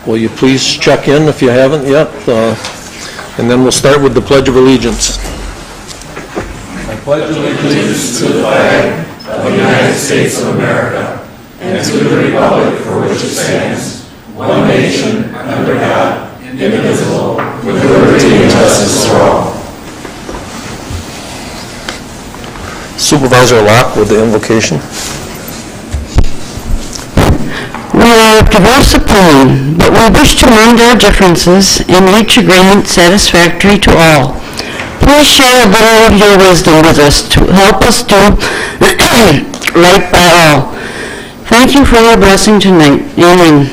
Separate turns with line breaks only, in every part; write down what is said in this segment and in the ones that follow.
Will you please check in if you haven't yet? And then we'll start with the Pledge of Allegiance.
I pledge allegiance to the flag of the United States of America and to the republic for which it stands, one nation, under God, indivisible, with liberty and justice for all.
Supervisor Locke with the invocation.
We are of diverse opinion, but we wish to mend our differences and reach agreement satisfactory to all. Please share a little of your wisdom with us to help us do right by all. Thank you for your blessing tonight. Amen.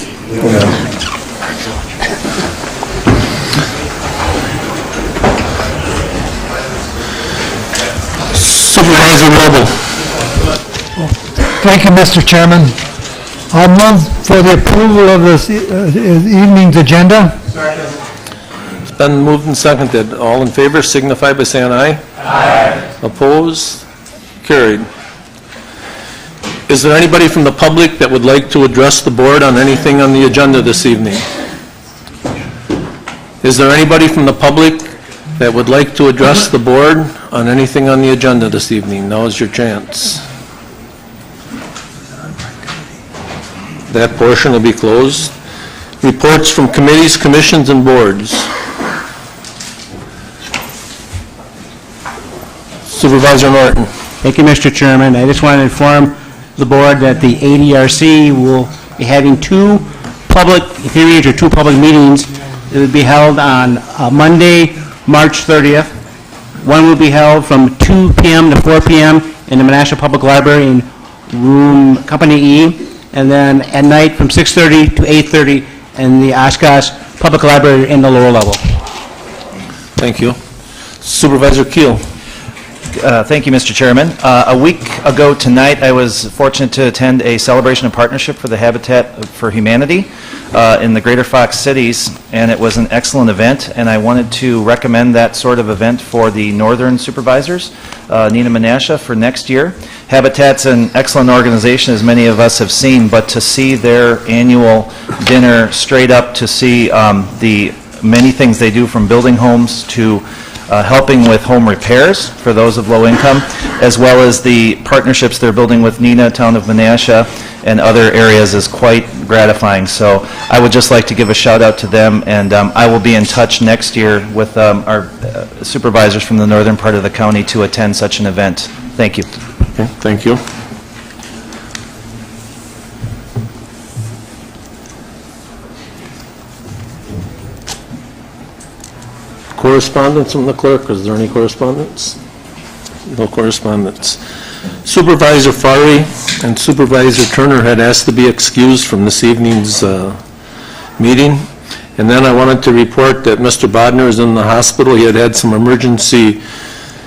Supervisor Noble.
Thank you, Mr. Chairman. I'll move for the approval of this evening's agenda.
It's been moved and seconded. All in favor signify by saying aye.
Aye.
Opposed? Carried. Is there anybody from the public that would like to address the board on anything on the agenda this evening? Is there anybody from the public that would like to address the board on anything on the agenda this evening? Now is your chance. That portion will be closed. Reports from committees, commissions, and boards. Supervisor Norton.
Thank you, Mr. Chairman. I just want to inform the board that the ADRC will be having two public hearings or two public meetings. It will be held on Monday, March 30th. One will be held from 2 p.m. to 4 p.m. in the Menasha Public Library in room Company E, and then at night from 6:30 to 8:30 in the Oshkosh Public Library in the lower level.
Thank you. Supervisor Keel.
Thank you, Mr. Chairman. A week ago tonight, I was fortunate to attend a celebration of partnership for the Habitat for Humanity in the Greater Fox Cities, and it was an excellent event, and I wanted to recommend that sort of event for the northern supervisors, Nina Menasha, for next year. Habitat's an excellent organization, as many of us have seen, but to see their annual dinner straight up, to see the many things they do, from building homes to helping with home repairs for those of low income, as well as the partnerships they're building with Nina, Town of Menasha, and other areas, is quite gratifying. So I would just like to give a shout out to them, and I will be in touch next year with our supervisors from the northern part of the county to attend such an event. Thank you.
Okay, thank you. Correspondence from the clerk. Is there any correspondence? No correspondence. Supervisor Farley and Supervisor Turner had asked to be excused from this evening's meeting. And then I wanted to report that Mr. Bodner is in the hospital. He had some emergency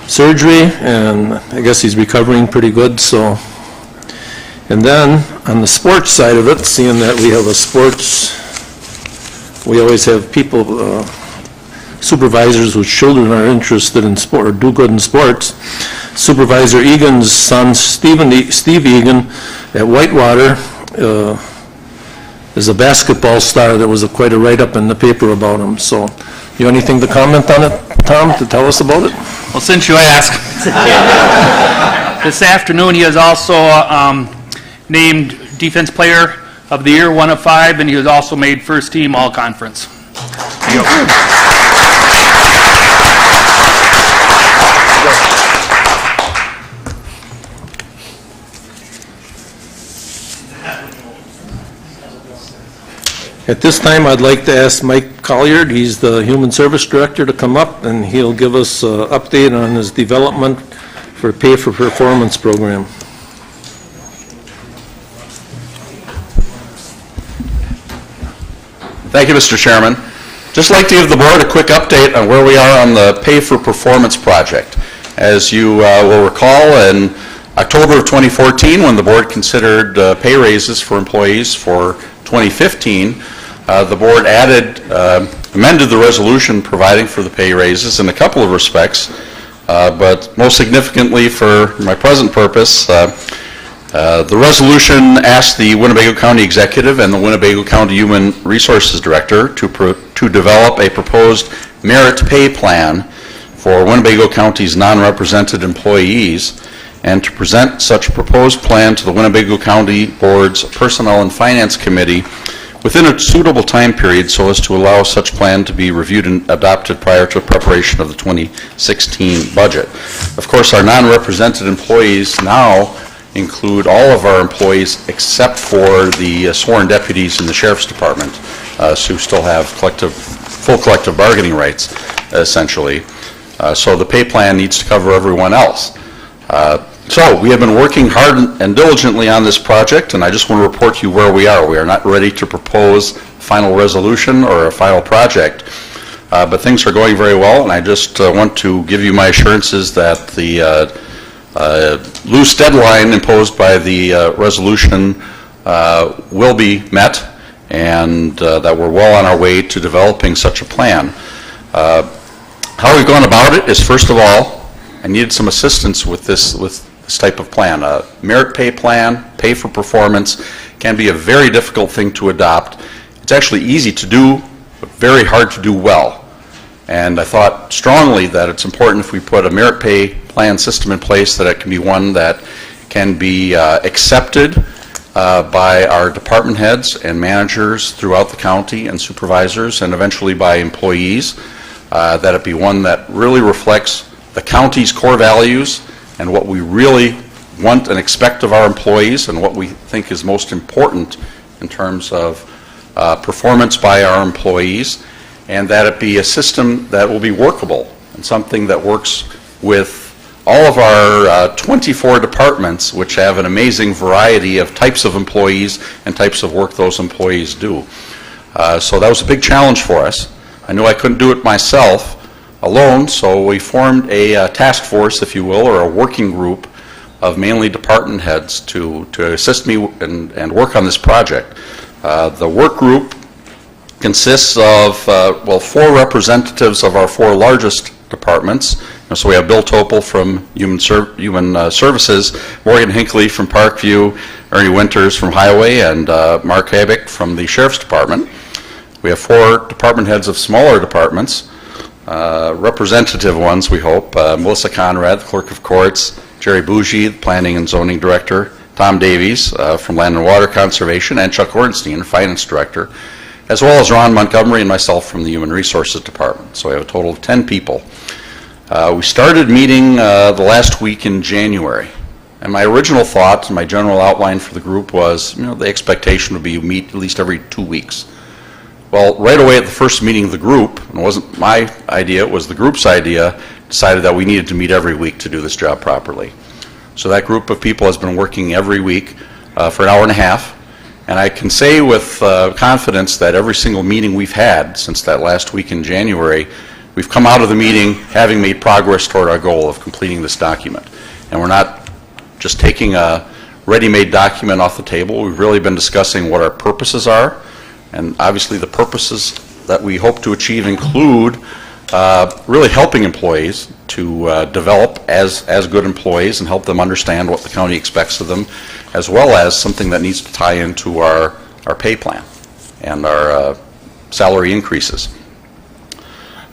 surgery, and I guess he's recovering pretty good. So, and then on the sports side of it, seeing that we have we always have people, supervisors whose children are interested in sport or do good in sports. Supervisor Egan's son, Steve Egan, at Whitewater, is a basketball star. There was quite a write-up in the paper about him. So, you have anything to comment on it, Tom, to tell us about it?
Well, since you asked, this afternoon he is also named Defense Player of the Year, 1 of 5, and he was also made first team All-Conference.
At this time, I'd like to ask Mike Colliard, he's the Human Service Director, to come up, and he'll give us an update on his development for Pay for Performance program.
Thank you, Mr. Chairman. Just like to give the board a quick update on where we are on the Pay for Performance project. As you will recall, in October of 2014, when the board considered pay raises for employees for 2015, the board amended the resolution providing for the pay raises in a couple of respects, but most significantly for my present purpose, The resolution asked the Winnebago County Executive and the Winnebago County Human Resources Director to develop a proposed merit pay plan for Winnebago County's non-represented employees and to present such a proposed plan to the Winnebago County Board's Personnel and Finance Committee within a suitable time period so as to allow such plan to be reviewed and adopted prior to preparation of the 2016 budget. Of course, our non-represented employees now include all of our employees except for the sworn deputies in the Sheriff's Department, who still have full collective bargaining rights, essentially. So the pay plan needs to cover everyone else. So we have been working hard and diligently on this project, and I just want to report to you where we are. We are not ready to propose a final resolution or a final project, but things are going very well, and I just want to give you my assurances that the loose deadline imposed by the resolution will be met, and that we're well on our way to developing such a plan. How we've gone about it is, first of all, I needed some assistance with this type of plan. A merit pay plan, pay for performance, can be a very difficult thing to adopt. It's actually easy to do, but very hard to do well. And I thought strongly that it's important if we put a merit pay plan system in place that it can be one that can be accepted by our department heads and managers throughout the county and supervisors and eventually by employees, that it be one that really reflects the county's core values and what we really want and expect of our employees and what we think is most important in terms of performance by our employees, and that it be a system that will be workable and something that works with all of our 24 departments, which have an amazing variety of types of employees and types of work those employees do. So that was a big challenge for us. I knew I couldn't do it myself alone, so we formed a task force, if you will, or a working group of mainly department heads to assist me and work on this project. The work group consists of, 4 representatives of our 4 largest departments. So we have Bill Topel from Human Services, Morgan Hinckley from Parkview, Ernie Winters from Highway, and Mark Habik from the Sheriff's Department. We have 4 department heads of smaller departments, representative ones, we hope. Melissa Conrad, the Clerk of Courts, Jerry Bougie, the Planning and Zoning Director, Tom Davies from Land and Water Conservation, and Chuck Ornstein, Finance Director, as well as Ron Montgomery and myself from the Human Resources Department. So we have a total of 10 people. We started meeting the last week in January. And my original thought, my general outline for the group was, the expectation would be you meet at least every 2 weeks. Well, right away at the first meeting of the group, and it wasn't my idea, it was the group's idea, decided that we needed to meet every week to do this job properly. So that group of people has been working every week for an hour and a half, and I can say with confidence that every single meeting we've had since that last week in January, we've come out of the meeting having made progress toward our goal of completing this document. And we're not just taking a ready-made document off the table. We've really been discussing what our purposes are. And obviously the purposes that we hope to achieve include really helping employees to develop as good employees and help them understand what the county expects of them, as well as something that needs to tie into our pay plan and our salary increases.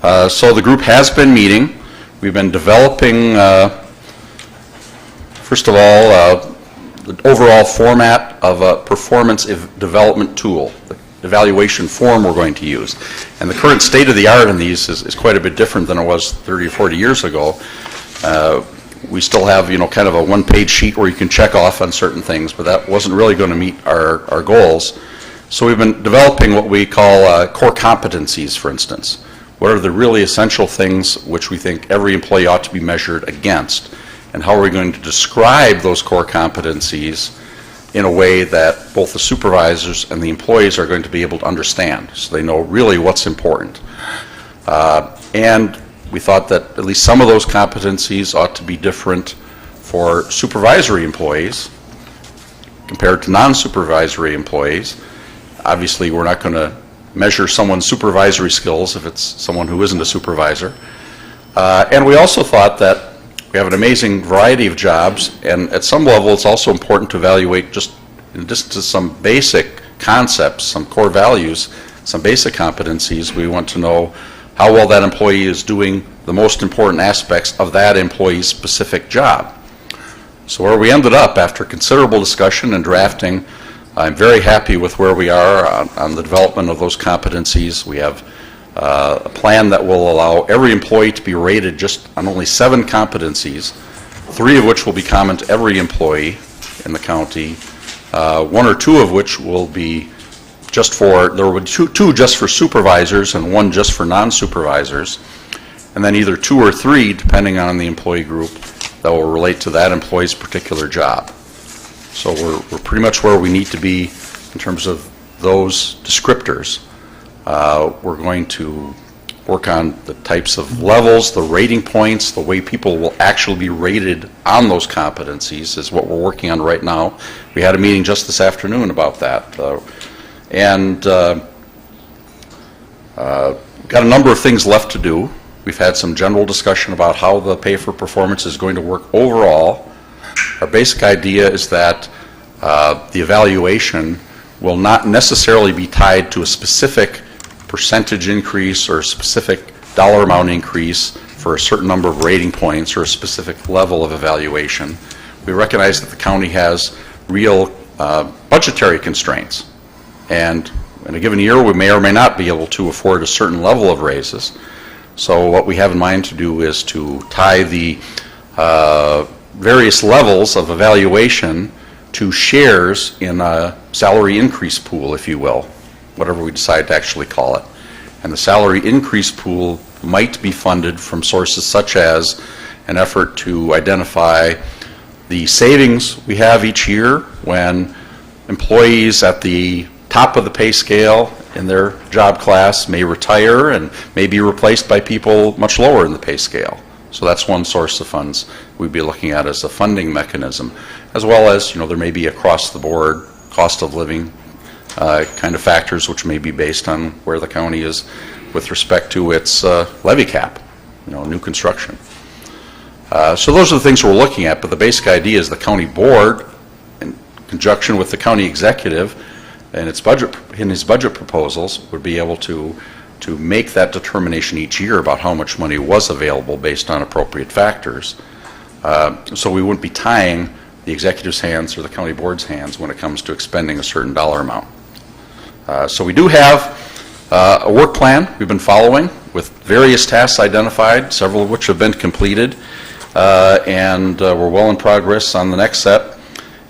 So the group has been meeting. We've been developing, first of all, the overall format of a performance development tool, the evaluation form we're going to use. And the current state of the art in these is quite a bit different than it was 30 or 40 years ago. We still have, kind of a one-page sheet where you can check off on certain things, but that wasn't really going to meet our goals. So we've been developing what we call core competencies, for instance. What are the really essential things which we think every employee ought to be measured against? And how are we going to describe those core competencies in a way that both the supervisors and the employees are going to be able to understand, so they know really what's important. And we thought that at least some of those competencies ought to be different for supervisory employees compared to non-supervisory employees. Obviously, we're not going to measure someone's supervisory skills if it's someone who isn't a supervisor. And we also thought that We have an amazing variety of jobs, and at some level, it's also important to evaluate just to some basic concepts, some core values, some basic competencies. We want to know how well that employee is doing the most important aspects of that employee's specific job. So where we ended up after considerable discussion and drafting, I'm very happy with where we are on the development of those competencies. We have a plan that will allow every employee to be rated just on only 7 competencies, 3 of which will be common to every employee in the county, 1 or 2 of which will be just for, there will be two just for supervisors and 1 just for non-supervisors, and then either 2 or 3, depending on the employee group, that will relate to that employee's particular job. So we're pretty much where we need to be in terms of those descriptors. We're going to work on the types of levels, the rating points, the way people will actually be rated on those competencies is what we're working on right now. We had a meeting just this afternoon about that. Got a number of things left to do. We've had some general discussion about how the pay for performance is going to work overall. Our basic idea is that the evaluation will not necessarily be tied to a specific percentage increase or a specific dollar amount increase for a certain number of rating points or a specific level of evaluation. We recognize that the county has real budgetary constraints, and in a given year we may or may not be able to afford a certain level of raises. So what we have in mind to do is to tie the various levels of evaluation to shares in a salary increase pool, if you will, whatever we decide to actually call it. And the salary increase pool might be funded from sources such as an effort to identify the savings we have each year when employees at the top of the pay scale in their job class may retire and may be replaced by people much lower in the pay scale. So that's one source of funds we'd be looking at as a funding mechanism, as well as, there may be across the board cost of living kind of factors which may be based on where the county is with respect to its levy cap, new construction. So those are the things we're looking at, but the basic idea is the county board, in conjunction with the county executive and his budget proposals, would be able to make that determination each year about how much money was available based on appropriate factors. So we wouldn't be tying the executive's hands or the county board's hands when it comes to expending a certain dollar amount. So we do have a work plan we've been following with various tasks identified, several of which have been completed, and we're well in progress on the next set.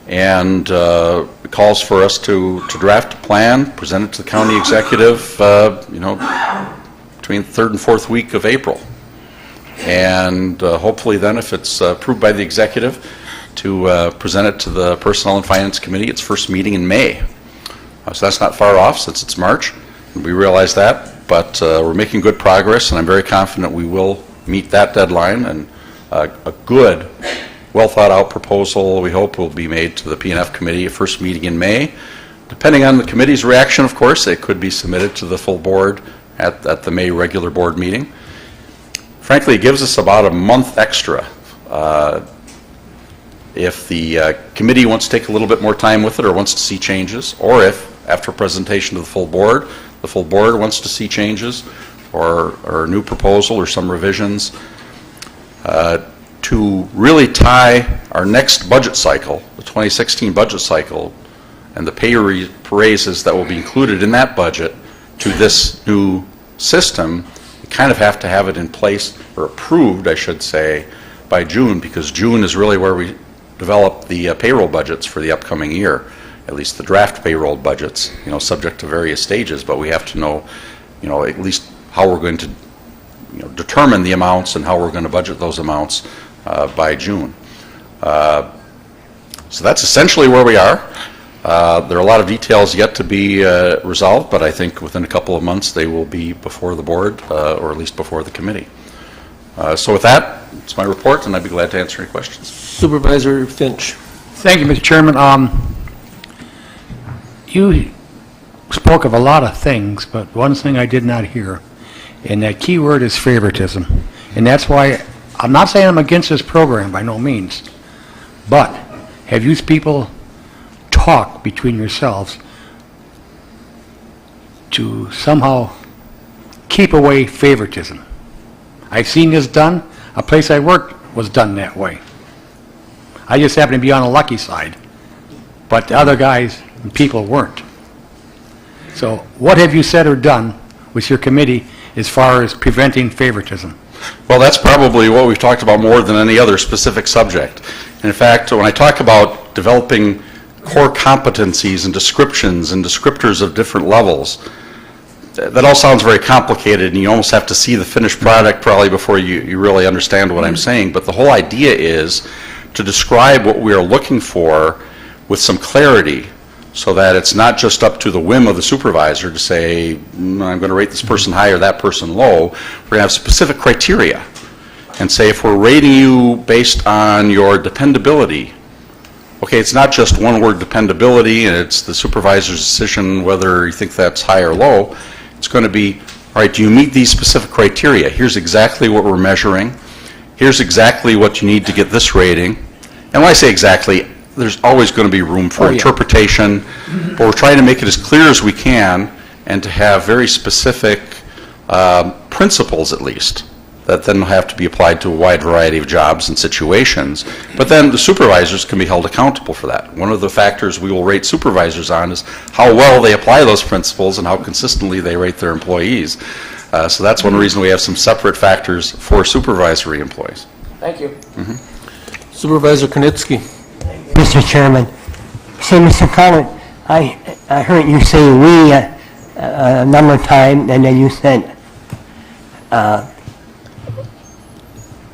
And it calls for us to draft a plan, present it to the county executive, between the 3rd and 4th week of April. And hopefully then, if it's approved by the executive, to present it to the Personnel and Finance Committee, its first meeting in May. So that's not far off since it's March, and we realize that, but we're making good progress, and I'm very confident we will meet that deadline, and a good, well-thought-out proposal, we hope, will be made to the P&F Committee at first meeting in May. Depending on the committee's reaction, of course, it could be submitted to the full board at the May regular board meeting. Frankly, it gives us about a month extra. If the committee wants to take a little bit more time with it or wants to see changes, or if, after presentation to the full board wants to see changes or a new proposal or some revisions, to really tie our next budget cycle, the 2016 budget cycle, and the pay raises that will be included in that budget to this new system, we kind of have to have it in place, or approved, I should say, by June, because June is really where we develop the payroll budgets for the upcoming year, at least the draft payroll budgets, subject to various stages, but we have to know, at least how we're going to determine the amounts and how we're going to budget those amounts by June. So that's essentially where we are. There are a lot of details yet to be resolved, but I think within a couple of months they will be before the board, or at least before the committee. So with that, it's my report, and I'd be glad to answer any questions.
Supervisor Finch.
Thank you, Mr. Chairman. You spoke of a lot of things, but one thing I did not hear, and that key word is favoritism. And that's why I'm not saying I'm against this program by no means, but have you people talk between yourselves to somehow keep away favoritism? I've seen this done. A place I worked was done that way. I just happened to be on the lucky side, but the other guys and people weren't. So what have you said or done with your committee as far as preventing favoritism?
Well, that's probably what we've talked about more than any other specific subject. And in fact, when I talk about developing core competencies and descriptions and descriptors of different levels, that all sounds very complicated, and you almost have to see the finished product probably before you really understand what I'm saying. But the whole idea is to describe what we are looking for with some clarity, so that it's not just up to the whim of the supervisor to say, I'm going to rate this person high or that person low. We're going to have specific criteria and say, if we're rating you based on your dependability, okay, it's not just one word dependability and it's the supervisor's decision whether you think that's high or low. It's going to be, all right, do you meet these specific criteria? Here's exactly what we're measuring. Here's exactly what you need to get this rating. And when I say exactly, there's always going to be room for interpretation, but we're trying to make it as clear as we can and to have very specific principles, at least, that then have to be applied to a wide variety of jobs and situations. But then the supervisors can be held accountable for that. One of the factors we will rate supervisors on is how well they apply those principles and how consistently they rate their employees. So that's one reason we have some separate factors for supervisory employees.
Thank you.
Supervisor Knitsky.
Mr. Chairman, say, Mr. Conant, I heard you say we a number of times, and then you said,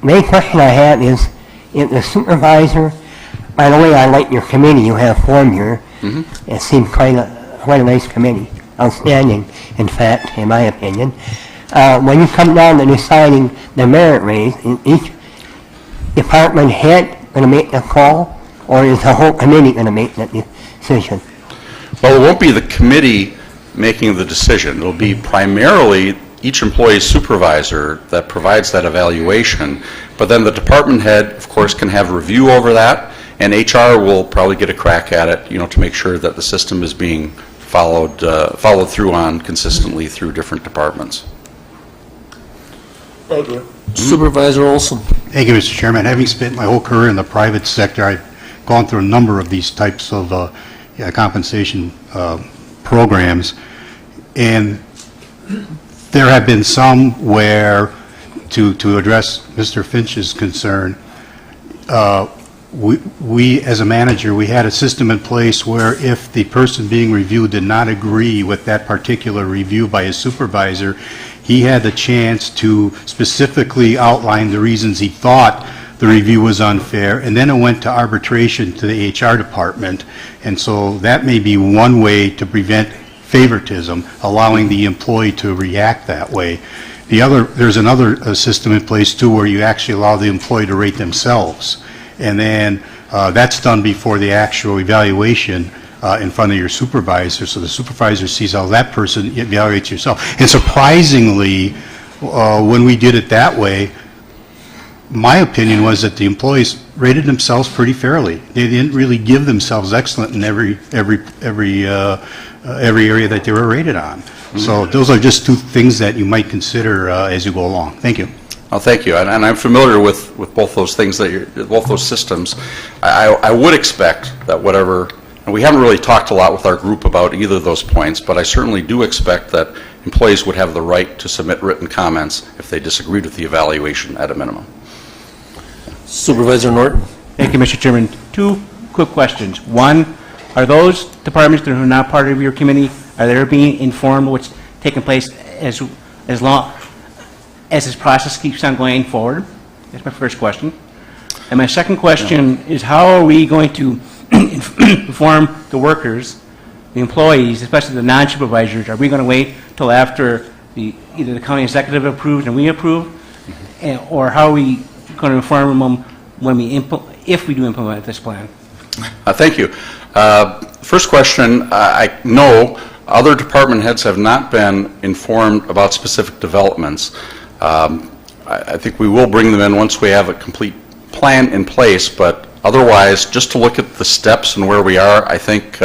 main question I have is, if the supervisor, by the way, I like your committee you have formed here. It seems quite a nice committee, outstanding, in fact, in my opinion. When you come down to deciding the merit raise, is each department head going to make the call? Or is the whole committee going to make that decision?
Well, it won't be the committee making the decision. It'll be primarily each employee's supervisor that provides that evaluation. But then the department head, of course, can have a review over that, and HR will probably get a crack at it, to make sure that the system is being followed through on consistently through different departments.
Thank you.
Supervisor Olson.
Thank you, Mr. Chairman. Having spent my whole career in the private sector, I've gone through a number of these types of compensation programs, and there have been some where, to address Mr. Finch's concern, we as a manager, we had a system in place where if the person being reviewed did not agree with that particular review by his supervisor, he had the chance to specifically outline the reasons he thought the review was unfair, and then it went to arbitration to the HR department. And so that may be one way to prevent favoritism, allowing the employee to react that way. There's another system in place too where you actually allow the employee to rate themselves, and then that's done before the actual evaluation in front of your supervisor, so the supervisor sees how that person evaluates yourself. And surprisingly, when we did it that way, my opinion was that the employees rated themselves pretty fairly. They didn't really give themselves excellent in every area that they were rated on. So those are just two things that you might consider as you go along. Thank you.
Oh, thank you. And I'm familiar with both those things, both those systems. I would expect that whatever, and we haven't really talked a lot with our group about either of those points, but I certainly do expect that employees would have the right to submit written comments if they disagreed with the evaluation at a minimum.
Supervisor Norton.
Thank you, Mr. Chairman. Two quick questions. One, are those departments that are not part of your committee, are they being informed what's taking place as long as this process keeps on going forward? That's my first question. And my second question is, how are we going to inform the workers, the employees, especially the non-supervisors? Are we going to wait till after either the county executive approves and we approve, or how are we going to inform them when if we do implement this plan?
Thank you. First question, no, other department heads have not been informed about specific developments. I think we will bring them in once we have a complete plan in place, but otherwise, just to look at the steps and where we are, I think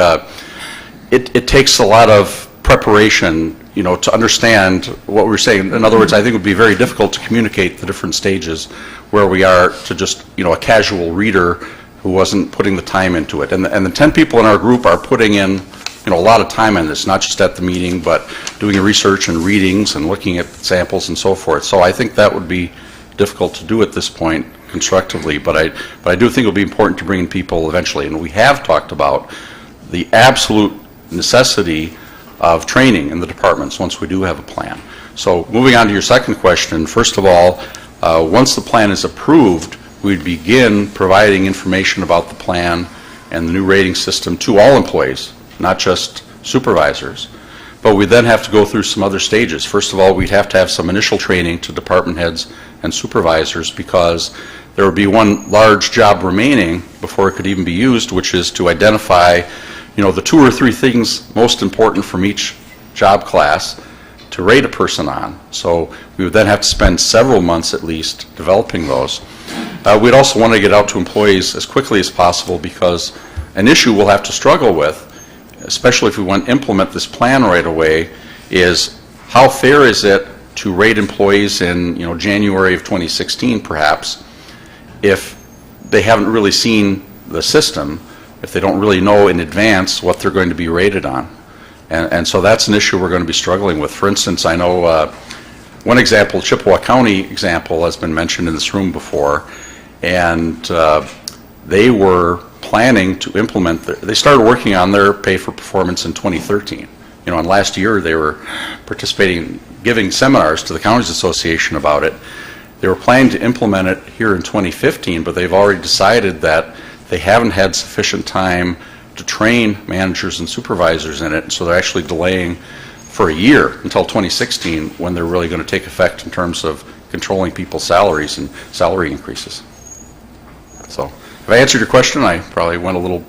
it takes a lot of preparation, to understand what we're saying. In other words, I think it would be very difficult to communicate the different stages where we are to just, a casual reader who wasn't putting the time into it. And the 10 people in our group are putting in, a lot of time on this, not just at the meeting, but doing research and readings and looking at samples and so forth. So I think that would be difficult to do at this point constructively, but I do think it will be important to bring in people eventually. And we have talked about the absolute necessity of training in the departments once we do have a plan. So moving on to your second question, first of all, once the plan is approved, we'd begin providing information about the plan and the new rating system to all employees, not just supervisors. But we then have to go through some other stages. First of all, we'd have to have some initial training to department heads and supervisors, because there would be one large job remaining before it could even be used, which is to identify, the 2 or 3 things most important from each job class to rate a person on. So we would then have to spend several months at least developing those. We'd also want to get out to employees as quickly as possible, because an issue we'll have to struggle with, especially if we want to implement this plan right away, is how fair is it to rate employees in January of 2016 perhaps, if they haven't really seen the system, if they don't really know in advance what they're going to be rated on. And so that's an issue we're going to be struggling with. For instance, I know one example, Chippewa County example, has been mentioned in this room before, and they were planning to implement, they started working on their pay for performance in 2013. And last year they were participating, giving seminars to the Counties Association about it. They were planning to implement it here in 2015, but they've already decided that they haven't had sufficient time to train managers and supervisors in it, so they're actually delaying for a year until 2016, when they're really going to take effect in terms of controlling people's salaries and salary increases. So, if I answered your question, I probably went a little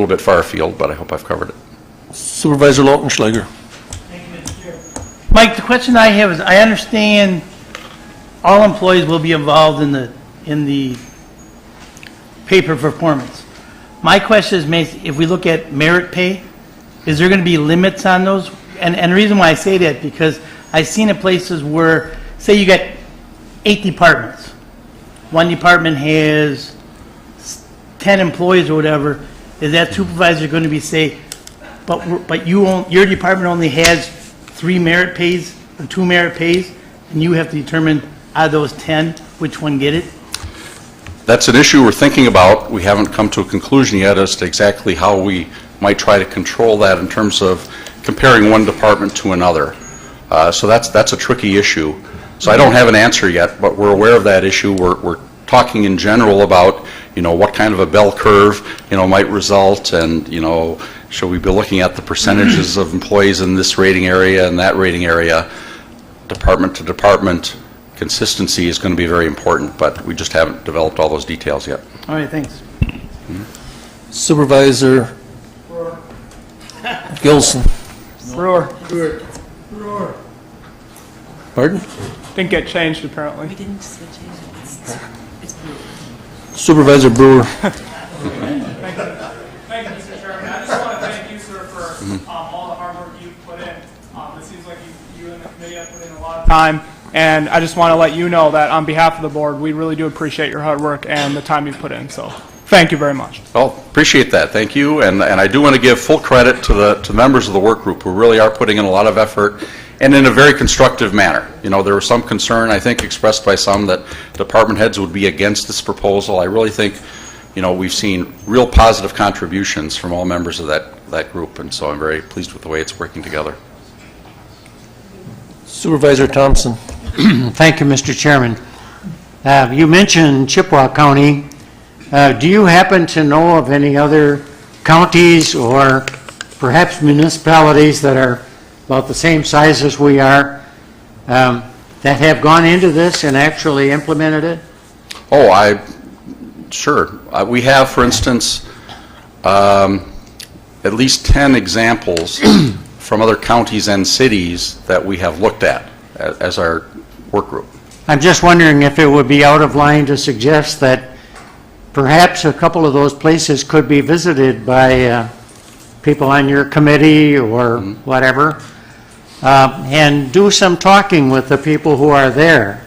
bit far afield, but I hope I've covered it.
Supervisor Lautenschlager.
Thank you, Mr. Chair. Mike, the question I have is, I understand all employees will be involved in the pay for performance. My question is, if we look at merit pay, is there going to be limits on those? And the reason why I say that, because I've seen it places where, say you got 8 departments. One department has 10 employees or whatever. Is that supervisor going to be say, but your department only has 3 merit pays or 2 merit pays, and you have to determine out of those 10 which one get it?
That's an issue we're thinking about. We haven't come to a conclusion yet as to exactly how we might try to control that in terms of comparing one department to another. So that's a tricky issue. So I don't have an answer yet, but we're aware of that issue. We're talking in general about, what kind of a bell curve, might result, and, should we be looking at the percentages of employees in this rating area and that rating area. Department to department consistency is going to be very important, but we just haven't developed all those details yet.
All right, thanks.
Supervisor Gilson.
Brewer.
Pardon?
Didn't get changed, apparently.
We didn't switch it. It's blue.
Supervisor Brewer.
Thank you, Mr. Chairman. I just want to thank you, sir, for all the hard work you've put in. It seems like you and the committee have put in a lot of time, and I just want to let you know that on behalf of the board, we really do appreciate your hard work and the time you've put in. So thank you very much.
Well, appreciate that. Thank you. And I do want to give full credit to the members of the work group who really are putting in a lot of effort and in a very constructive manner. There was some concern, I think, expressed by some that department heads would be against this proposal. I really think, we've seen real positive contributions from all members of that group, and so I'm very pleased with the way it's working together.
Supervisor Thompson.
Thank you, Mr. Chairman. You mentioned Chippewa County. Do you happen to know of any other counties or perhaps municipalities that are about the same size as we are that have gone into this and actually implemented it?
Oh, sure. We have, for instance, at least 10 examples from other counties and cities that we have looked at as our work group.
I'm just wondering if it would be out of line to suggest that perhaps a couple of those places could be visited by people on your committee or whatever, and do some talking with the people who are there.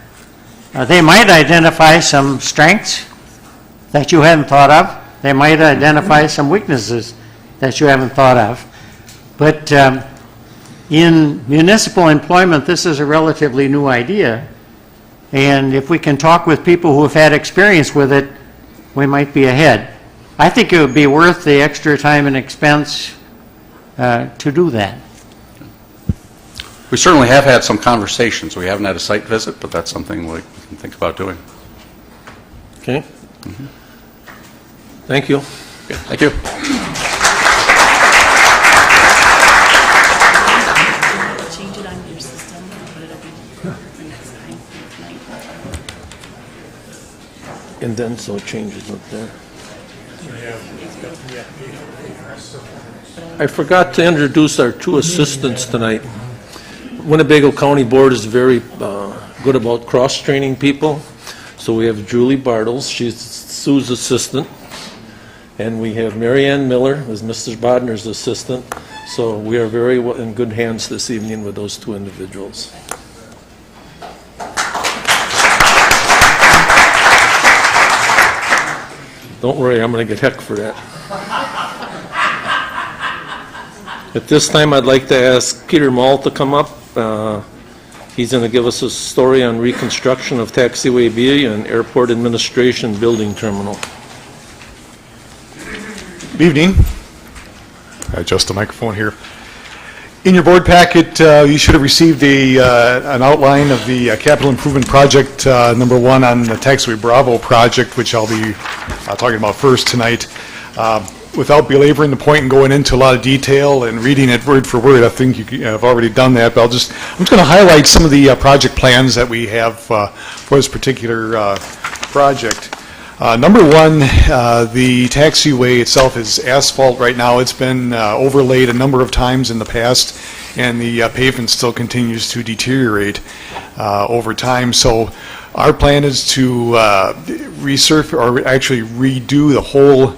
They might identify some strengths that you hadn't thought of. They might identify some weaknesses that you haven't thought of. But in municipal employment, this is a relatively new idea. And if we can talk with people who have had experience with it, we might be ahead. I think it would be worth the extra time and expense to do that.
We certainly have had some conversations. We haven't had a site visit, but that's something we can think about doing.
Okay. Thank you.
Okay, thank you.
Change it on your system, put it up for next time.
And then so it changes up there. I forgot to introduce our two assistants tonight. Winnebago County Board is very good about cross-training people. So we have Julie Bartles, she's Sue's assistant. And we have Mary Ann Miller, who's Mr. Bodner's assistant. So we are very in good hands this evening with those two individuals. Don't worry, I'm going to get heck for that. At this time, I'd like to ask Peter Mall to come up. He's going to give us a story on reconstruction of Taxiway B and Airport Administration Building Terminal.
Good evening. Adjust the microphone here. In your board packet, you should have received an outline of the capital improvement project number 1 on the Taxiway Bravo project, which I'll be talking about first tonight. Without belaboring the point and going into a lot of detail and reading it word for word, I think you have already done that, but I'm just going to highlight some of the project plans that we have for this particular project. Number 1, the taxiway itself is asphalt right now. It's been overlaid a number of times in the past, and the pavement still continues to deteriorate over time. So our plan is to resurface, or actually redo the whole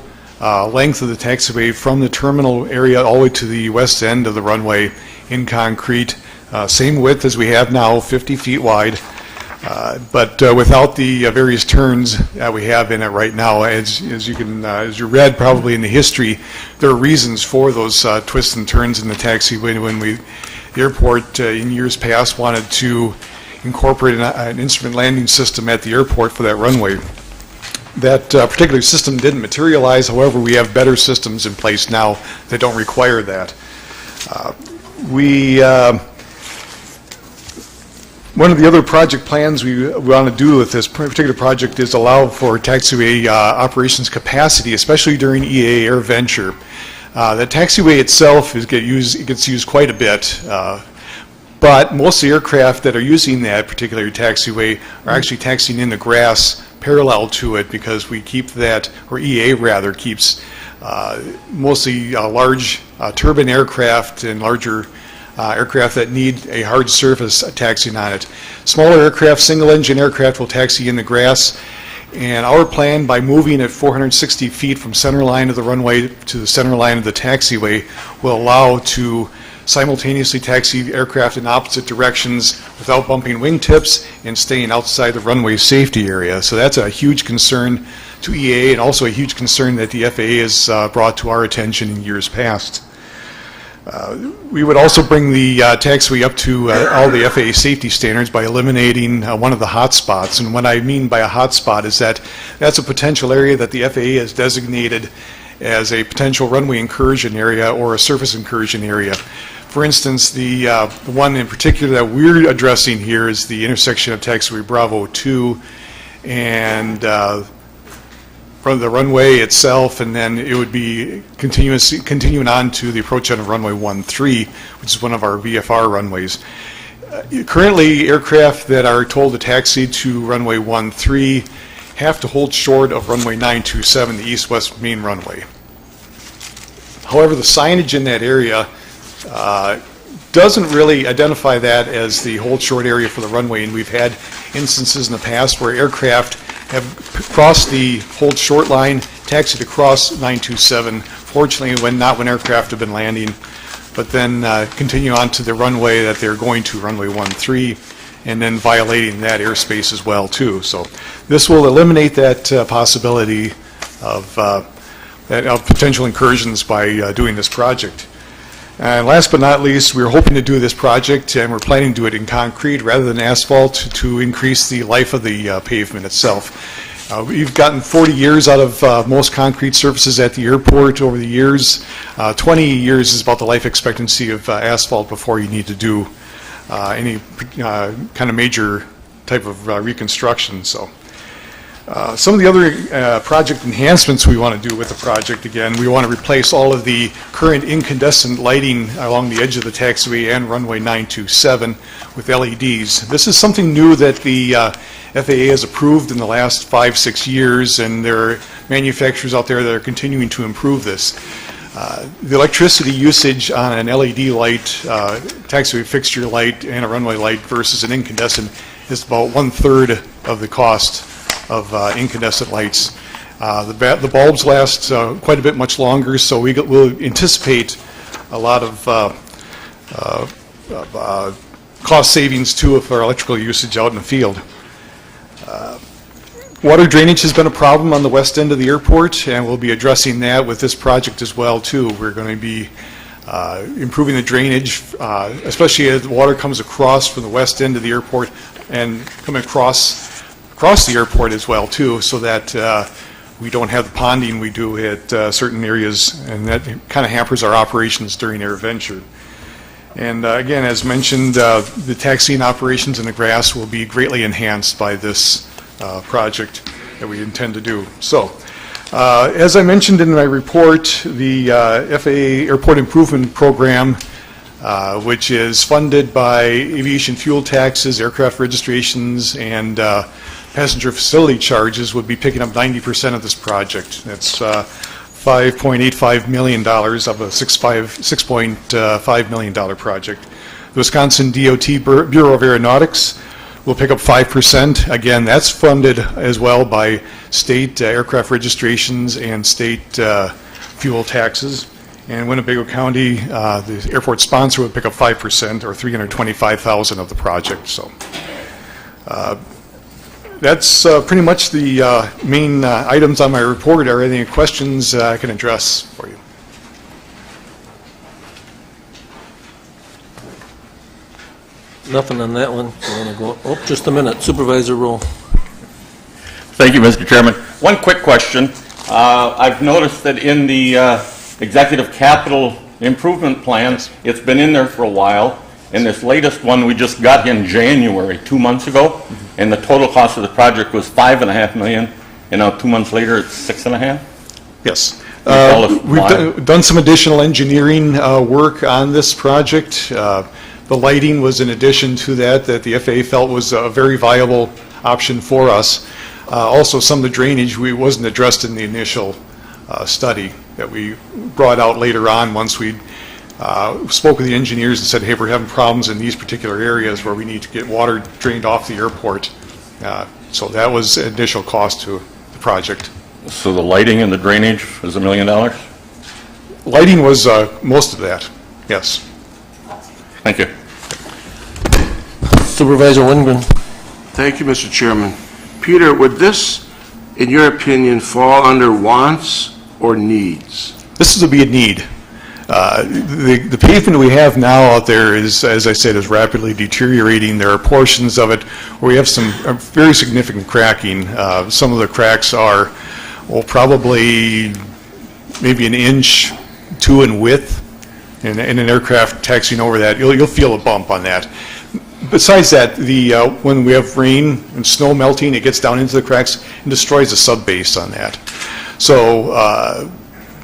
length of the taxiway from the terminal area all the way to the west end of the runway in concrete. Same width as we have now, 50 feet wide. But without the various turns that we have in it right now, as you read probably in the history, there are reasons for those twists and turns in the taxiway. When the airport in years past wanted to incorporate an instrument landing system at the airport for that runway, that particular system didn't materialize. However, we have better systems in place now that don't require that. One of the other project plans we want to do with this particular project is allow for taxiway operations capacity, especially during EA Air Venture. The taxiway itself gets used quite a bit, but most of the aircraft that are using that particular taxiway are actually taxiing in the grass parallel to it, because we keep that, or EA rather, keeps mostly large turbine aircraft and larger aircraft that need a hard surface taxiing on it. Smaller aircraft, single-engine aircraft will taxi in the grass, and our plan, by moving at 460 feet from center line of the runway to the center line of the taxiway, will allow to simultaneously taxi aircraft in opposite directions without bumping wingtips and staying outside the runway safety area. So that's a huge concern to EAA, and also a huge concern that the FAA has brought to our attention in years past. We would also bring the taxiway up to all the FAA safety standards by eliminating one of the hot spots. And what I mean by a hot spot is that that's a potential area that the FAA has designated as a potential runway incursion area or a surface incursion area. For instance, the one in particular that we're addressing here is the intersection of Taxiway Bravo 2 and from the runway itself, and then it would be continuing on to the approach on runway 13, which is one of our VFR runways. Currently, aircraft that are told to taxi to runway 13 have to hold short of runway 927, the east-west main runway. However, the signage in that area doesn't really identify that as the hold short area for the runway, and we've had instances in the past where aircraft have crossed the hold short line, taxied across 927, fortunately when aircraft have been landing, but then continue on to the runway that they're going to, runway 13, and then violating that airspace as well too. So this will eliminate that possibility of potential incursions by doing this project. And last but not least, we're hoping to do this project, and we're planning to do it in concrete rather than asphalt to increase the life of the pavement itself. We've gotten 40 years out of most concrete surfaces at the airport over the years. 20 years is about the life expectancy of asphalt before you need to do any kind of major type of reconstruction. So some of the other project enhancements we want to do with the project, again, we want to replace all of the current incandescent lighting along the edge of the taxiway and runway 927 with LEDs. This is something new that the FAA has approved in the last 5-6 years, and there are manufacturers out there that are continuing to improve this. The electricity usage on an LED light, taxiway fixture light, and a runway light versus an incandescent is about 1/3 of the cost of incandescent lights. The bulbs last quite a bit much longer, so we'll anticipate a lot of cost savings too for electrical usage out in the field. Water drainage has been a problem on the west end of the airport, and we'll be addressing that with this project as well too. We're going to be improving the drainage, especially as the water comes across from the west end of the airport and coming across the airport as well too, so that we don't have the ponding we do at certain areas, and that kind of hampers our operations during AirVenture. And again, as mentioned, the taxiing operations in the grass will be greatly enhanced by this project that we intend to do. So, as I mentioned in my report, the FAA Airport Improvement Program, which is funded by aviation fuel taxes, aircraft registrations, and passenger facility charges, would be picking up 90% of this project. That's $5.85 million of a $6.5 million project. The Wisconsin DOT Bureau of Aeronautics will pick up 5%. Again, that's funded as well by state aircraft registrations and state fuel taxes. And Winnebago County, the airport sponsor, would pick up 5% or $325,000 of the project. So that's pretty much the main items on my report. Are there any questions I can address for you?
Nothing on that one. I want to go, oh, just a minute. Supervisor Rowe.
Thank you, Mr. Chairman. One quick question. I've noticed that in the Executive Capital Improvement Plans, it's been in there for a while, and this latest one we just got in January, 2 months ago, and the total cost of the project was $5.5 million, and now 2 months later it's $6.5 million?
Yes. We've done some additional engineering work on this project. The lighting was in addition to that the FAA felt was a very viable option for us. Also, some of the drainage wasn't addressed in the initial study that we brought out later on once we spoke with the engineers and said, hey, we're having problems in these particular areas where we need to get water drained off the airport. So that was initial cost to the project.
So the lighting and the drainage is $1 million?
Lighting was most of that, yes.
Thank you.
Supervisor Wingren.
Thank you, Mr. Chairman. Peter, would this, in your opinion, fall under wants or needs?
This would be a need. The pavement we have now out there is, as I said, is rapidly deteriorating. There are portions of it where we have some very significant cracking. Some of the cracks are, well, probably maybe 1 inch, 2 in width. In an aircraft taxiing over that, you'll feel a bump on that. Besides that, when we have rain and snow melting, it gets down into the cracks and destroys the sub-base on that. So,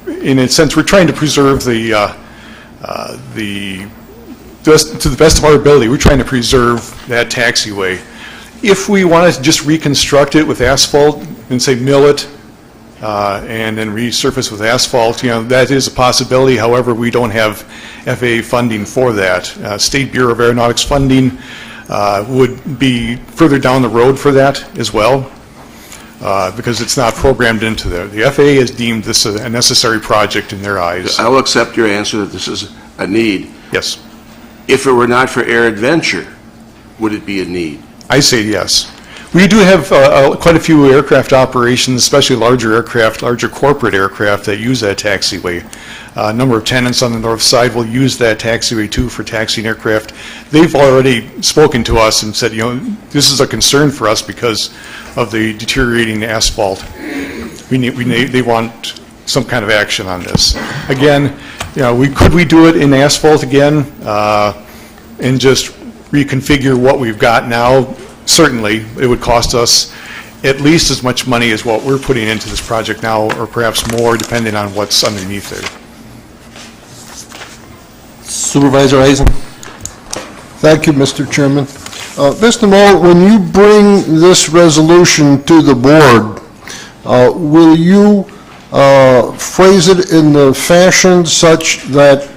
in a sense, we're trying to preserve to the best of our ability, we're trying to preserve that taxiway. If we want to just reconstruct it with asphalt and say mill it, and then resurface with asphalt. That is a possibility. However, we don't have FAA funding for that. State Bureau of Aeronautics funding would be further down the road for that as well, because it's not programmed into there. The FAA has deemed this a necessary project in their eyes.
I'll accept your answer that this is a need.
Yes.
If it were not for Air Adventure, would it be a need?
I say yes. We do have quite a few aircraft operations, especially larger aircraft, larger corporate aircraft that use that taxiway. A number of tenants on the north side will use that taxiway too for taxiing aircraft. They've already spoken to us and said, this is a concern for us because of the deteriorating asphalt. They want some kind of action on this. Again, could we do it in asphalt again and just reconfigure what we've got now? Certainly, it would cost us at least as much money as what we're putting into this project now, or perhaps more, depending on what's underneath there.
Supervisor Eisen.
Thank you, Mr. Chairman. Mr. Knoll, when you bring this resolution to the board, will you phrase it in the fashion such that,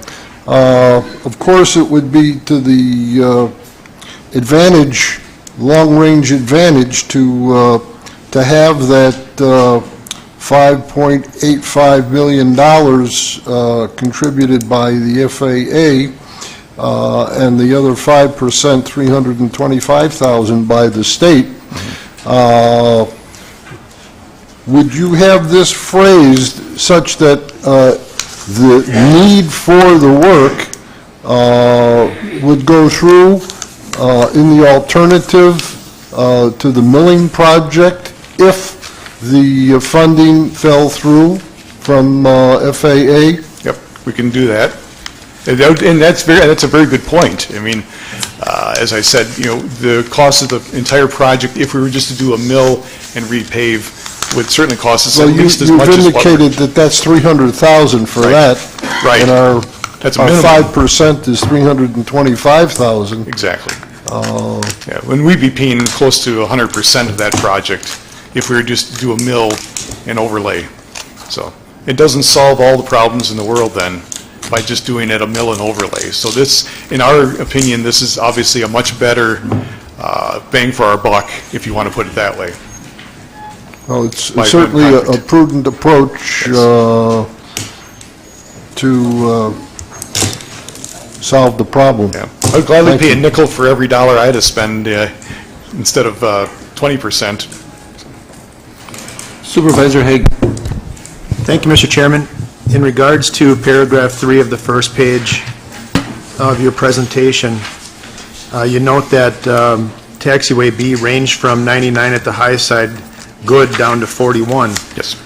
of course, it would be to the advantage, long-range advantage to have that $5.85 million contributed by the FAA and the other 5%, $325,000 by the state. Would you have this phrased such that the need for the work would go through in the alternative to the milling project if the funding fell through from FAA?
Yep, we can do that. And that's a very good point. I mean, as I said, the cost of the entire project, if we were just to do a mill and repave, would certainly cost us at least as much as what...
You've indicated that that's $300,000 for that.
Right.
And our
That's a
our
minimum.
5% is $325,000.
Exactly. Yeah, when we'd be paying close to 100% of that project if we were just to do a mill and overlay. So it doesn't solve all the problems in the world then by just doing it a mill and overlay. So this, in our opinion, this is obviously a much better bang for our buck, if you want to put it that way.
Well, it's
By
certainly
one
a
project.
prudent approach to solve the problem.
Yeah. I'd gladly
Thank
pay a
you.
nickel for every dollar I had to spend instead of 20%.
Supervisor Haig.
Thank you, Mr. Chairman. In regards to paragraph 3 of the first page of your presentation, you note that taxiway B ranged from 99 at the high side, good, down to 41.
Yes.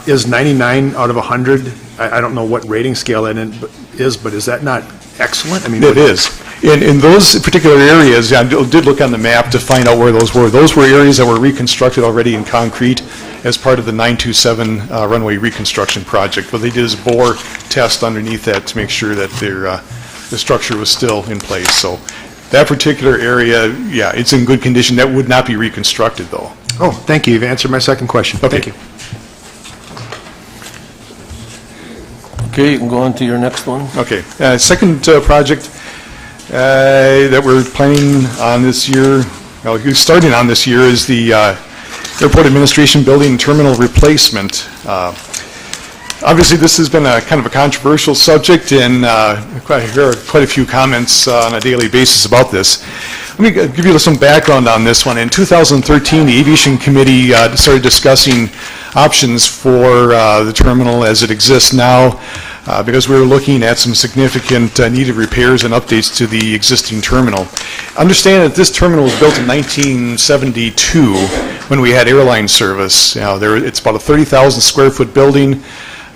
Is 99 out of 100? I don't know what rating scale that is, but is that not excellent? I mean,
It is. In those particular areas, I did look on the map to find out where those were. Those were areas that were reconstructed already in concrete as part of the 927 runway reconstruction project. What they did is bore test underneath that to make sure that the structure was still in place. So that particular area, yeah, it's in good condition. That would not be reconstructed, though.
Oh, thank you. You've answered my second question.
Okay.
Thank you.
Okay, you can go on to your next one.
Okay. Second project that we're planning on this year, well, starting on this year, is the Airport Administration Building Terminal Replacement. Obviously, this has been a kind of a controversial subject, and I hear quite a few comments on a daily basis about this. Let me give you some background on this one. In 2013, the Aviation Committee started discussing options for the terminal as it exists now, because we were looking at some significant needed repairs and updates to the existing terminal. Understand that this terminal was built in 1972 when we had airline service. It's about a 30,000 square foot building.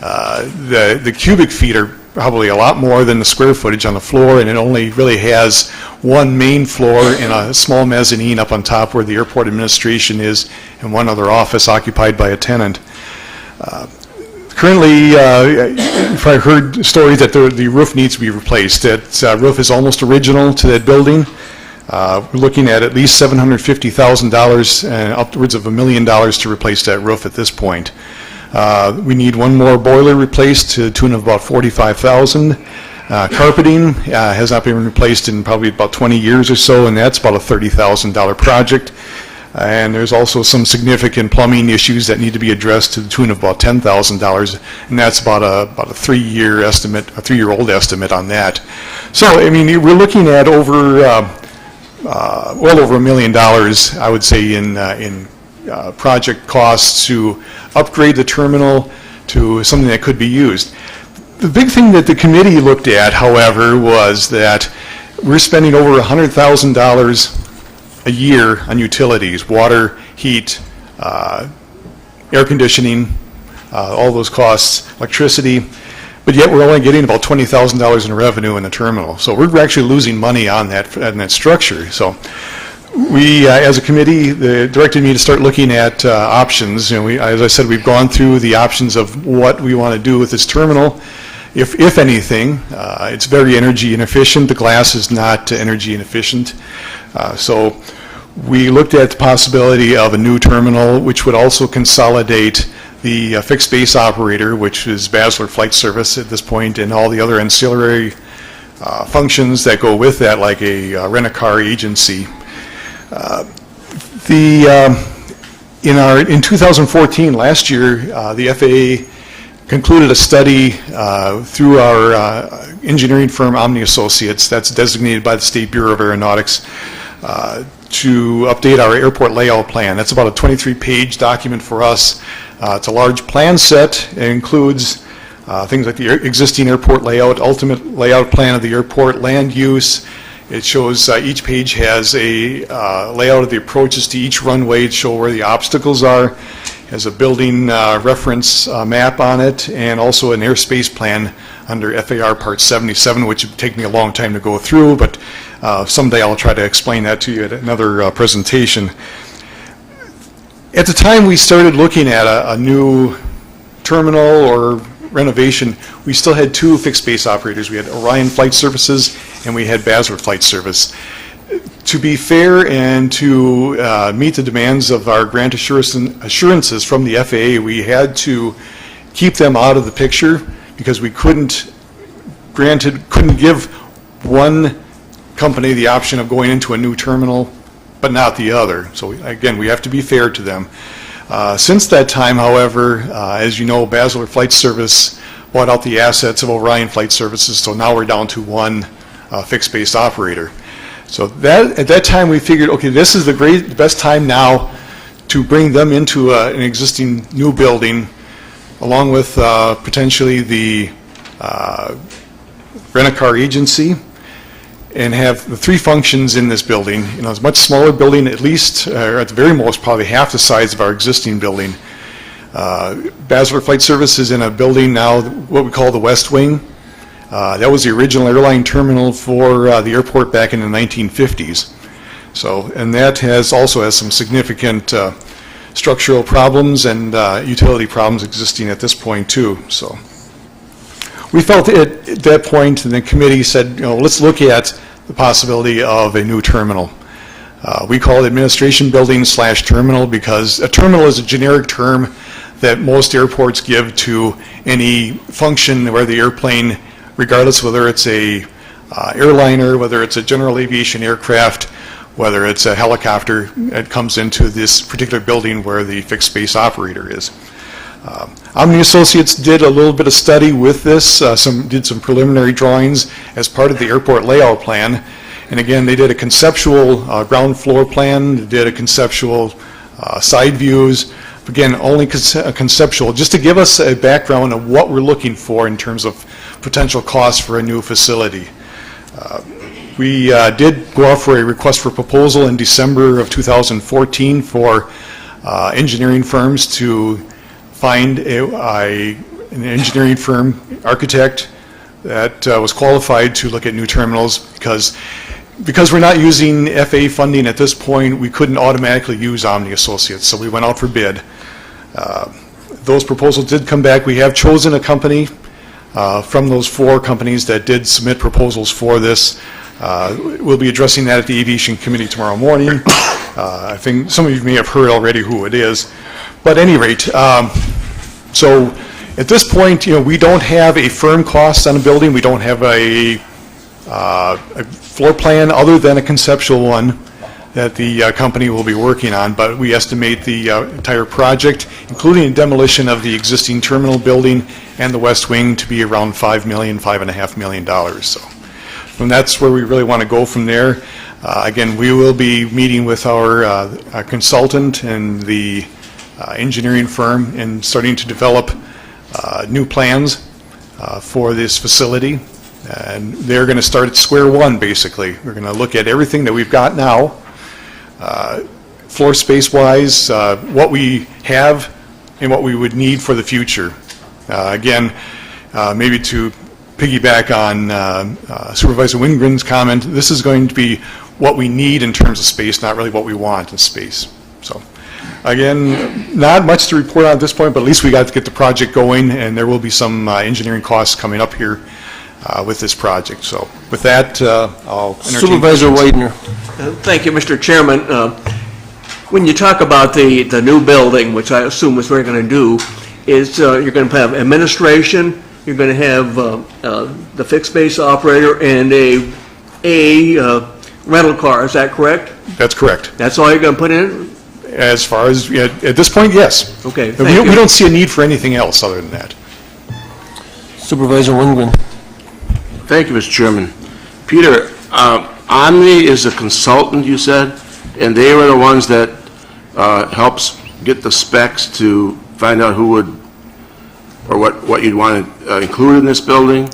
The cubic feet are probably a lot more than the square footage on the floor, and it only really has one main floor and a small mezzanine up on top where the airport administration is, and one other office occupied by a tenant. Currently, you've probably heard stories that the roof needs to be replaced. That roof is almost original to that building. We're looking at least $750,000 and upwards of $1 million to replace that roof at this point. We need one more boiler replaced to the tune of about $45,000. Carpeting has not been replaced in probably about 20 years or so, and that's about a $30,000 project. And there's also some significant plumbing issues that need to be addressed to the tune of about $10,000, and that's about a 3-year estimate, a 3-year-old estimate on that. So, I mean, we're looking at over well over $1 million, I would say, in project costs to upgrade the terminal to something that could be used. The big thing that the committee looked at, however, was that we're spending over $100,000 a year on utilities, water, heat, air conditioning, all those costs, electricity, but yet we're only getting about $20,000 in revenue in the terminal. So we're actually losing money on that structure. So we, as a committee, they directed me to start looking at options. You know, as I said, we've gone through the options of what we want to do with this terminal. If anything, it's very energy inefficient. The glass is not energy inefficient. So we looked at the possibility of a new terminal, which would also consolidate the fixed base operator, which is Basler Flight Service at this point, and all the other ancillary functions that go with that, like a rent-a-car agency. In 2014, last year, the FAA concluded a study through our engineering firm Omni Associates, that's designated by the State Bureau of Aeronautics, to update our airport layout plan. That's about a 23-page document for us. It's a large plan set. It includes things like the existing airport layout, ultimate layout plan of the airport, land use. It shows each page has a layout of the approaches to each runway to show where the obstacles are. Has a building reference map on it, and also an airspace plan under FAR Part 77, which would take me a long time to go through, but someday I'll try to explain that to you at another presentation. At the time we started looking at a new terminal or renovation, we still had 2 fixed base operators. We had Orion Flight Services and we had Basler Flight Service. To be fair and to meet the demands of our grant assurances from the FAA, we had to keep them out of the picture because we couldn't give one company the option of going into a new terminal, but not the other. So again, we have to be fair to them. Since that time, however, as you know, Basler Flight Service bought out the assets of Orion Flight Services, so now we're down to one fixed base operator. So at that time we figured, okay, this is the best time now to bring them into an existing new building, along with potentially the rent-a-car agency, and have the 3 functions in this building. You know, it's a much smaller building, at least, or at the very most, probably half the size of our existing building. Basler Flight Service is in a building now, what we call the West Wing. That was the original airline terminal for the airport back in the 1950s. So, and that also has some significant structural problems and utility problems existing at this point too. So, we felt at that point, and the committee said, you know, let's look at the possibility of a new terminal. We call it administration building / terminal because a terminal is a generic term that most airports give to any function where the airplane, regardless whether it's a airliner, whether it's a general aviation aircraft, whether it's a helicopter, it comes into this particular building where the fixed base operator is. Omni Associates did a little bit of study with this, did some preliminary drawings as part of the airport layout plan. And again, they did a conceptual ground floor plan, they did a conceptual side views. Again, only conceptual, just to give us a background of what we're looking for in terms of potential costs for a new facility. We did go out for a request for proposal in December of 2014 for engineering firms to find an engineering firm, architect, that was qualified to look at new terminals because we're not using FAA funding at this point, we couldn't automatically use Omni Associates, so we went out for bid. Those proposals did come back. We have chosen a company from those 4 companies that did submit proposals for this. We'll be addressing that at the Aviation Committee tomorrow morning. I think some of you may have heard already who it is. But at any rate, So at this point, we don't have a firm cost on a building. We don't have a floor plan other than a conceptual one that the company will be working on, but we estimate the entire project, including demolition of the existing terminal building and the west wing, to be around $5 million, $5.5 million. So, and that's where we really want to go from there. Again, we will be meeting with our consultant and the engineering firm and starting to develop new plans for this facility. And they're going to start at square one, basically. We're going to look at everything that we've got now, floor space-wise, what we have and what we would need for the future. Again, maybe to piggyback on Supervisor Wingren's comment, this is going to be what we need in terms of space, not really what we want in space. So, again, not much to report on at this point, but at least we got to get the project going, and there will be some engineering costs coming up here with this project. So with that, I'll entertain
Supervisor Widener.
Thank you, Mr. Chairman. When you talk about the new building, which I assume is what you're going to do, is you're going to have administration, you're going to have the fixed base operator, and a rental car. Is that correct?
That's correct.
That's all you're going to put in?
As far as, at this point, yes.
Okay,
we don't see a need for anything else other than that.
Supervisor Wingren.
Thank you, Mr. Chairman. Peter, Omni is a consultant, you said, and they were the ones that helps get the specs to find out who would, or what you'd want to include in this building.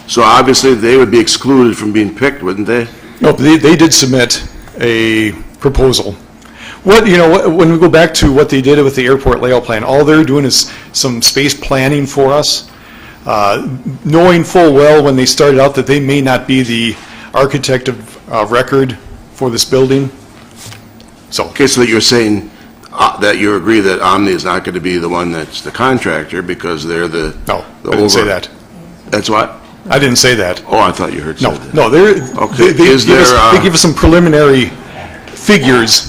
So obviously, they would be excluded from being picked, wouldn't they?
No, they did submit a proposal. When we go back to what they did with the airport layout plan, all they're doing is some space planning for us, knowing full well when they started out that they may not be the architect of record for this building. So,
okay, so you're saying that you agree that Omni is not going to be the one that's the contractor because they're the
no, I didn't say that.
That's what?
I didn't say that.
Oh, I thought you heard that.
No,
okay.
They give us some preliminary figures.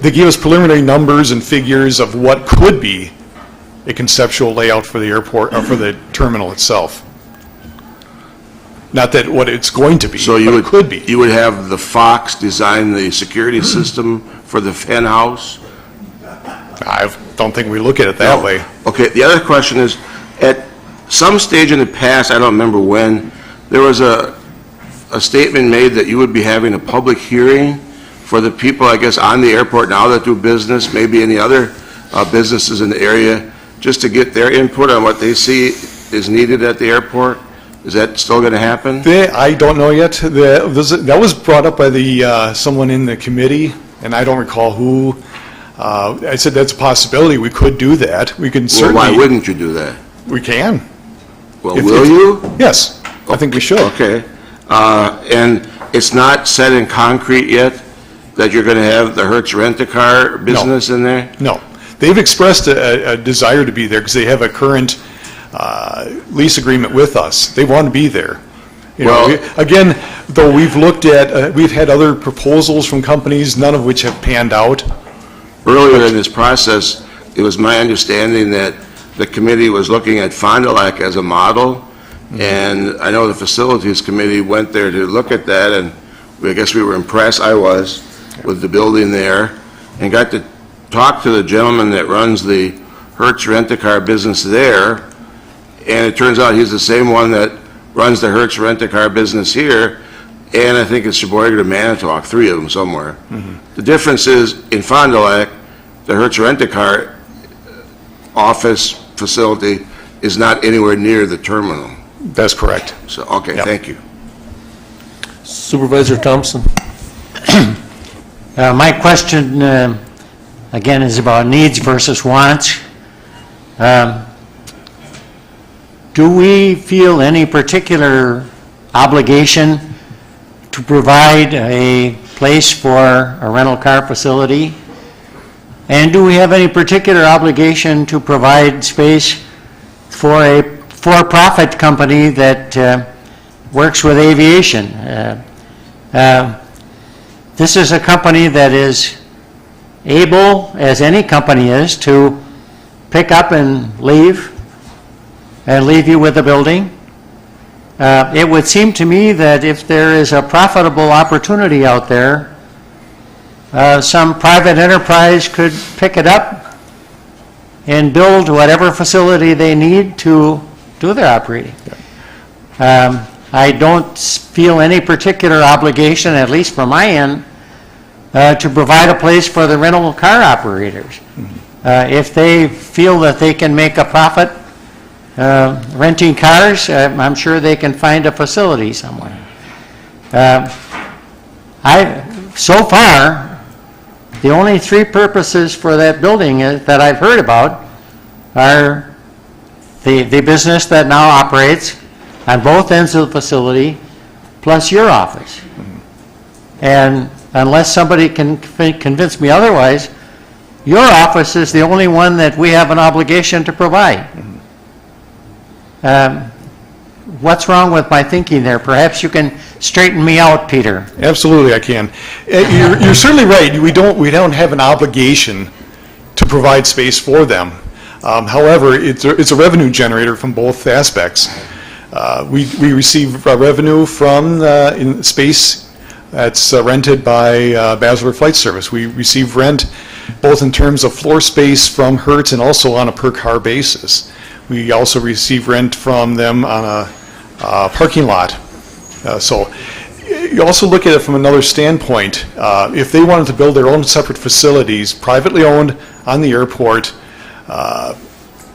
They give us preliminary numbers and figures of what could be a conceptual layout for the airport or for the terminal itself. Not that what it's going to be,
so
it could be.
You would have the Fox design the security system for the hen house?
I don't think we look at it that way.
Okay, the other question is, at some stage in the past, I don't remember when, there was a statement made that you would be having a public hearing for the people, I guess, on the airport now that do business, maybe any other businesses in the area, just to get their input on what they see is needed at the airport. Is that still going to happen?
I don't know yet. That was brought up by someone in the committee, and I don't recall who. I said that's a possibility. We could do that. We can certainly.
Well, why wouldn't you do that?
We can.
Well, will you?
Yes, I think we should.
Okay. And it's not set in concrete yet that you're going to have the Hertz Rent-A-Car business in there?
No. They've expressed a desire to be there because they have a current lease agreement with us. They want to be there. Again, though we've looked at, we've had other proposals from companies, none of which have panned out.
Earlier in this process, it was my understanding that the committee was looking at Fond du Lac as a model, and I know the Facilities Committee went there to look at that, and I guess we were impressed, I was, with the building there, and got to talk to the gentleman that runs the Hertz Rent-A-Car business there, and it turns out he's the same one that runs the Hertz Rent-A-Car business here, and I think it's Sheboygan or Manitowoc, three of them somewhere. The difference is, in Fond du Lac, the Hertz Rent-A-Car office facility is not anywhere near the terminal.
That's correct.
So, okay, thank you.
Supervisor Thompson.
My question, again, is about needs versus wants. Do we feel any particular obligation to provide a place for a rental car facility? And do we have any particular obligation to provide space for a for-profit company that works with aviation? This is a company that is able, as any company is, to pick up and leave and leave you with the building. It would seem to me that if there is a profitable opportunity out there, some private enterprise could pick it up and build whatever facility they need to do their operating. I don't feel any particular obligation, at least from my end, to provide a place for the rental car operators. If they feel that they can make a profit renting cars, I'm sure they can find a facility somewhere. So far, the only three purposes for that building that I've heard about are the business that now operates on both ends of the facility, plus your office. And unless somebody can convince me otherwise, your office is the only one that we have an obligation to provide. What's wrong with my thinking there? Perhaps you can straighten me out, Peter.
Absolutely, I can. You're certainly right. We don't have an obligation to provide space for them. However, it's a revenue generator from both aspects. We receive revenue from in space that's rented by Basler Flight Service. We receive rent both in terms of floor space from Hertz and also on a per-car basis. We also receive rent from them on a parking lot. So you also look at it from another standpoint. If they wanted to build their own separate facilities, privately owned on the airport,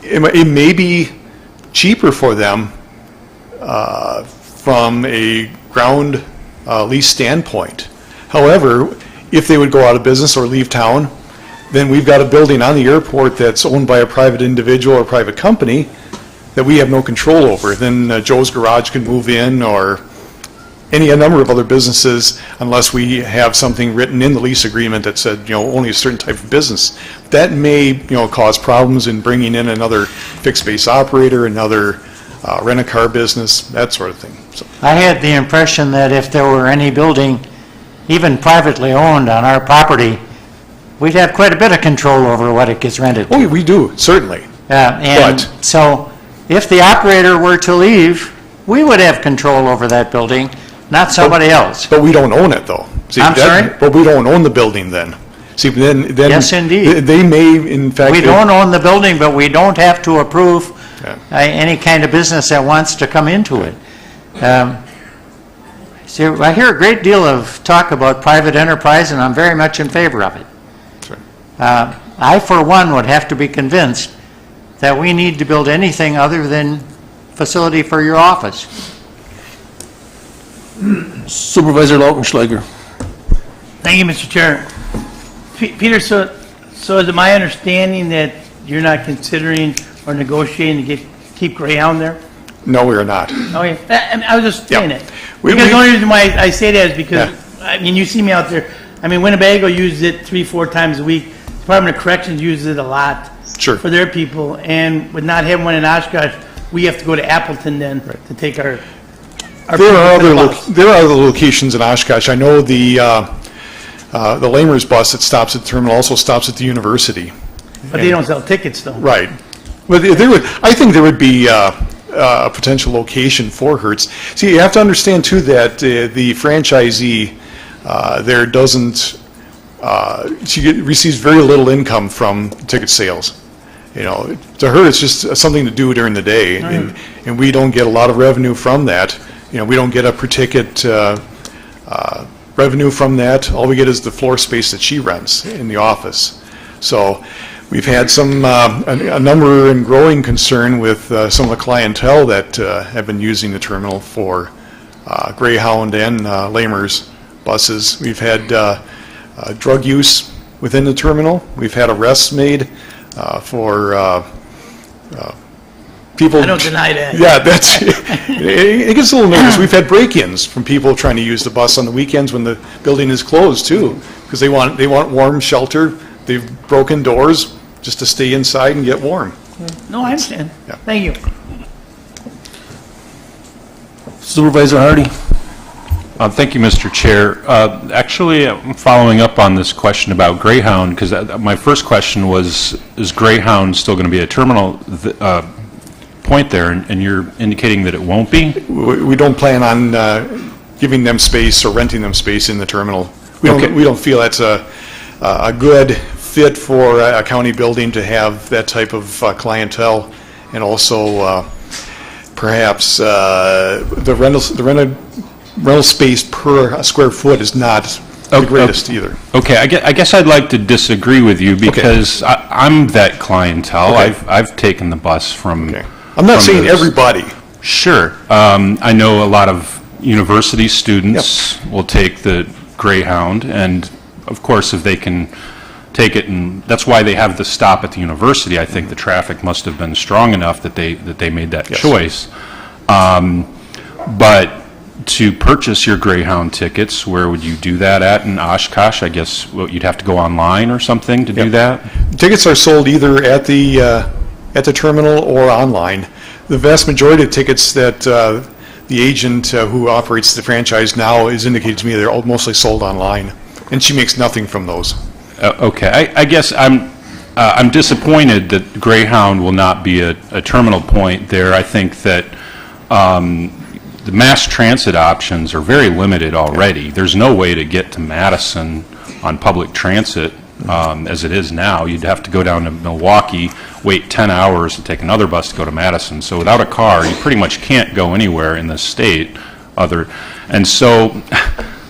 it may be cheaper for them from a ground lease standpoint. However, if they would go out of business or leave town, then we've got a building on the airport that's owned by a private individual or private company that we have no control over. Then Joe's Garage can move in, or a number of other businesses, unless we have something written in the lease agreement that said, only a certain type of business. That may, cause problems in bringing in another fixed base operator, another rent-a-car business, that sort of thing. So.
I had the impression that if there were any building, even privately owned on our property, we'd have quite a bit of control over what it gets rented to.
Oh, we do, certainly.
So if the operator were to leave, we would have control over that building, not somebody else.
But we don't own it, though. See,
I'm sorry?
But we don't own the building then. See, then
Yes, indeed.
They may, in fact...
We don't own the building, but we don't have to approve any kind of business that wants to come into it. So I hear a great deal of talk about private enterprise, and I'm very much in favor of it. I, for one, would have to be convinced that we need to build anything other than facility for your office.
Supervisor Lautenschläger.
Thank you, Mr. Chair. Peter, so is it my understanding that you're not considering or negotiating to keep Greyhound there?
No, we are not.
Okay, I was just saying it. Because the only reason why I say that is because, I mean, you see me out there. I mean, Winnebago uses it 3-4 times a week. Department of Corrections uses it a lot for their people. And with not having one in Oshkosh, we have to go to Appleton then to take our
There are other locations in Oshkosh. I know the Lamers bus that stops at the terminal also stops at the university.
But they don't sell tickets, though.
Right. But I think there would be a potential location for Hertz. See, you have to understand, too, that the franchisee there doesn't, she receives very little income from ticket sales. To her, it's just something to do during the day, and we don't get a lot of revenue from that. We don't get a per ticket revenue from that. All we get is the floor space that she rents in the office. So we've had a number and growing concern with some of the clientele that have been using the terminal for Greyhound and Lamers buses. We've had drug use within the terminal. We've had arrests made for people.
I don't deny that.
Yeah, it gets a little nervous. We've had break-ins from people trying to use the bus on the weekends when the building is closed too, because they want warm shelter. They've broken doors just to stay inside and get warm.
No, I understand. Thank you.
Supervisor Hardy.
Thank you, Mr. Chair. Actually, I'm following up on this question about Greyhound, because my first question was, is Greyhound still going to be a terminal point point there, and you're indicating that it won't be?
We don't plan on giving them space or renting them space in the terminal. We don't feel that's a good fit for a county building to have that type of clientele, and also perhaps the rental space per square foot is not the greatest either.
Okay, I guess I'd like to disagree with you because I'm that clientele. I've taken the bus from...
I'm not saying everybody.
Sure. I know a lot of university students will take the Greyhound, and of course, if they can take it, and that's why they have the stop at the university. I think the traffic must have been strong enough that they made that choice. But to purchase your Greyhound tickets, where would you do that at in Oshkosh? I guess you'd have to go online or something to do that?
Tickets are sold either at the terminal or online. The vast majority of tickets that the agent who operates the franchise now has indicated to me they're all mostly sold online, and she makes nothing from those.
Okay, I guess I'm disappointed that Greyhound will not be a terminal point there. I think that the mass transit options are very limited already. There's no way to get to Madison on public transit as it is now. You'd have to go down to Milwaukee, wait 10 hours to take another bus to go to Madison. So without a car, you pretty much can't go anywhere in the state. And so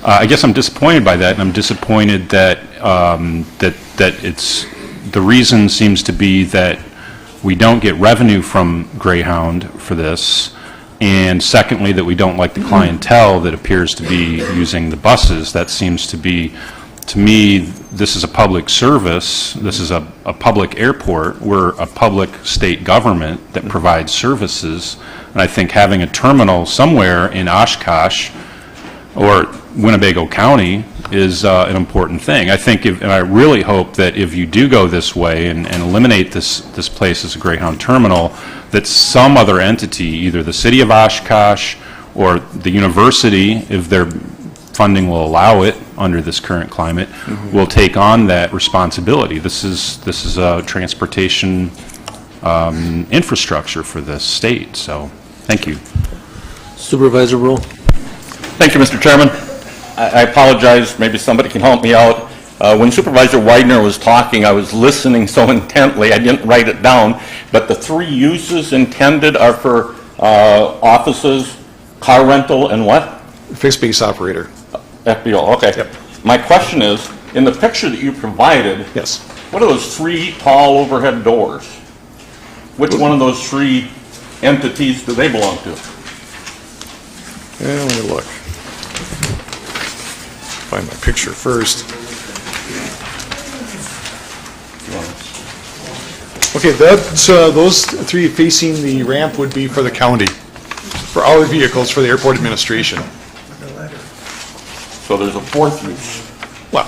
I guess I'm disappointed by that, and I'm disappointed that that it's the reason seems to be that we don't get revenue from Greyhound for this. And secondly, that we don't like the clientele that appears to be using the buses. That seems to be, to me, this is a public service. This is a public airport. We're a public state government that provides services. And I think having a terminal somewhere in Oshkosh or Winnebago County is an important thing. I think, and I really hope that if you do go this way and eliminate this place as a Greyhound terminal, that some other entity, either the city of Oshkosh or the university, if their funding will allow it under this current climate, will take on that responsibility. This is a transportation infrastructure for the state. So, thank you.
Supervisor Rule.
Thank you, Mr. Chairman. I apologize, maybe somebody can help me out. When Supervisor Widener was talking, I was listening so intently, I didn't write it down, but the three uses intended are for offices, car rental, and what?
Fixed base operator.
FBO, okay. Yep. My question is, in the picture that you provided, what are those three tall overhead doors? Which one of those three entities do they belong to?
Let me look. Find my picture first. Okay, that's those three facing the ramp would be for the county, for our vehicles, for the airport administration.
So there's a fourth use.
Well,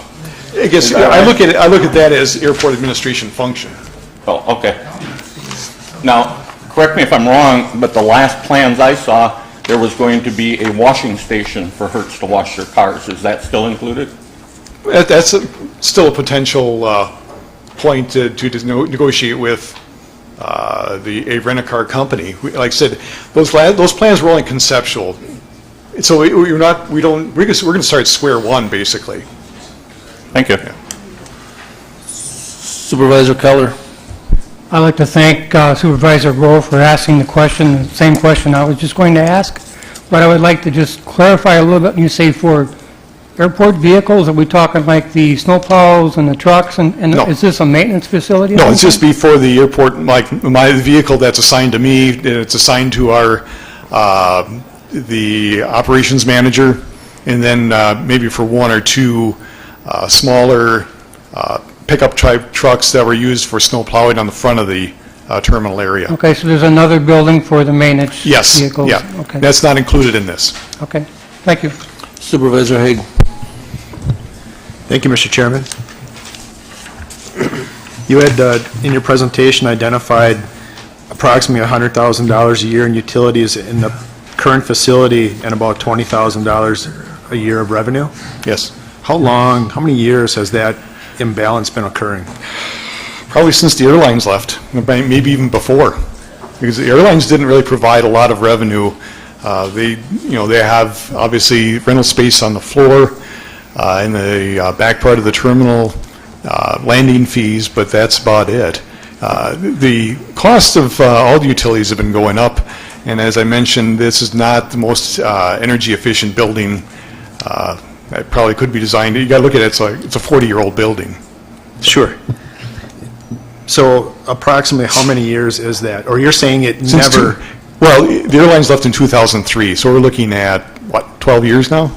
I guess I look at that as airport administration function.
Oh, okay. Now, correct me if I'm wrong, but the last plans I saw, there was going to be a washing station for Hertz to wash their cars. Is that still included?
That's still a potential point to negotiate with a rent-a-car company. Like I said, those plans were only conceptual. So we're going to start at square one, basically.
Thank you.
Yeah.
Supervisor Keller.
I'd like to thank Supervisor Rowe for asking the same question I was just going to ask, but I would like to just clarify a little bit. You say for airport vehicles, are we talking like the snowplows and the trucks, and
No.
Is this a maintenance facility?
No, it's just before the airport, like my vehicle that's assigned to me, it's assigned to our, the operations manager, and then maybe for one or two smaller pickup type trucks that were used for snow plowing on the front of the terminal area.
Okay, so there's another building for the maintenance vehicles?
Yes, yeah.
Okay.
That's not included in this.
Okay, thank you.
Supervisor Haig.
Thank you, Mr. Chairman. You had, in your presentation, identified approximately $100,000 a year in utilities in the current facility and about $20,000 a year of revenue?
Yes.
How many years has that imbalance been occurring?
Probably since the airlines left, maybe even before. because the airlines didn't really provide a lot of revenue. They have obviously rental space on the floor, in the back part of the terminal, landing fees, but that's about it. The cost of all the utilities have been going up, and as I mentioned, this is not the most energy efficient building that probably could be designed. You got to look at it, it's a 40-year-old building.
Sure. So approximately how many years is that? Or you're saying it
Since
never...
Well, the airlines left in 2003, so we're looking at, what, 12 years now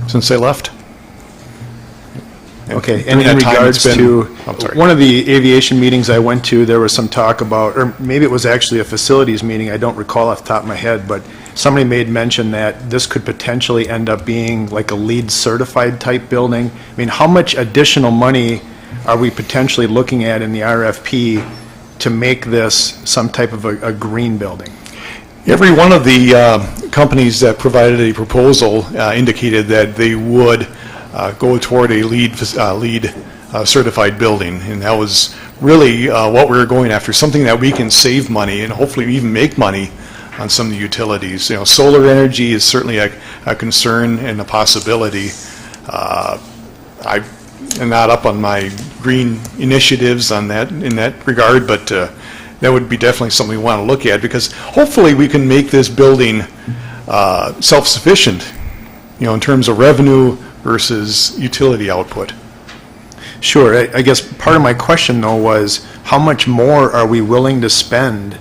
since they left?
Okay,
during
and in
that time,
regards
it's been-
to,
I'm sorry.
one of the aviation meetings I went to, there was some talk about, or maybe it was actually a facilities meeting, I don't recall off the top of my head, but somebody made mention that this could potentially end up being like a LEED certified type building. I mean, how much additional money are we potentially looking at in the RFP to make this some type of a green building?
Every one of the companies that provided a proposal indicated that they would go toward a LEED certified building, and that was really what we were going after, something that we can save money and hopefully even make money on some of the utilities. You know, solar energy is certainly a concern and a possibility. I am not up on my green initiatives in that regard, but that would be definitely something we want to look at, because hopefully we can make this building self-sufficient, you know, in terms of revenue versus utility output.
Sure, I guess part of my question though was, how much more are we willing to spend?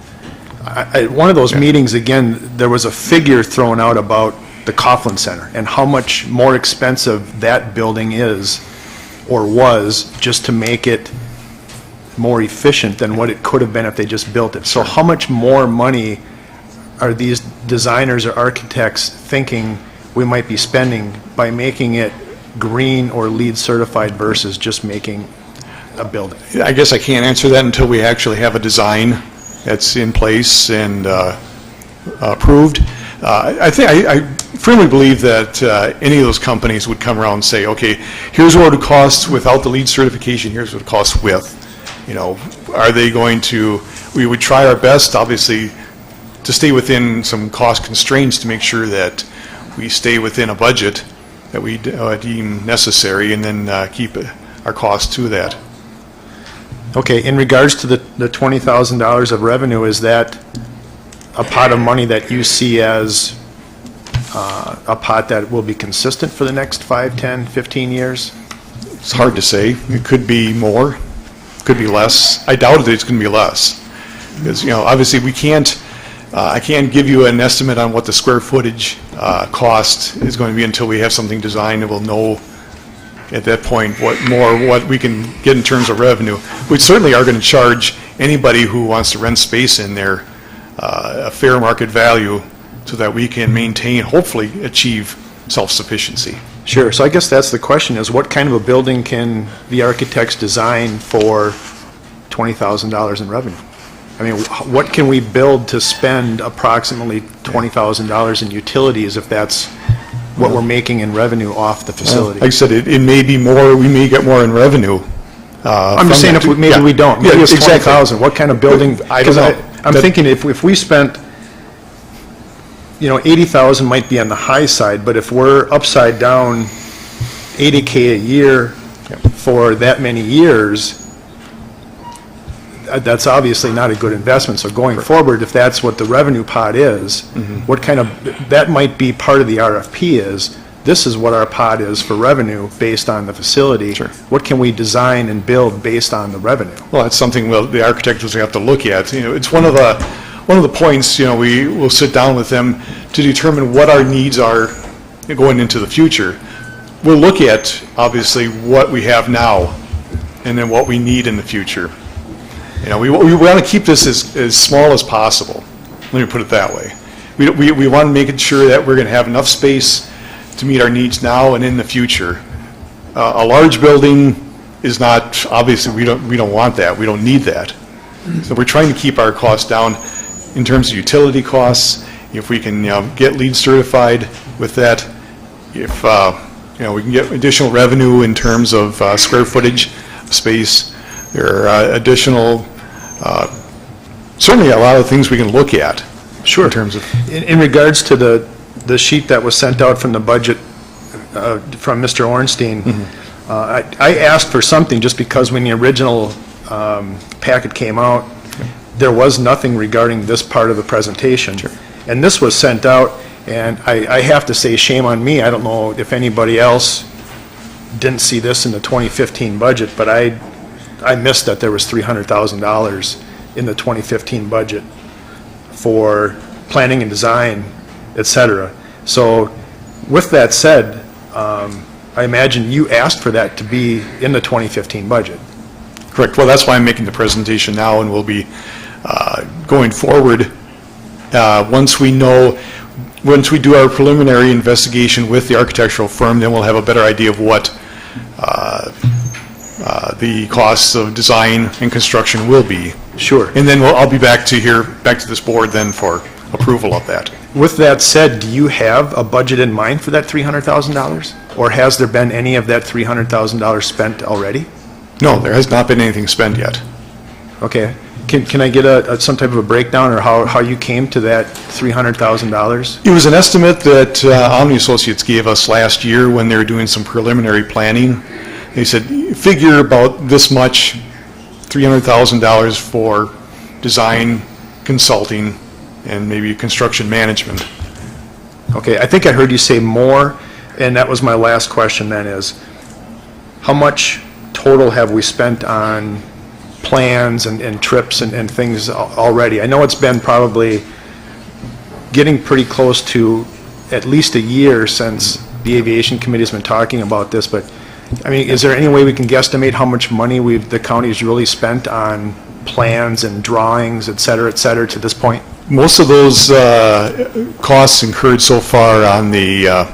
At one of those meetings, again, there was a figure thrown out about the Coughlin Center and how much more expensive that building is or was just to make it more efficient than what it could have been if they just built it. So how much more money are these designers or architects thinking we might be spending by making it green or LEED certified versus just making a building?
I guess I can't answer that until we actually have a design that's in place and approved. I firmly believe that any of those companies would come around and say, okay, here's what it costs without the LEED certification, here's what it costs with. You know, are they going to, we would try our best, obviously, to stay within some cost constraints to make sure that we stay within a budget that we deem necessary, and then keep our costs to that.
Okay, in regards to the $20,000 of revenue, is that a pot of money that you see as a pot that will be consistent for the next 5, 10, 15 years?
It's hard to say. It could be more, could be less. I doubt that it's going to be less. Because, you know, obviously we can't, I can't give you an estimate on what the square footage cost is going to be until we have something designed, and we'll know at that point what we can get in terms of revenue. We certainly are going to charge anybody who wants to rent space in there a fair market value so that we can maintain, hopefully achieve self-sufficiency.
Sure, so I guess that's the question, is what kind of a building can the architects design for $20,000 in revenue? I mean, what can we build to spend approximately $20,000 in utilities if that's what we're making in revenue off the facility?
Like I said, it may be more, we may get more in revenue.
I'm just saying, if maybe we don't. Maybe it's
exactly.
20,000. What kind of building?
I don't know.
I'm thinking if we spent, you know, 80,000 might be on the high side, but if we're upside down 80K a year for that many years, that's obviously not a good investment. So going forward, if that's what the revenue pot is, what kind of, that might be part of the RFP is, this is what our pot is for revenue based on the facility.
Sure.
What can we design and build based on the revenue?
Well, that's something the architect will have to look at. You know, it's one of the points, you know, we will sit down with them to determine what our needs are going into the future. We'll look at, obviously, what we have now and then what we need in the future. You know, we want to keep this as small as possible. Let me put it that way. We want to make sure that we're going to have enough space to meet our needs now and in the future. A large building is not, obviously, we don't want that. We don't need that. So we're trying to keep our costs down in terms of utility costs. If we can, get LEED certified with that, if we can get additional revenue in terms of square footage of space, there are additional certainly a lot of things we can look at.
Sure.
In terms of,
In regards to the sheet that was sent out from the budget from Mr. Ornstein, I asked for something just because when the original packet came out, there was nothing regarding this part of the presentation. And this was sent out, and I have to say, shame on me. I don't know if anybody else didn't see this in the 2015 budget, but I missed that there was $300,000 in the 2015 budget for planning and design, et cetera. So with that said, I imagine you asked for that to be in the 2015 budget.
correct. Well, that's why I'm making the presentation now, and we'll be going forward. Once we do our preliminary investigation with the architectural firm, then we'll have a better idea of what the costs of design and construction will be.
Sure.
And then I'll be back to this board then for approval of that.
With that said, do you have a budget in mind for that $300,000? Or has there been any of that $300,000 spent already?
No, there has not been anything spent yet.
Okay. Can I get some type of a breakdown, or how you came to that $300,000?
It was an estimate that Omni Associates gave us last year when they were doing some preliminary planning. They said, figure about this much, $300,000 for design, consulting, and maybe construction management.
Okay, I think I heard you say more, and that was my last question then is, how much total have we spent on plans and trips and things already? I know it's been probably getting pretty close to at least a year since the Aviation Committee has been talking about this, but I mean, is there any way we can guesstimate how much money the county's really spent on plans and drawings, et cetera, to this point?
Most of those costs incurred so far on the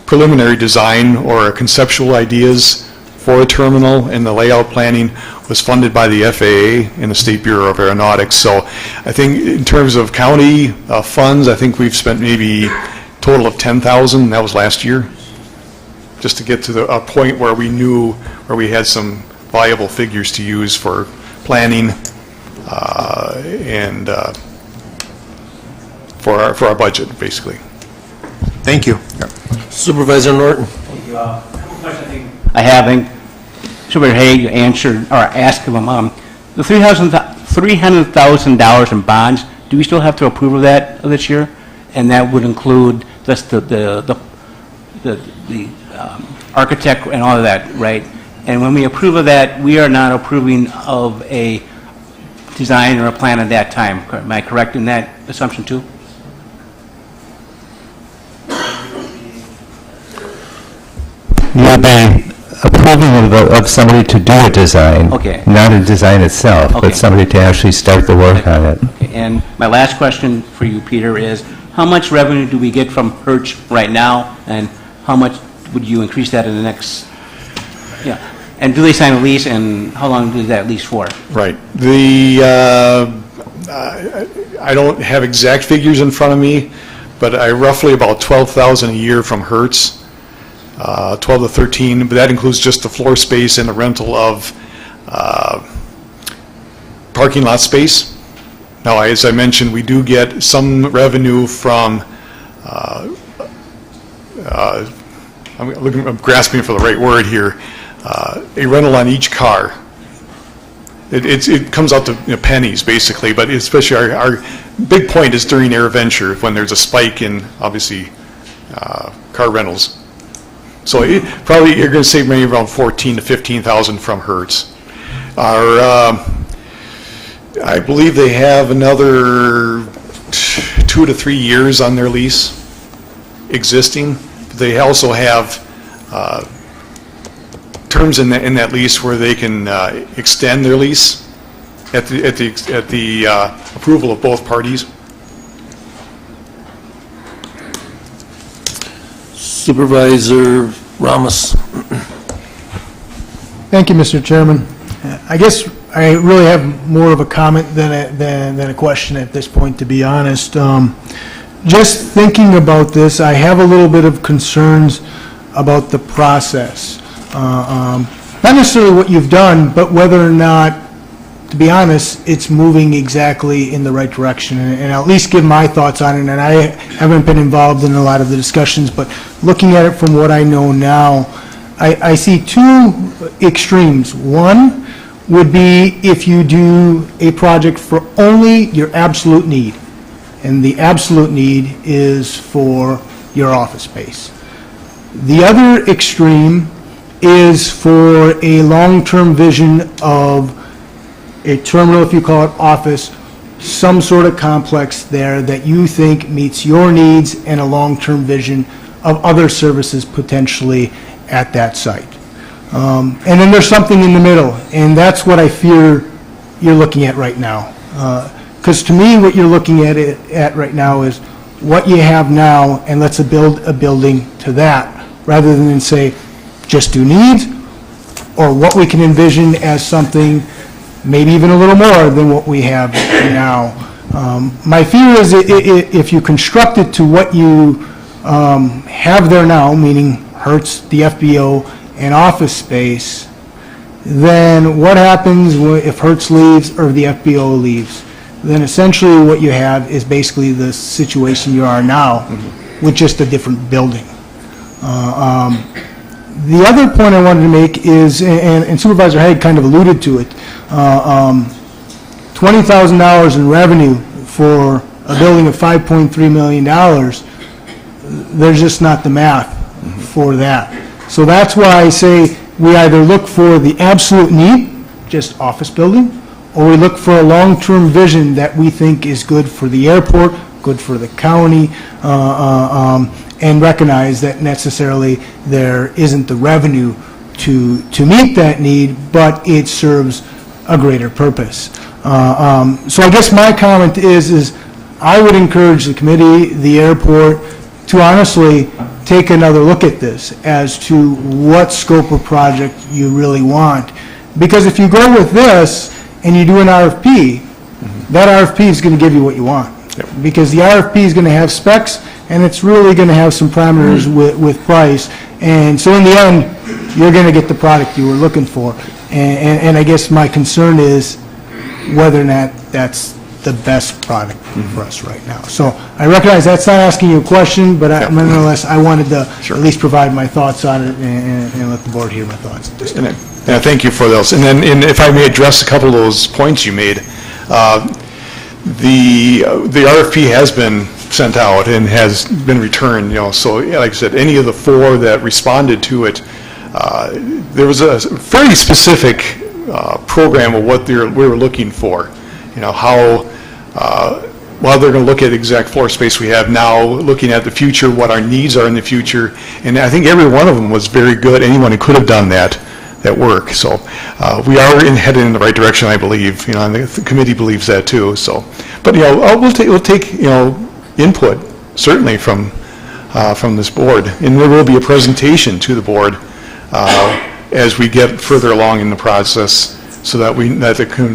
preliminary design or conceptual ideas for a terminal, and the layout planning was funded by the FAA and the State Bureau of Aeronautics. So I think in terms of county funds, I think we've spent maybe a total of $10,000, that was last year, just to get to a point where we knew, where we had some viable figures to use for planning and for our budget, basically.
Thank you.
Yeah.
Supervisor Norton.
I haven't. Supervisor Haig answered, or asked him, the $300,000 in bonds, do we still have to approve of that this year? And that would include just the architect and all of that, right? And when we approve of that, we are not approving of a design or a plan at that time. Am I correct in that assumption too?
You'll be approving of somebody to do a design.
Okay.
Not a design itself,
Okay.
but somebody to actually start the work on it.
Okay. And my last question for you, Peter, is how much revenue do we get from Hertz right now, and how much would you increase that in the next, yeah, and do they sign a lease, and how long is that lease for?
Right. I don't have exact figures in front of me, but roughly about $12,000 a year from Hertz, 12 to 13, but that includes just the floor space and the rental of parking lot space. Now, as I mentioned, we do get some revenue from, I'm grasping for the right word here, a rental on each car. It comes out to pennies, basically, but especially our big point is during AirVenture, when there's a spike in, obviously, car rentals. So probably you're going to save maybe around $14,000 to $15,000 from Hertz. I believe they have another 2 to 3 years on their lease existing. They also have terms in that lease where they can extend their lease at the approval of both parties.
Supervisor Ramos.
Thank you, Mr. Chairman. I guess I really have more of a comment than a question at this point, to be honest. Just thinking about this, I have a little bit of concerns about the process. Not necessarily what you've done, but whether or not to be honest, it's moving exactly in the right direction, and I'll at least give my thoughts on it, and I haven't been involved in a lot of the discussions, but looking at it from what I know now, I see two extremes. One would be if you do a project for only your absolute need, and the absolute need is for your office space. The other extreme is for a long-term vision of a terminal, if you call it office, some sort of complex there that you think meets your needs and a long-term vision of other services potentially at that site. And then there's something in the middle, and that's what I fear you're looking at right now. Because to me, what you're looking at right now is what you have now, and let's build a building to that, rather than say, just do needs, or what we can envision as something maybe even a little more than what we have now. My fear is if you construct it to what you have there now, meaning Hertz, the FBO, and office space, then what happens if Hertz leaves or the FBO leaves? Then essentially what you have is basically the situation you are now with just a different building. The other point I wanted to make is, and Supervisor Haig kind of alluded to it, $20,000 in revenue for a building of $5.3 million, there's just not the math for that. So that's why I say we either look for the absolute need, just office building, or we look for a long-term vision that we think is good for the airport, good for the county, and recognize that necessarily there isn't the revenue to meet that need, but it serves a greater purpose. So I guess my comment is I would encourage the committee, the airport, to honestly take another look at this as to what scope of project you really want. Because if you go with this and you do an RFP, that RFP is going to give you what you want. Because the RFP is going to have specs, and it's really going to have some parameters with price. And so in the end, you're going to get the product you were looking for. And I guess my concern is whether or not that's the best product for us right now. So I recognize that's not asking you a question, but nonetheless, I wanted to at least provide my thoughts on it and let the board hear my thoughts at this time.
Yeah, thank you for those. And then if I may address a couple of those points you made, the RFP has been sent out and has been returned, so like I said, any of the four that responded to it, there was a fairly specific program of what we were looking for, how while they're going to look at exact floor space we have now, looking at the future, what our needs are in the future, and I think every one of them was very good. Anyone who could have done that work. So we are headed in the right direction, I believe, and the committee believes that too. So, but we'll take input certainly from this board, and there will be a presentation to the board as we get further along in the process, so that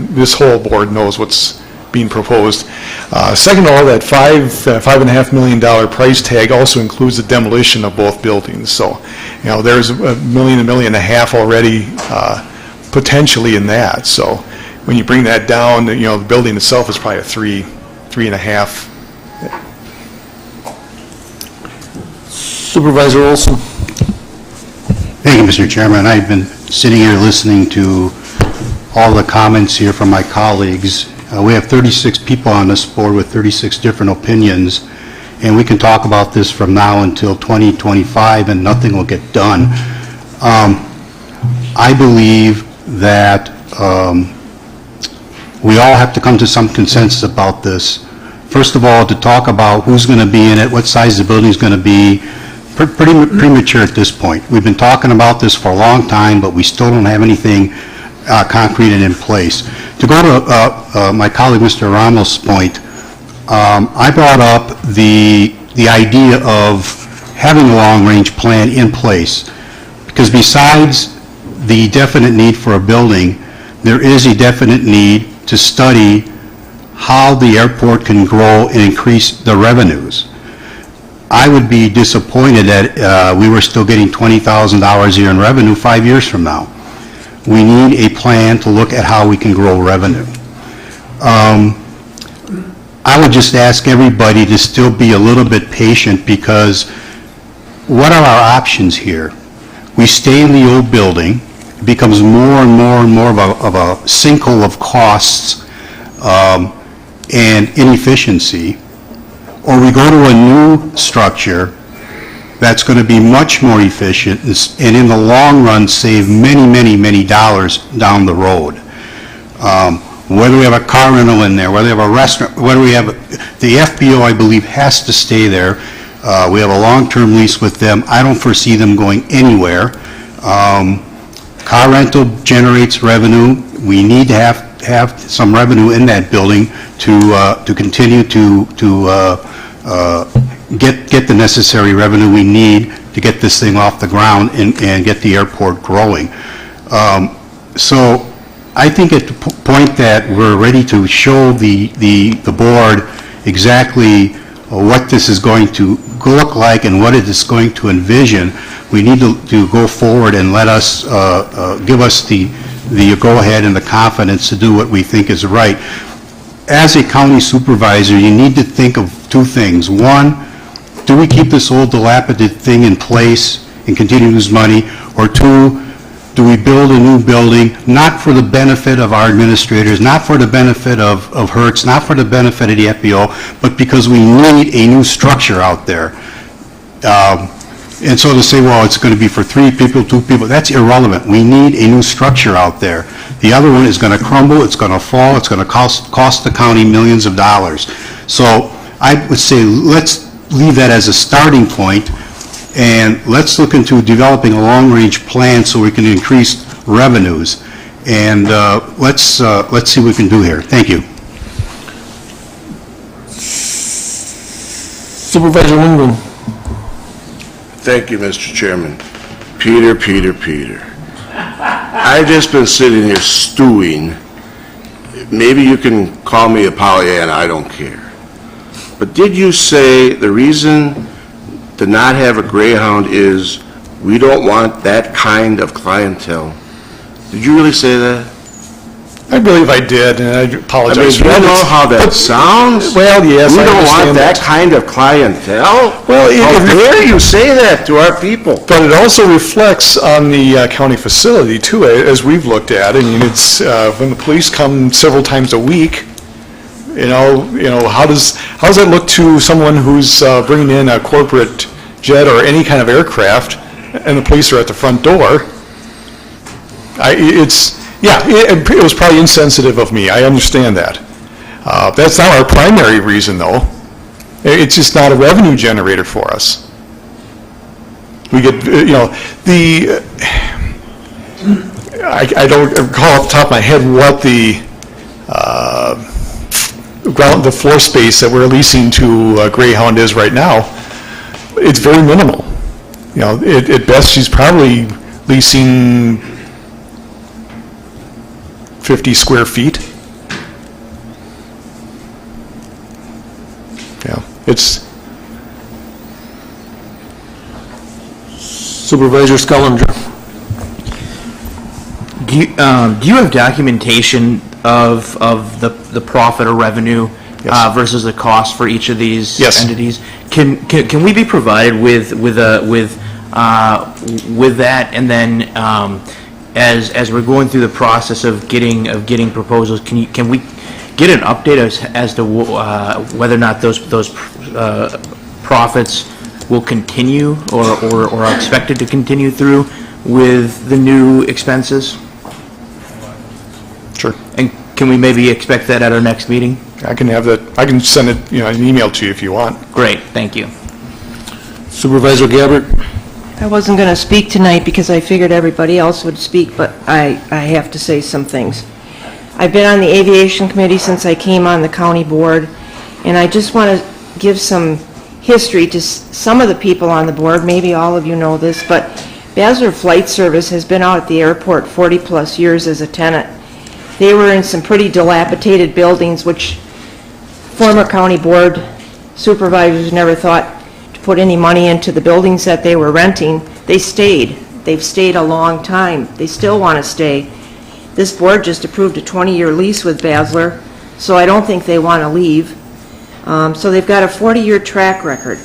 this whole board knows what's being proposed. Second of all, that $5.5 million price tag also includes the demolition of both buildings. So, there's $1 million, $1.5 million already potentially in that. So, when you bring that down, the building itself is probably a 3.5.
Supervisor Olson.
Thank you, Mr. Chairman. I've been sitting here listening to all the comments here from my colleagues. We have 36 people on this board with 36 different opinions, and we can talk about this from now until 2025 and nothing will get done. I believe that we all have to come to some consensus about this. First of all, to talk about who's going to be in it, what size the building is going to be, pretty premature at this point. We've been talking about this for a long time, but we still don't have anything concrete and in place. To go to my colleague Mr. Ramos' point, I brought up the idea of having a long-range plan in place, because besides the definite need for a building, there is a definite need to study how the airport can grow and increase the revenues. I would be disappointed that we were still getting $20,000 a year in revenue 5 years from now. we need a plan to look at how we can grow revenue. I would just ask everybody to still be a little bit patient, because what are our options here? We stay in the old building, it becomes more and more and more of a sinkhole of costs and inefficiency, or we go to a new structure that's going to be much more efficient and in the long run save many, many, many dollars down the road. Whether we have a car rental in there, whether we have a restaurant, whether we have, the FBO, I believe, has to stay there. We have a long-term lease with them. I don't foresee them going anywhere. Car rental generates revenue. We need to have some revenue in that building to continue to get the necessary revenue we need to get this thing off the ground and get the airport growing. So I think at the point that we're ready to show the board exactly what this is going to look like and what it is going to envision, we need to go forward and let us, give us the go-ahead and the confidence to do what we think is right. As a county supervisor, you need to think of two things. One, do we keep this old dilapidated thing in place and continue to lose money? Or two, do we build a new building, not for the benefit of our administrators, not for the benefit of Hertz, not for the benefit of the FBO, but because we need a new structure out there? And so to say, well, it's going to be for 3 people, 2 people, that's irrelevant. We need a new structure out there. The other one is going to crumble, it's going to fall, it's going to cost the county millions of dollars. So I would say let's leave that as a starting point, and let's look into developing a long-range plan so we can increase revenues. And let's see what we can do here. Thank you.
Supervisor Wingo.
Thank you, Mr. Chairman. Peter. I've just been sitting here stewing. Maybe you can call me a Pollyanna, I don't care. But did you say the reason to not have a Greyhound is we don't want that kind of clientele? Did you really say that?
I believe I did, and I apologize.
I mean, do you know how that sounds?
Well, yes,
We
I
don't want
understand
that kind of clientele?
Well,
How dare you say that to our people?
But it also reflects on the county facility, too, as we've looked at. I mean, it's, when the police come several times a week, you know, how does that look to someone who's bringing in a corporate jet or any kind of aircraft, and the police are at the front door? It was probably insensitive of me. I understand that. That's not our primary reason, though. It's just not a revenue generator for us. We get, I don't recall off the top of my head what the floor space that we're leasing to Greyhound is right now. It's very minimal. You know, at best, she's probably leasing 50 square feet. Yeah, it's...
Supervisor Scullinger.
Do you have documentation of the profit or revenue versus the cost for each of these entities? Can we be provided with that, and then as we're going through the process of getting proposals, can we get an update as to whether or not those profits will continue or are expected to continue through with the new expenses?
Sure.
And can we maybe expect that at our next meeting?
I can have that. I can send it, an email to you if you want.
Great, thank you.
Supervisor Gabbard.
I wasn't going to speak tonight because I figured everybody else would speak, but I have to say some things. I've been on the aviation committee since I came on the county board, and I just want to give some history to some of the people on the board. Maybe all of you know this, but Basler Flight Service has been out at the airport 40-plus years as a tenant. They were in some pretty dilapidated buildings, which former county board supervisors never thought to put any money into the buildings that they were renting. They stayed. They've stayed a long time. They still want to stay. This board just approved a 20-year lease with Basler, so I don't think they want to leave. So they've got a 40-year track record.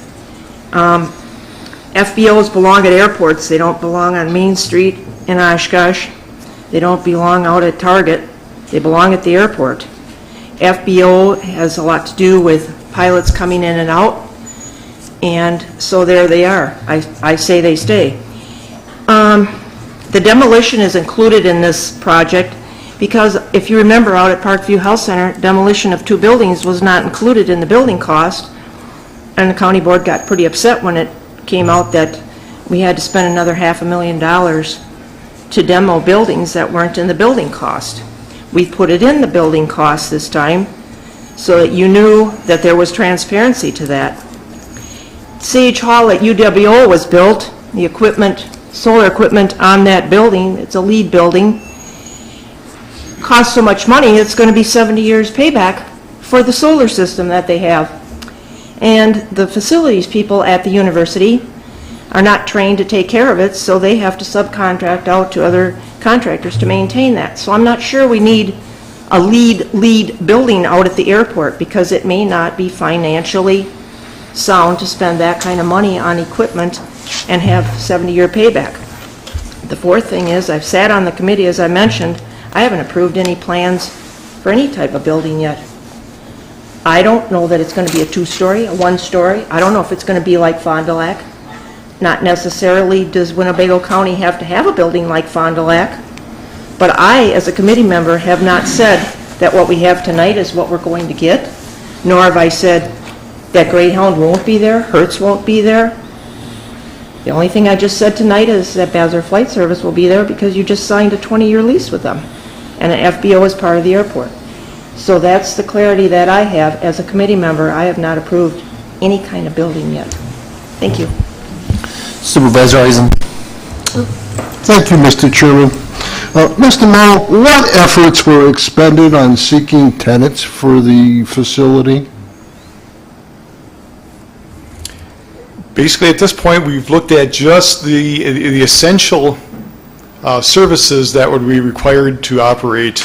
FBOs belong at airports. They don't belong on Main Street in Oshkosh. They don't belong out at Target. They belong at the airport. FBO has a lot to do with pilots coming in and out, and so there they are. I say they stay. The demolition is included in this project because if you remember out at Parkview Health Center, demolition of 2 buildings was not included in the building cost, and the county board got pretty upset when it came out that we had to spend another $500,000 to demo buildings that weren't in the building cost. We put it in the building cost this time so that you knew that there was transparency to that. Sage Hall at UWO was built. The equipment, solar equipment on that building, it's a LEED building, costs so much money, it's going to be 70 years payback for the solar system that they have. And the facilities people at the university are not trained to take care of it, so they have to subcontract out to other contractors to maintain that. So I'm not sure we need a LEED building out at the airport because it may not be financially sound to spend that kind of money on equipment and have 70-year payback. The fourth thing is, I've sat on the committee, as I mentioned, I haven't approved any plans for any type of building yet. I don't know that it's going to be a 2-story, a 1-story. I don't know if it's going to be like Fond du Lac. Not necessarily does Winnebago County have to have a building like Fond du Lac, but I, as a committee member, have not said that what we have tonight is what we're going to get, nor have I said that Greyhound won't be there, Hertz won't be there. The only thing I just said tonight is that Basler Flight Service will be there because you just signed a 20-year lease with them, and an FBO is part of the airport. So that's the clarity that I have. As a committee member, I have not approved any kind of building yet. Thank you.
Supervisor Eisen.
Thank you, Mr. Chairman. Mr. Morrow, what efforts were expended on seeking tenants for the facility?
Basically, at this point, we've looked at just the essential services that would be required to operate,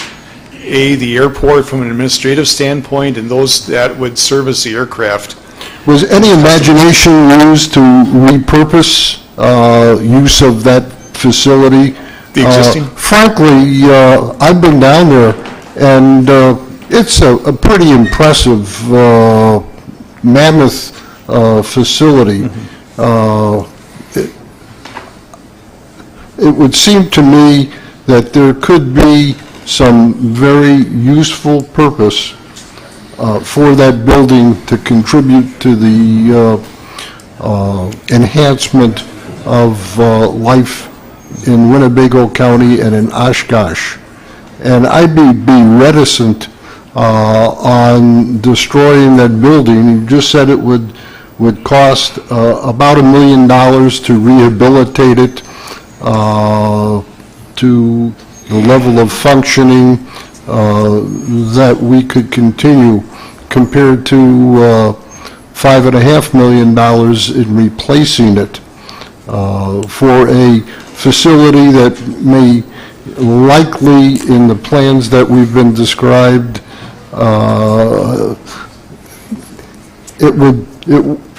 the airport from an administrative standpoint, and those that would service the aircraft.
Was any imagination used to repurpose use of that facility?
The existing?
Frankly, I've been down there, and it's a pretty impressive, mammoth facility. It would seem to me that there could be some very useful purpose for that building to contribute to the enhancement of life in Winnebago County and in Oshkosh. And I'd be reticent on destroying that building. You just said it would cost about $1 million to rehabilitate it to the level of functioning that we could continue, compared to $5.5 million in replacing it for a facility that may likely, in the plans that we've been described, it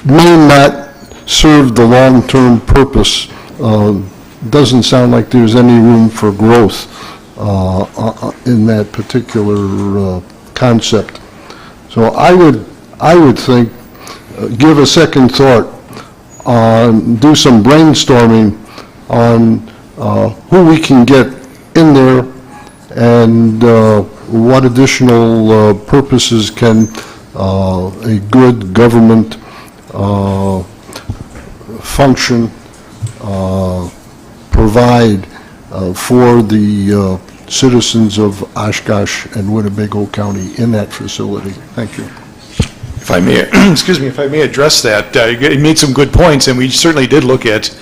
may not serve the long-term purpose. Doesn't sound like there's any room for growth in that particular concept. So I would think, give a second thought do some brainstorming on who we can get in there and what additional purposes can a good government function provide for the citizens of Oshkosh and Winnebago County in that facility. Thank you.
If I may, excuse me, if I may address that, you made some good points, and we certainly did look at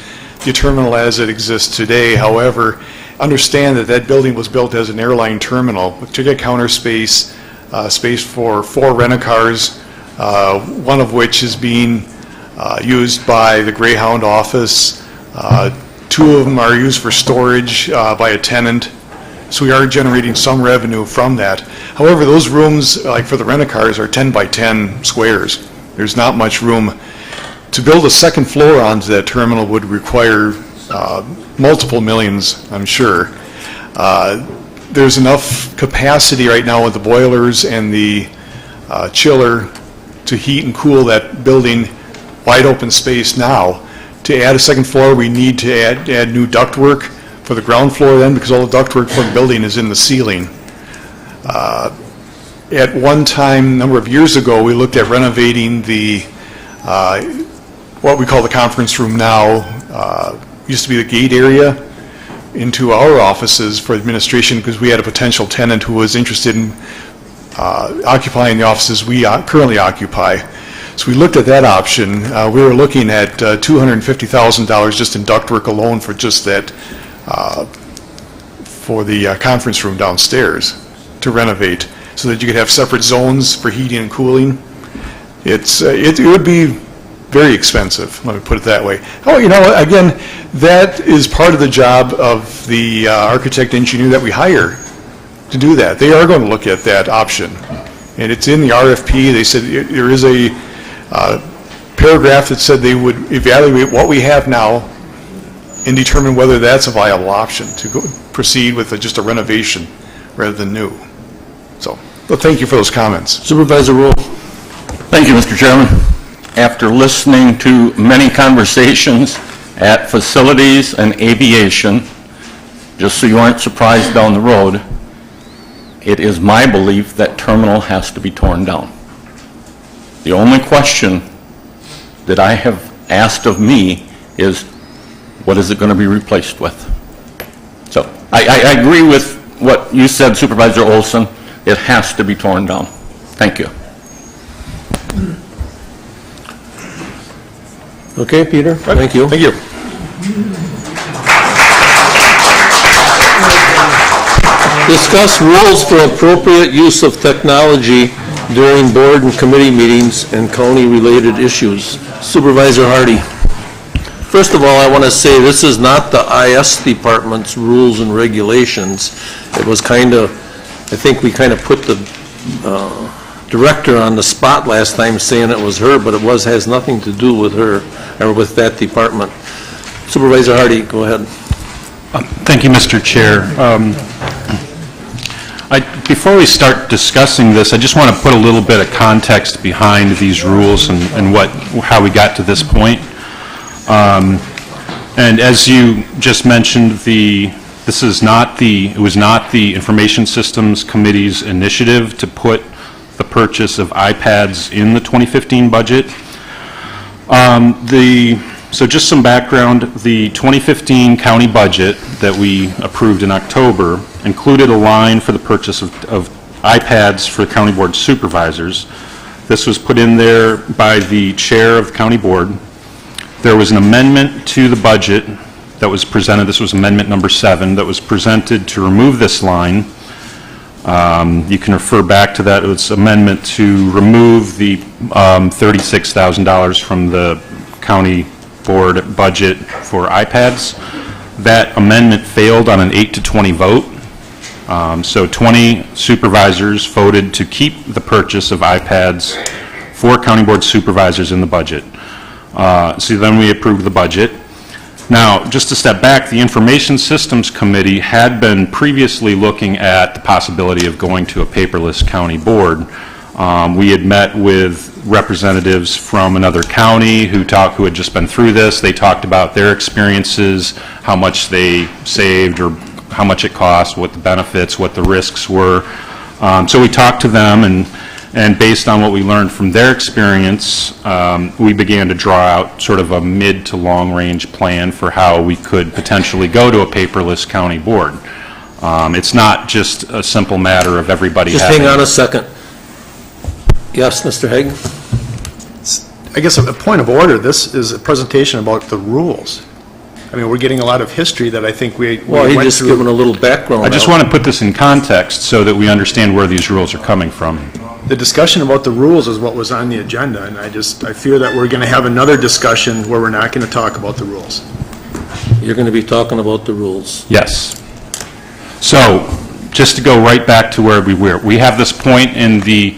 the terminal as it exists today. However, understand that that building was built as an airline terminal with ticket counter space, space for 4 rent-a-cars, one of which is being used by the Greyhound office. 2 of them are used for storage by a tenant, So we are generating some revenue from that. However, those rooms, like for the rent-a-cars, are 10 by 10 squares. There's not much room. To build a second floor onto that terminal would require multiple millions, I'm sure. There's enough capacity right now with the boilers and the chiller to heat and cool that building, wide open space now. To add a second floor, we need to add new ductwork for the ground floor then, because all the ductwork for the building is in the ceiling. At one time, a number of years ago, we looked at renovating the, what we call the conference room now, used to be the gate area, into our offices for administration, because we had a potential tenant who was interested in occupying the offices we currently occupy. So we looked at that option. We were looking at $250,000 just in ductwork alone for just that, for the conference room downstairs to renovate, so that you could have separate zones for heating and cooling. It would be very expensive, let me put it that way. Oh, you know, again, that is part of the job of the architect engineer that we hire to do that. They are going to look at that option. And it's in the RFP. They said there is a paragraph that said they would evaluate what we have now and determine whether that's a viable option to proceed with just a renovation rather than new. So, well, thank you for those comments.
Supervisor Rule.
Thank you, Mr. Chairman. After listening to many conversations at facilities and aviation, just so you aren't surprised down the road, it is my belief that terminal has to be torn down. The only question that I have asked of me is, what is it going to be replaced with? So I agree with what you said, Supervisor Olson. It has to be torn down. Thank you.
Okay, Peter, thank you.
Thank you.
Discuss rules for appropriate use of technology during board and committee meetings and county-related issues. Supervisor Hardy. First of all, I want to say this is not the IS department's rules and regulations. It was kind of, I think we kind of put the director on the spot last time saying it was her, but it has nothing to do with her or with that department. Supervisor Hardy, go ahead.
Thank you, Mr. Chair. Before we start discussing this, I just want to put a little bit of context behind these rules and how we got to this point. And as you just mentioned, it was not the Information Systems Committee's initiative to put the purchase of iPads in the 2015 budget. So just some background, the 2015 county budget that we approved in October included a line for the purchase of iPads for the county board supervisors. This was put in there by the chair of the county board. There was an amendment to the budget that was presented. This was amendment number 7 that was presented to remove this line. You can refer back to that. It was amendment to remove the $36,000 from the county board budget for iPads. That amendment failed on an 8-20 vote. So 20 supervisors voted to keep the purchase of iPads for county board supervisors in the budget. So then we approved the budget. Now, just to step back, the Information Systems Committee had been previously looking at the possibility of going to a paperless county board. We had met with representatives from another county who had just been through this. They talked about their experiences, how much they saved or how much it cost, what the benefits, what the risks were. So we talked to them, and based on what we learned from their experience, we began to draw out sort of a mid to long range plan for how we could potentially go to a paperless county board. It's not just a simple matter of everybody
Just
having...
hang on a second. Yes, Mr. Hagan?
I guess a point of order, this is a presentation about the rules. I mean, we're getting a lot of history that I think we
Well, he
went
just
through.
given a little background.
I just want to put this in context so that we understand where these rules are coming from.
The discussion about the rules is what was on the agenda, and I fear that we're going to have another discussion where we're not going to talk about the rules.
You're going to be talking about the rules.
Yes. So, just to go right back to where we were, we have this point in the,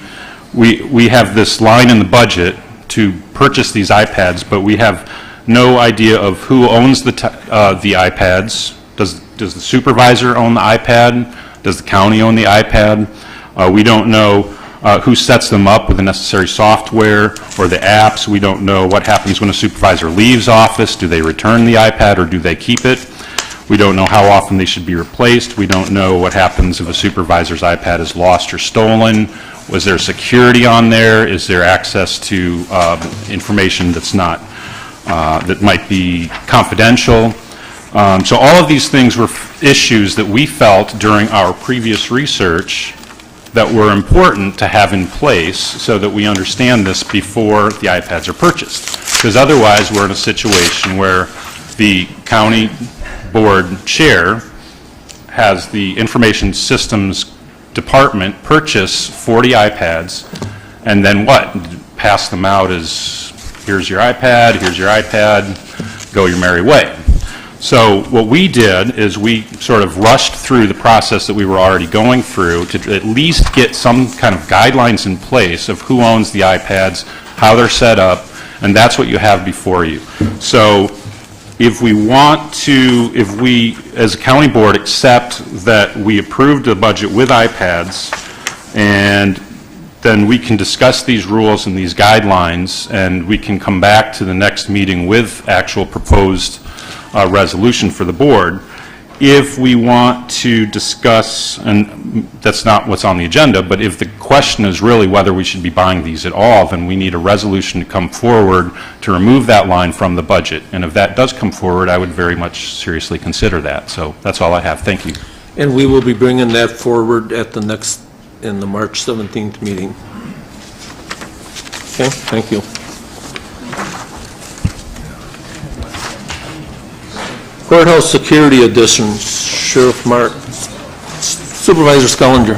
we have this line in the budget to purchase these iPads, but we have no idea of who owns the iPads. Does the supervisor own the iPad? Does the county own the iPad? We don't know who sets them up with the necessary software or the apps. We don't know what happens when a supervisor leaves office. Do they return the iPad or do they keep it? We don't know how often they should be replaced. We don't know what happens if a supervisor's iPad is lost or stolen. Was there security on there? Is there access to information that's not, that might be confidential? So all of these things were issues that we felt during our previous research that were important to have in place so that we understand this before the iPads are purchased. Because otherwise, we're in a situation where the county board chair has the information systems department purchase 40 iPads, and then what? Pass them out as, here's your iPad, go your merry way. So what we did is we sort of rushed through the process that we were already going through to at least get some kind of guidelines in place of who owns the iPads, how they're set up, and that's what you have before you. So if we want to, if we, as a county board, accept that we approved the budget with iPads, and then we can discuss these rules and these guidelines, and we can come back to the next meeting with actual proposed resolution for the board. If we want to discuss, and that's not what's on the agenda, but if the question is really whether we should be buying these at all, then we need a resolution to come forward to remove that line from the budget. And if that does come forward, I would very much seriously consider that. So that's all I have. Thank you.
And we will be bringing that forward at the next, in the March 17th meeting. Okay, thank you. Courthouse security additions, Sheriff Mark, Supervisor Skellinger.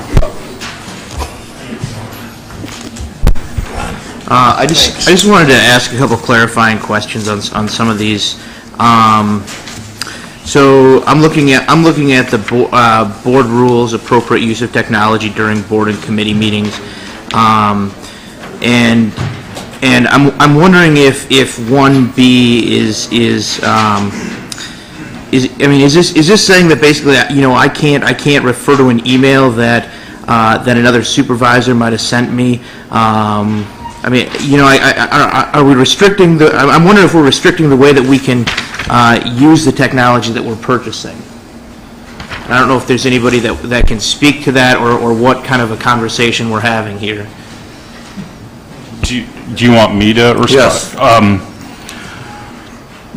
I just wanted to ask a couple clarifying questions on some of these. So I'm looking at the board rules, appropriate use of technology during board and committee meetings, and I'm wondering if 1B is this saying that basically, you know, I can't refer to an email that another supervisor might have sent me? I mean, you know, are we restricting the? I'm wondering if we're restricting the way that we can use the technology that we're purchasing. I don't know if there's anybody that can speak to that, or what kind of a conversation we're having here.
Do you want me to respond?
Yes.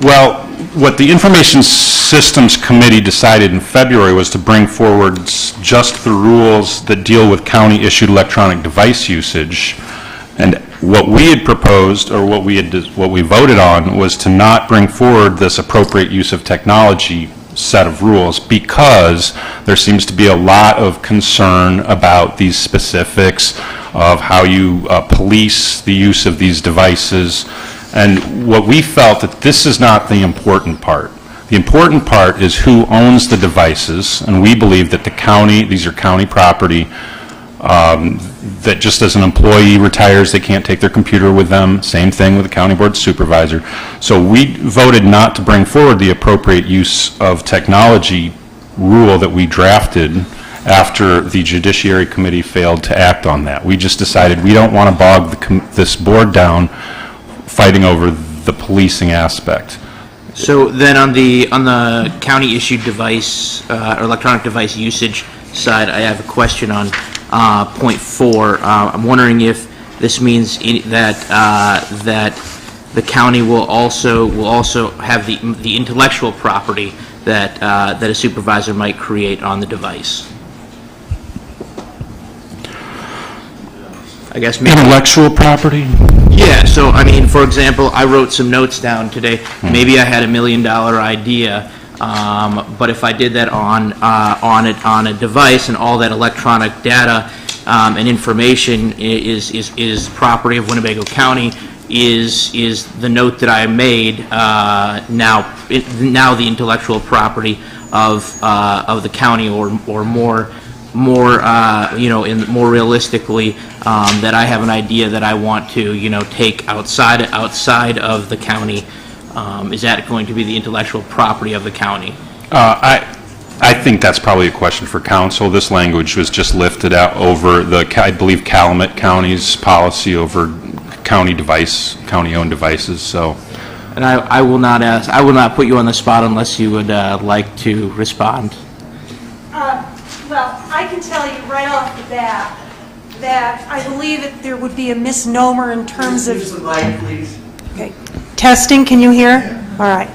Well, what the Information Systems Committee decided in February was to bring forward just the rules that deal with county-issued electronic device usage. And what we had proposed, or what we voted on, was to not bring forward this appropriate use of technology set of rules, because there seems to be a lot of concern about these specifics of how you police the use of these devices. And what we felt that this is not the important part. The important part is who owns the devices, and we believe that the county, these are county property, that just as an employee retires, they can't take their computer with them. Same thing with the county board supervisor. So we voted not to bring forward the appropriate use of technology rule that we drafted after the Judiciary Committee failed to act on that. We just decided we don't want to bog this board down fighting over the policing aspect.
So then on the county issued device or electronic device usage side, I have a question on point 4. I'm wondering if this means that the county will also have the intellectual property that a supervisor might create on the device. I guess maybe
intellectual property?
Yeah, so I mean, for example, I wrote some notes down today. Maybe I had $1 million idea, but if I did that on a device, and all that electronic data and information is property of Winnebago County, is the note that I made now the intellectual property of the county, or more more, more realistically, that I have an idea that I want to, take outside of the county, is that going to be the intellectual property of the county?
I think that's probably a question for council. This language was just lifted out over I believe, Calumet County's policy over county-owned devices, so.
And I will not put you on the spot unless you would like to respond.
Well, I can tell you right off the bat that I believe that there would be a misnomer in terms of... Use the mic, please. Okay. Testing, can you hear? All right.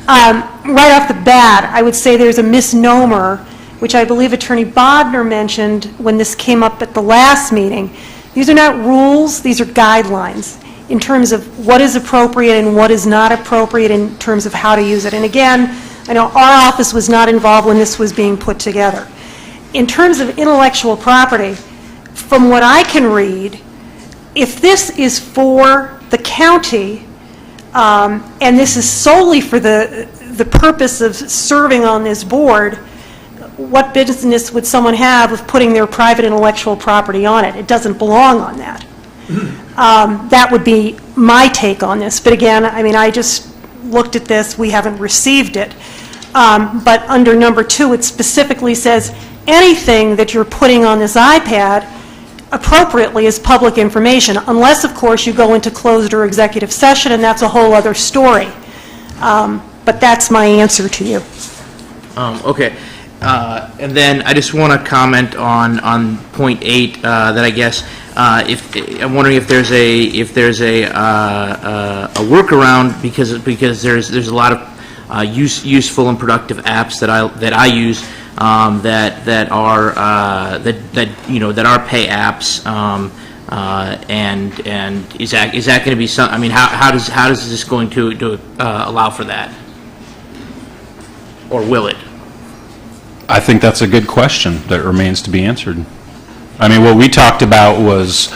Right off the bat, I would say there's a misnomer, which I believe Attorney Bodner mentioned when this came up at the last meeting. These are not rules, these are guidelines in terms of what is appropriate and what is not appropriate in terms of how to use it. And again, I know our office was not involved when this was being put together. In terms of intellectual property, from what I can read, if this is for the county, and this is solely for the purpose of serving on this board, what business would someone have of putting their private intellectual property on it? It doesn't belong on that. That would be my take on this. But again, I mean, I just looked at this. We haven't received it. But under number 2, it specifically says anything that you're putting on this iPad appropriately is public information, unless, of course, you go into closed or executive session, and that's a whole other story. But that's my answer to you.
Okay. And then I just want to comment on point 8 that I guess I'm wondering if there's a workaround because there's a lot of useful and productive apps that I use that are pay apps, and is that going to be some? I mean, how does this going to allow for that, or will it?
I think that's a good question that remains to be answered. I mean, what we talked about was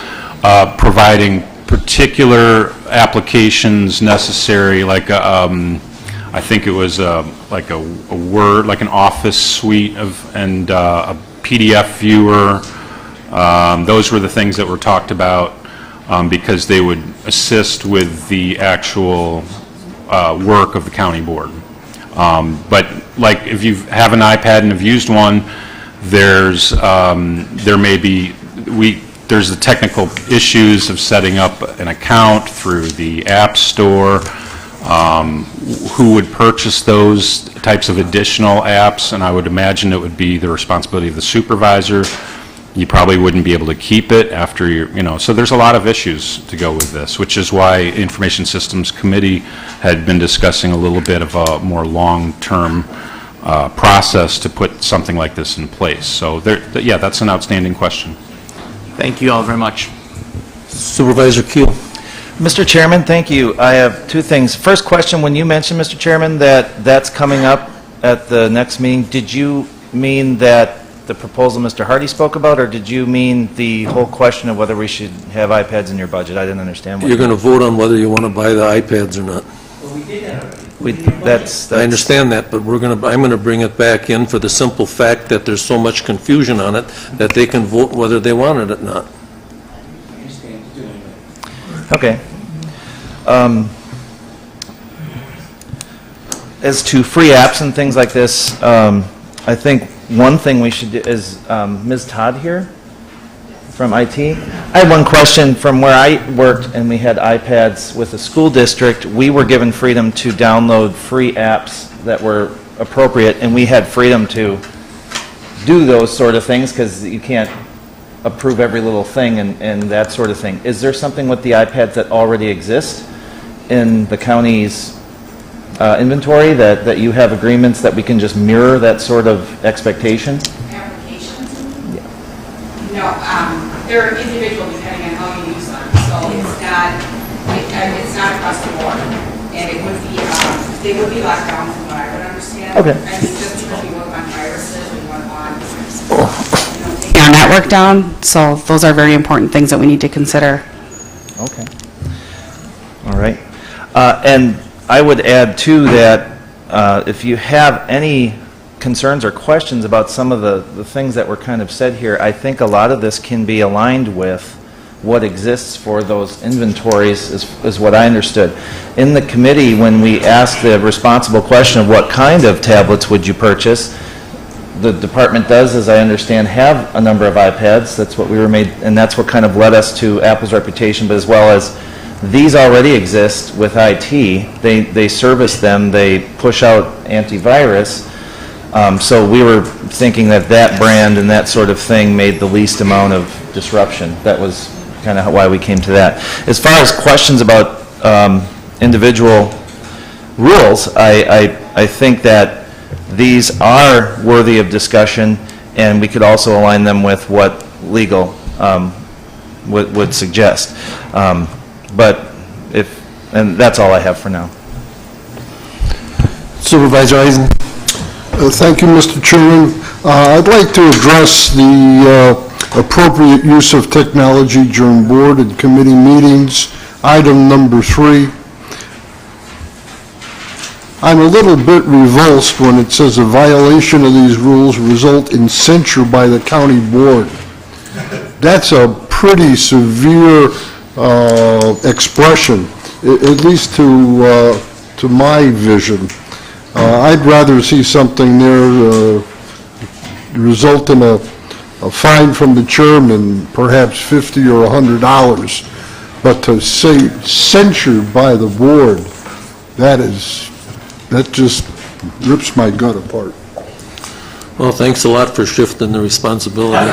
providing particular applications necessary, like I think it was like a Word, like an Office suite and a PDF viewer. Those were the things that were talked about because they would assist with the actual work of the county board. But like if you have an iPad and have used one, there's the technical issues of setting up an account through the App Store. Who would purchase those types of additional apps? And I would imagine it would be the responsibility of the supervisor. You probably wouldn't be able to keep it after so there's a lot of issues to go with this, which is why Information Systems Committee had been discussing a little bit of a more long-term process to put something like this in place. So yeah, that's an outstanding question.
Thank you all very much.
Supervisor Keel.
Mr. Chairman, thank you. I have 2 things. First question, when you mentioned, Mr. Chairman, that that's coming up at the next meeting, did you mean that the proposal Mr. Hardy spoke about, or did you mean the whole question of whether we should have iPads in your budget? I didn't understand.
You're going to vote on whether you want to buy the iPads or not.
Well, we did that.
I understand that, but I'm going to bring it back in for the simple fact that there's so much confusion on it that they can vote whether they want it or not.
Okay. As to free apps and things like this, I think one thing we should do is, Ms. Todd here from IT. I had one question from where I worked and we had iPads with the school district. We were given freedom to download free apps that were appropriate, and we had freedom to do those sort of things because you can't approve every little thing and that sort of thing. Is there something with the iPads that already exist in the county's inventory that you have agreements that we can just mirror that sort of expectation?
Applications? Yeah. No, they're individual depending on how you use them. So it's not across the board. And it would be, they would be locked down from what I would understand. Okay. I mean, just because we work on viruses, we work on
our network down, so those are very important things that we need to consider.
Okay. All right. And I would add, too, that if you have any concerns or questions about some of the things that were kind of said here, I think a lot of this can be aligned with what exists for those inventories, is what I understood. In the committee, when we asked the responsible question of what kind of tablets would you purchase, the department does, as I understand, have a number of iPads. That's what we were made, and that's what kind of led us to Apple's reputation, but as well as these already exist with IT. They service them, they push out antivirus. So we were thinking that that brand and that sort of thing made the least amount of disruption. That was kind of why we came to that. As far as questions about individual rules, I think that these are worthy of discussion, and we could also align them with what legal would suggest. And that's all I have for now.
Supervisor Eisen.
Thank you, Mr. Chairman. I'd like to address the appropriate use of technology during board and committee meetings. Item number 3. I'm a little bit revulsed when it says a violation of these rules result in censure by the county board. That's a pretty severe expression, at least to my vision. I'd rather see something there result in a fine from the chairman, perhaps $50 or $100. But to say censured by the board, that just rips my gut apart.
Well, thanks a lot for shifting the responsibility.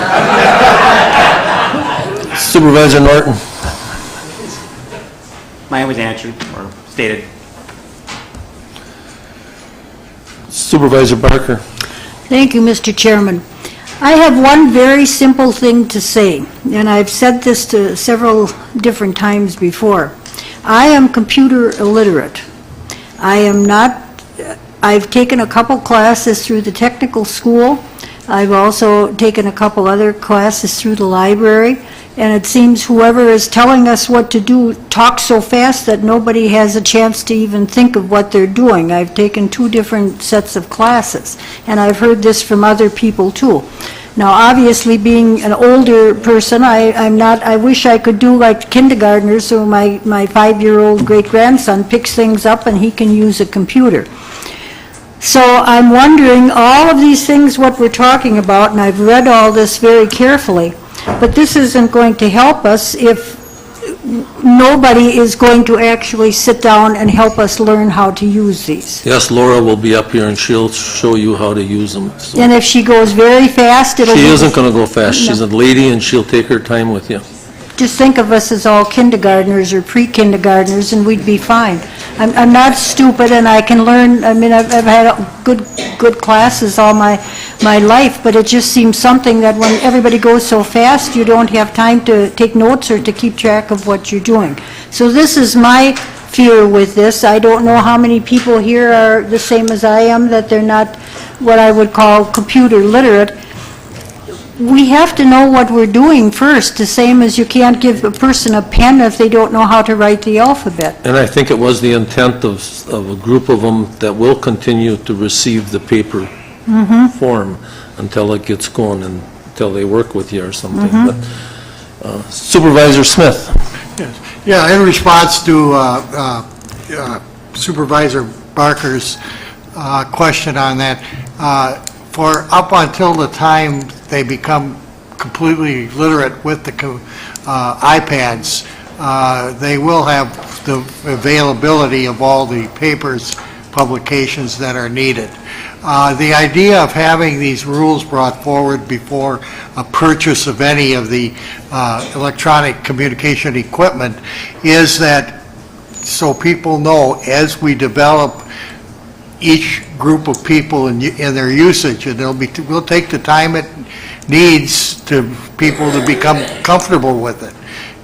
Supervisor Norton.
Mine was answered or stated.
Supervisor Barker.
Thank you, Mr. Chairman. I have one very simple thing to say, and I've said this to several different times before. I am computer illiterate. I've taken a couple classes through the technical school. I've also taken a couple other classes through the library, and it seems whoever is telling us what to do talks so fast that nobody has a chance to even think of what they're doing. I've taken 2 different sets of classes, and I've heard this from other people too. Now, obviously, being an older person, I wish I could do like kindergartners, so my 5-year-old great-grandson picks things up and he can use a computer. So I'm wondering, all of these things, what we're talking about, and I've read all this very carefully, but this isn't going to help us if nobody is going to actually sit down and help us learn how to use these.
Yes, Laura will be up here and she'll show you how to use them. So.
And if she goes very fast, it'll be...
She isn't going to go fast. She's a lady and she'll take her time with you.
Just think of us as all kindergartners or pre-kindergartners and we'd be fine. I'm not stupid and I can learn. I mean, I've had good classes all my life, but it just seems something that when everybody goes so fast, you don't have time to take notes or to keep track of what you're doing. So this is my fear with this. I don't know how many people here are the same as I am, that they're not what I would call computer literate. We have to know what we're doing first, the same as you can't give a person a pen if they don't know how to write the alphabet.
And I think it was the intent of a group of them that will continue to receive the paper form until it gets going and until they work with you or something. But Supervisor Smith.
Yes. Yeah, in response to Supervisor Barker's question on that, for up until the time they become completely literate with the iPads, they will have the availability of all the papers, publications that are needed. The idea of having these rules brought forward before a purchase of any of the electronic communication equipment is that so people know as we develop each group of people in their usage, and we'll take the time it needs to people to become comfortable with it.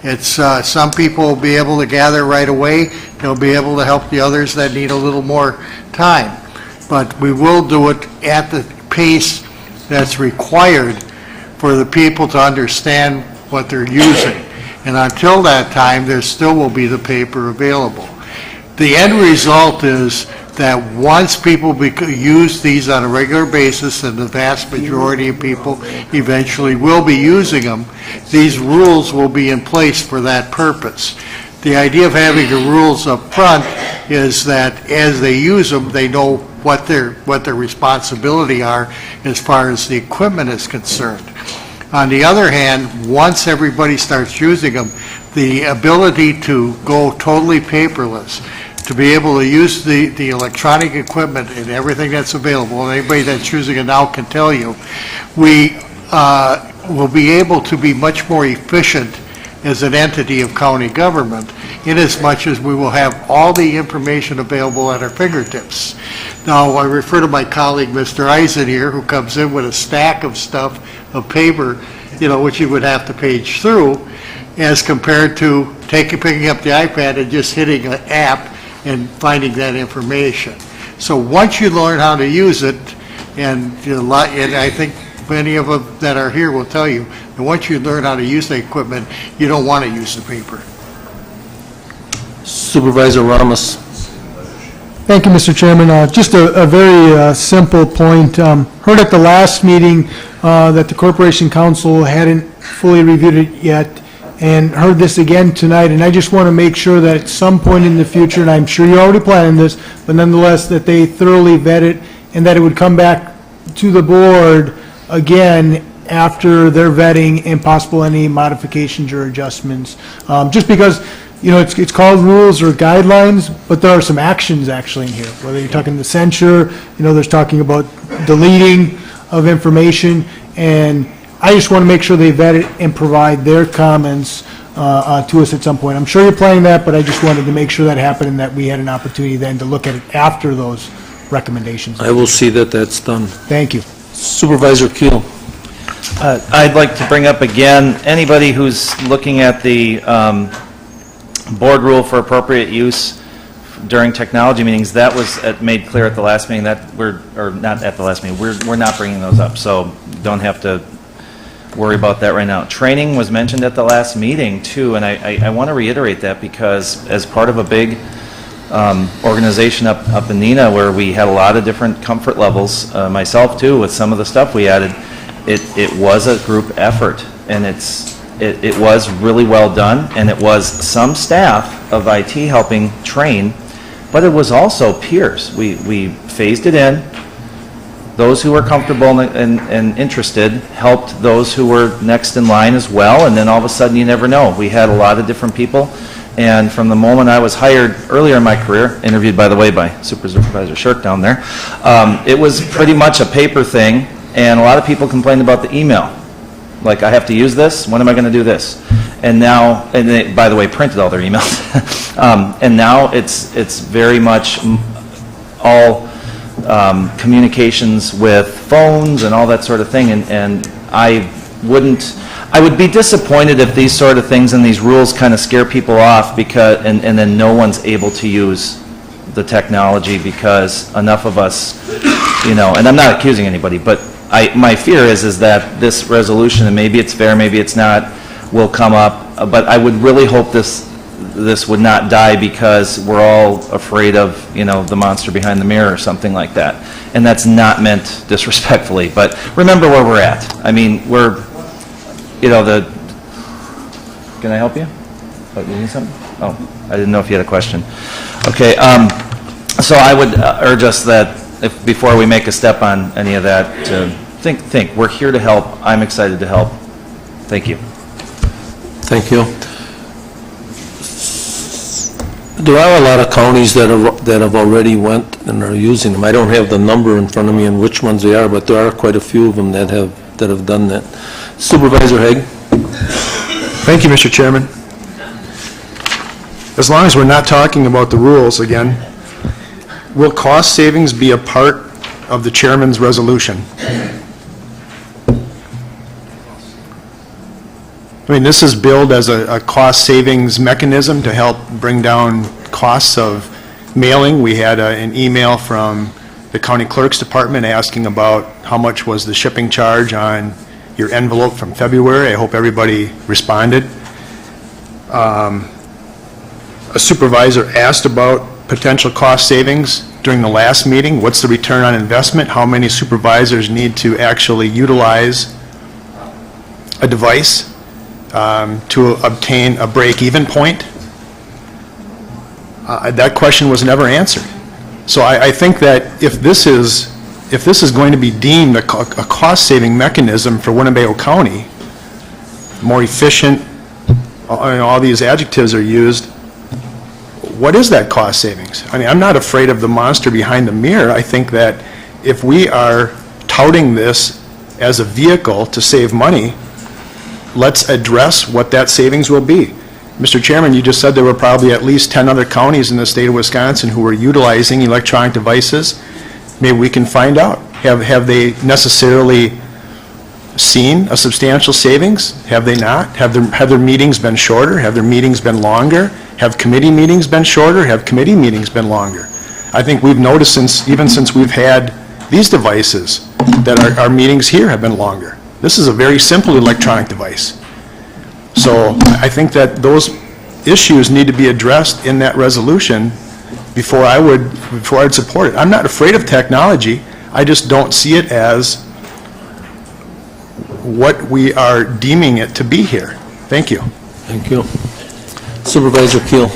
It's some people will be able to gather right away. They'll be able to help the others that need a little more time. But we will do it at the pace that's required for the people to understand what they're using. And until that time, there still will be the paper available. The end result is that once people use these on a regular basis, and the vast majority of people eventually will be using them, these rules will be in place for that purpose. The idea of having the rules up front is that as they use them, they know what their responsibility are as far as the equipment is concerned. On the other hand, once everybody starts using them, the ability to go totally paperless, to be able to use the electronic equipment and everything that's available, and anybody that's using it now can tell you, we will be able to be much more efficient as an entity of county government, in as much as we will have all the information available at our fingertips. Now, I refer to my colleague, Mr. Eisen here, who comes in with a stack of stuff, of paper, which he would have to page through, as compared to picking up the iPad and just hitting an app and finding that information. So once you learn how to use it, and I think many of them that are here will tell you, that once you learn how to use the equipment, you don't want to use the paper.
Supervisor Ramos.
Thank you, Mr. Chairman. Just a very simple point. Heard at the last meeting that the Corporation Council hadn't fully reviewed it yet, and heard this again tonight, and I just want to make sure that at some point in the future, and I'm sure you're already planning this, but nonetheless, that they thoroughly vet it, and that it would come back to the board again after their vetting and possible any modifications or adjustments. Just because, it's called rules or guidelines, but there are some actions actually in here, whether you're talking the censure, there's talking about deleting of information, and I just want to make sure they vet it and provide their comments to us at some point. I'm sure you're planning that, but I just wanted to make sure that happened and that we had an opportunity then to look at it after those recommendations.
I will see that that's done.
Thank you.
Supervisor Keel.
I'd like to bring up again, anybody who's looking at the board rule for appropriate use during technology meetings, that was made clear at the last meeting, that not at the last meeting, we're not bringing those up, so don't have to worry about that right now. Training was mentioned at the last meeting too, and I want to reiterate that because as part of a big organization up in Neenah where we had a lot of different comfort levels, myself too, with some of the stuff we added, it was a group effort, and it was really well done, and it was some staff of IT helping train, but it was also peers. We phased it in. Those who were comfortable and interested helped those who were next in line as well, and then all of a sudden you never know. We had a lot of different people, and from the moment I was hired earlier in my career, interviewed by the way by Supervisor Shirk down there, it was pretty much a paper thing, and a lot of people complained about the email. Like, I have to use this, when am I going to do this? And now, and they, by the way, printed all their emails, and now it's very much all communications with phones and all that sort of thing, and I would be disappointed if these sort of things and these rules kind of scare people off because, and then no one's able to use the technology because enough of us, and I'm not accusing anybody, but my fear is that this resolution, and maybe it's fair, maybe it's not, will come up, but I would really hope this would not die because we're all afraid of, the monster behind the mirror or something like that. And that's not meant disrespectfully, but remember where we're at. I mean, we're, can I help you? Oh, you need something? Oh, I didn't know if you had a question. Okay, so I would urge us that before we make a step on any of that, to think. We're here to help. I'm excited to help. Thank you.
Thank you. There are a lot of counties that have already went and are using them. I don't have the number in front of me and which ones they are, but there are quite a few of them that have done that. Supervisor Haig.
Thank you, Mr. Chairman. As long as we're not talking about the rules again, will cost savings be a part of the chairman's resolution? I mean, this is billed as a cost savings mechanism to help bring down costs of mailing. We had an email from the county clerk's department asking about how much was the shipping charge on your envelope from February. I hope everybody responded. A supervisor asked about potential cost savings. during the last meeting, what's the return on investment? How many supervisors need to actually utilize a device to obtain a break-even point? That question was never answered. So I think that if this is going to be deemed a cost-saving mechanism for Winnebago County, more efficient, all these adjectives are used, what is that cost savings? I mean, I'm not afraid of the monster behind the mirror. I think that if we are touting this as a vehicle to save money, let's address what that savings will be. Mr. Chairman, you just said there were probably at least 10 other counties in the state of Wisconsin who were utilizing electronic devices. Maybe we can find out. Have they necessarily seen a substantial savings? Have they not? Have their meetings been shorter? Have their meetings been longer? Have committee meetings been shorter? Have committee meetings been longer? I think we've noticed even since we've had these devices that our meetings here have been longer. This is a very simple electronic device. So I think that those issues need to be addressed in that resolution before I'd support it. I'm not afraid of technology. I just don't see it as what we are deeming it to be here. Thank you.
Thank you. Supervisor Keel.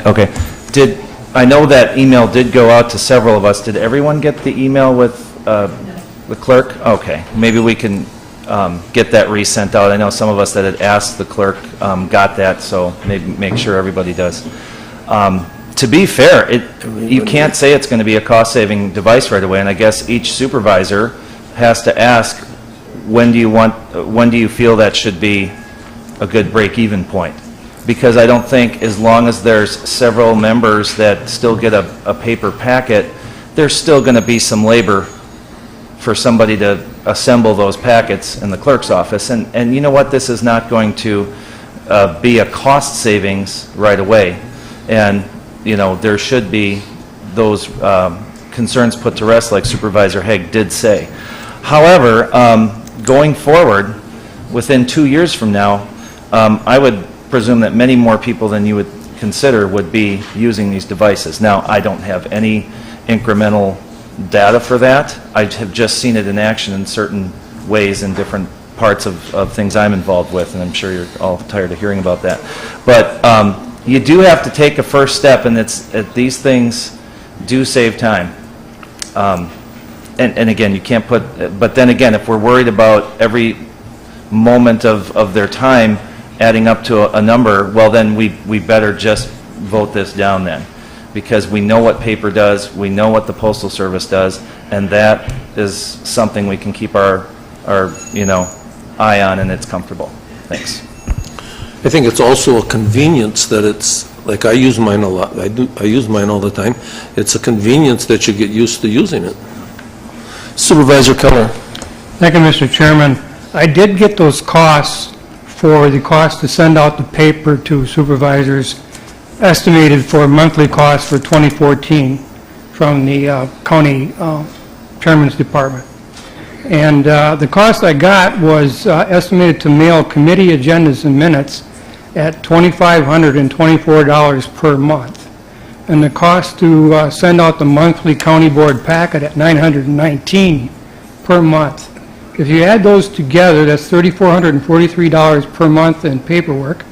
Okay. I know that email did go out to several of us. Did everyone get the email with the clerk? Okay. Maybe we can get that resent out. I know some of us that had asked the clerk got that, so maybe make sure everybody does. To be fair, you can't say it's going to be a cost-saving device right away, and I guess each supervisor has to ask, when do you feel that should be a good break-even point? Because I don't think, as long as there's several members that still get a paper packet, there's still going to be some labor for somebody to assemble those packets in the clerk's office. And you know what? This is not going to be a cost savings right away. And there should be those concerns put to rest, like Supervisor Haig did say. However, going forward, within 2 years from now, I would presume that many more people than you would consider would be using these devices. Now, I don't have any incremental data for that. I have just seen it in action in certain ways in different parts of things I'm involved with, and I'm sure you're all tired of hearing about that. But you do have to take a first step, and these things do save time. And again, you can't but then again, if we're worried about every moment of their time adding up to a number, well then we better just vote this down then. Because we know what paper does, we know what the Postal Service does, and that is something we can keep our eye on, and it's comfortable. Thanks.
I think it's also a convenience that it's, like I use mine a lot, I use mine all the time. It's a convenience that you get used to using it. Supervisor Keller.
Thank you, Mr. Chairman. I did get those costs for the cost to send out the paper to supervisors estimated for monthly costs for 2014 from the county chairman's department. And the cost I got was estimated to mail committee agendas and minutes at $2,524 per month. And the cost to send out the monthly county board packet at $919 per month. If you add those together, that's $3,443 per month in paperwork.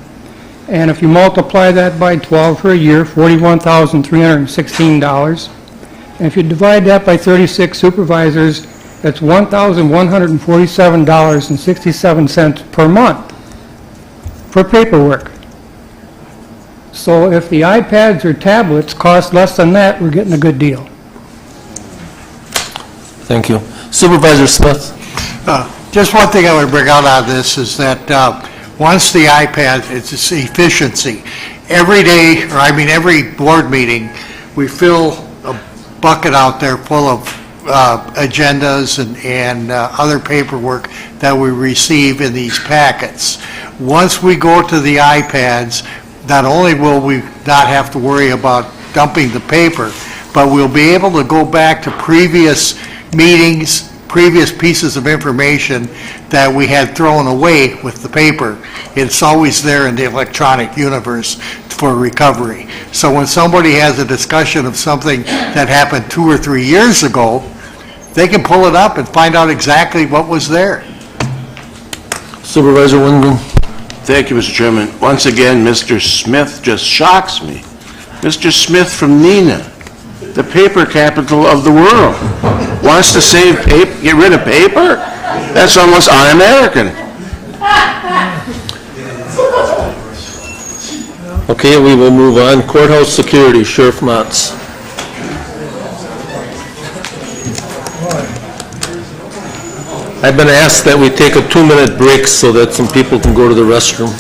And if you multiply that by 12 for a year, $41,316. And if you divide that by 36 supervisors, that's $1,147.67 per month for paperwork. So if the iPads or tablets cost less than that, we're getting a good deal.
Thank you. Supervisor Smith.
Just one thing I would bring out on this is that once the iPad, it's efficiency. Every day, or I mean every board meeting, we fill a bucket out there full of agendas and other paperwork that we receive in these packets. Once we go to the iPads, not only will we not have to worry about dumping the paper, but we'll be able to go back to previous meetings, previous pieces of information that we had thrown away with the paper. It's always there in the electronic universe for recovery. So when somebody has a discussion of something that happened 2 or 3 years ago, they can pull it up and find out exactly what was there.
Supervisor Wingo.
Thank you, Mr. Chairman. Once again, Mr. Smith just shocks me. Mr. Smith from Neenah, the paper capital of the world, wants to save paper, get rid of paper? That's almost un-American.
Okay, we will move on. Courthouse security, Sheriff Motz. I've been asked that we take a 2-minute break so that some people can go to the restroom.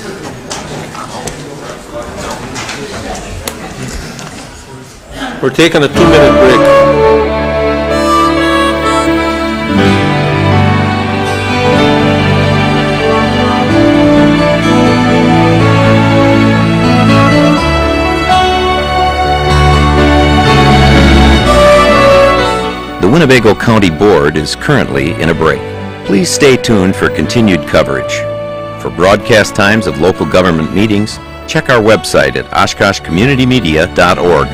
We're taking a 2-minute break.
The Winnebago County Board is currently in a break. Please stay tuned for continued coverage. For broadcast times of local government meetings, check our website at oshkoshcommunitymedia.org.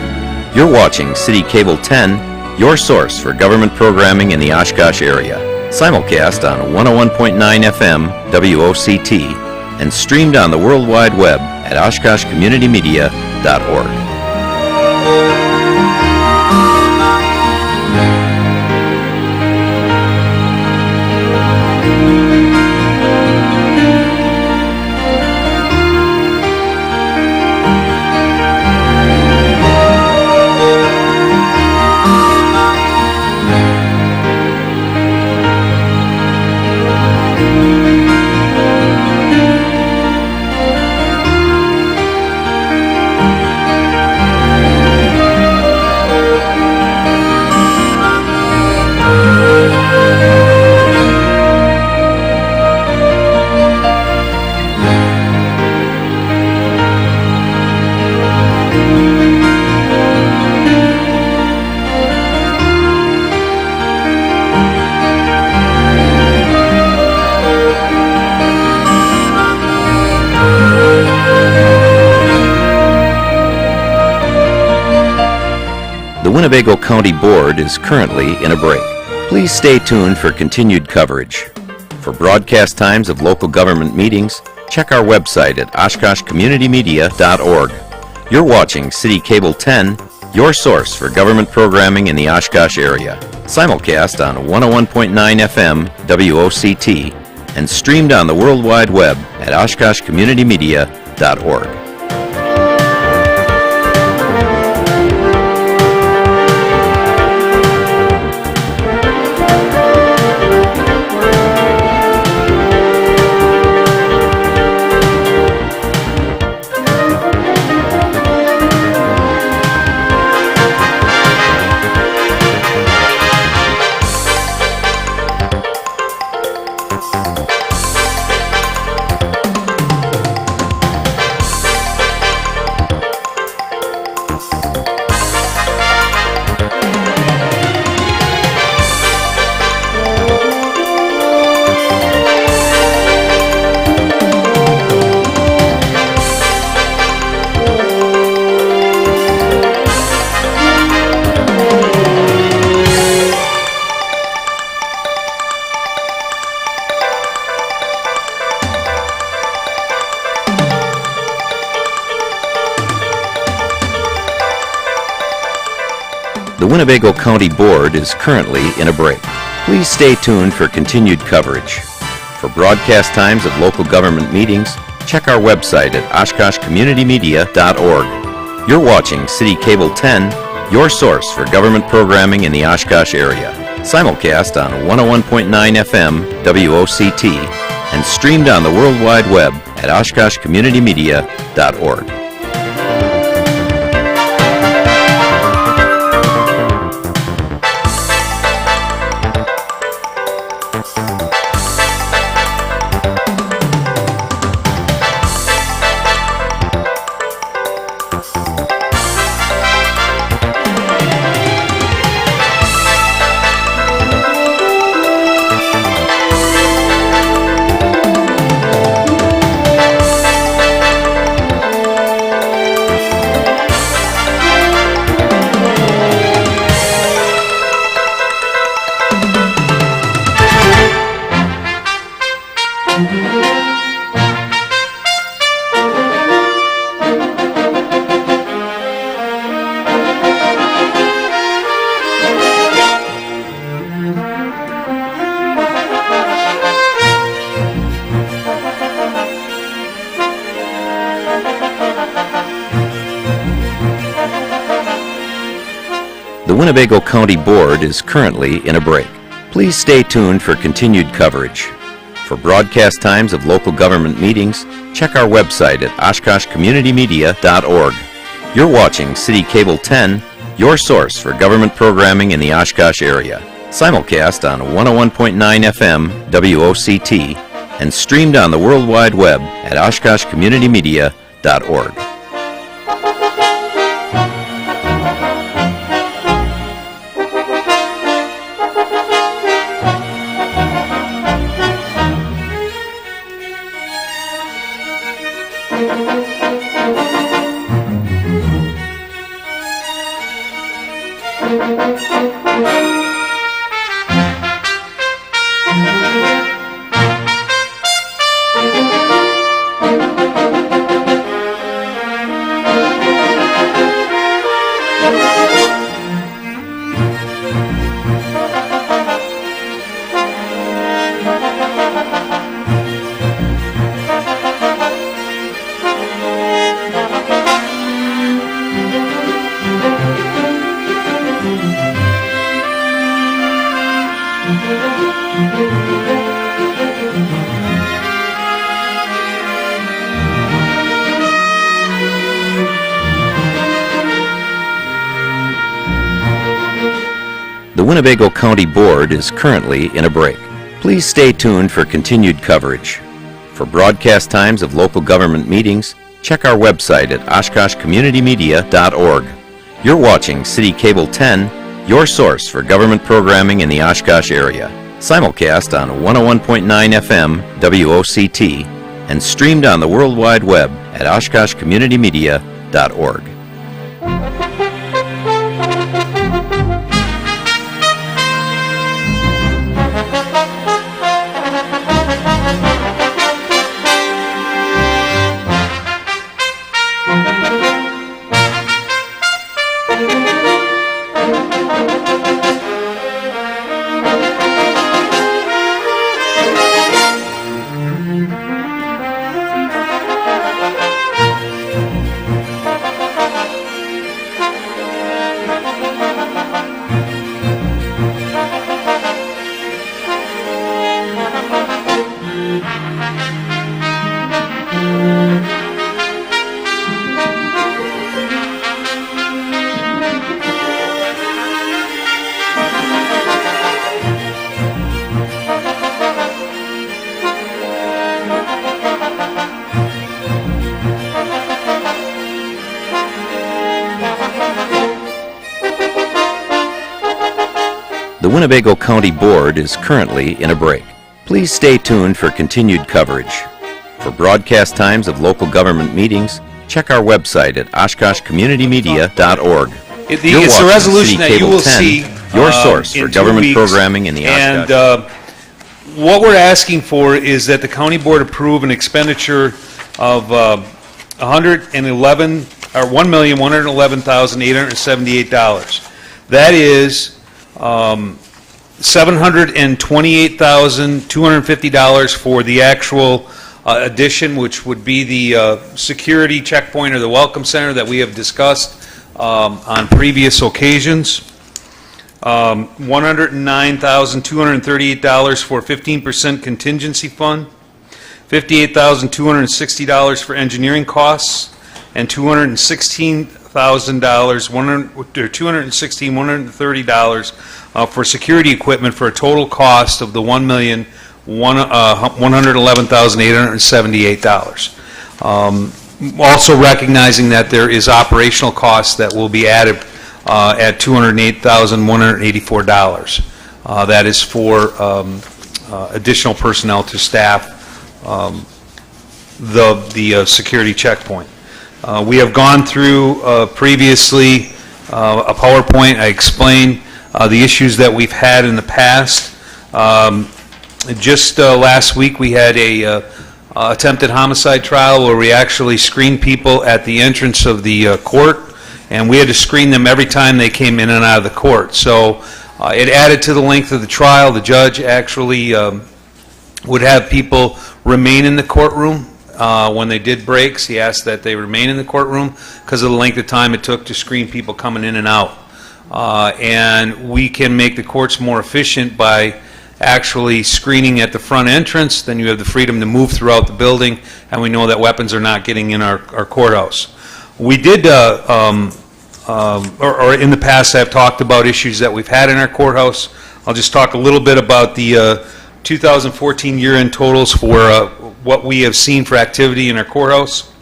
You're watching City Cable 10, your source for government programming in the Oshkosh area. Simulcast on 101.9 FM WOCT and streamed on the World Wide Web at oshkoshcommunitymedia.org. The Winnebago County Board is currently in a break. Please stay tuned for continued coverage. For broadcast times of local government meetings, check our website at oshkoshcommunitymedia.org. You're watching City Cable 10, your source for government programming in the Oshkosh area. Simulcast on 101.9 FM WOCT and streamed on the World Wide Web at oshkoshcommunitymedia.org. The Winnebago County Board is currently in a break. Please stay tuned for continued coverage. For broadcast times of local government meetings, check our website at oshkoshcommunitymedia.org. You're watching City Cable 10, your source for government programming in the Oshkosh area. Simulcast on 101.9 FM WOCT and streamed on the World Wide Web at oshkoshcommunitymedia.org. Winnebago County Board is currently in a break. Please stay tuned for continued coverage. For broadcast times of local government meetings, check our website at oshkoshcommunitymedia.org. You're watching City Cable 10, your source for government programming in the Oshkosh area. Simulcast on 101.9 FM WOCT and streamed on the World Wide Web at oshkoshcommunitymedia.org. The Winnebago County Board is currently in a break. Please stay tuned for continued coverage. For broadcast times of local government meetings, check our website at oshkoshcommunitymedia.org. You're watching City Cable 10, your source for government programming in the Oshkosh area. Simulcast on 101.9 FM WOCT and streamed on the World Wide Web at oshkoshcommunitymedia.org. The Winnebago County Board is currently in a break. Please stay tuned for continued coverage. For broadcast times of local government meetings, check our website at oshkoshcommunitymedia.org.
It's a resolution that you will see
your source for
in 2
government
weeks,
programming in the Oshkosh.
And what we're asking for is that the county board approve an expenditure of $1,111,878. That is $728,250 for the actual addition, which would be the security checkpoint or the welcome center that we have discussed on previous occasions. $109,238 for 15% contingency fund, $58,260 for engineering costs, and $216,130 for security equipment for a total cost of the $1,111,878. Also recognizing that there is operational costs that will be added at $208,184. That is for additional personnel to staff the security checkpoint. We have gone through previously a PowerPoint. I explained the issues that we've had in the past. Just last week we had a attempted homicide trial where we actually screened people at the entrance of the court, and we had to screen them every time they came in and out of the court. So it added to the length of the trial. The judge actually would have people remain in the courtroom when they did breaks. He asked that they remain in the courtroom because of the length of time it took to screen people coming in and out. and we can make the courts more efficient by actually screening at the front entrance. Then you have the freedom to move throughout the building, and we know that weapons are not getting in our courthouse. We did, or in the past, I've talked about issues that we've had in our courthouse. I'll just talk a little bit about the 2014 year-end totals for what we have seen for activity in our courthouse.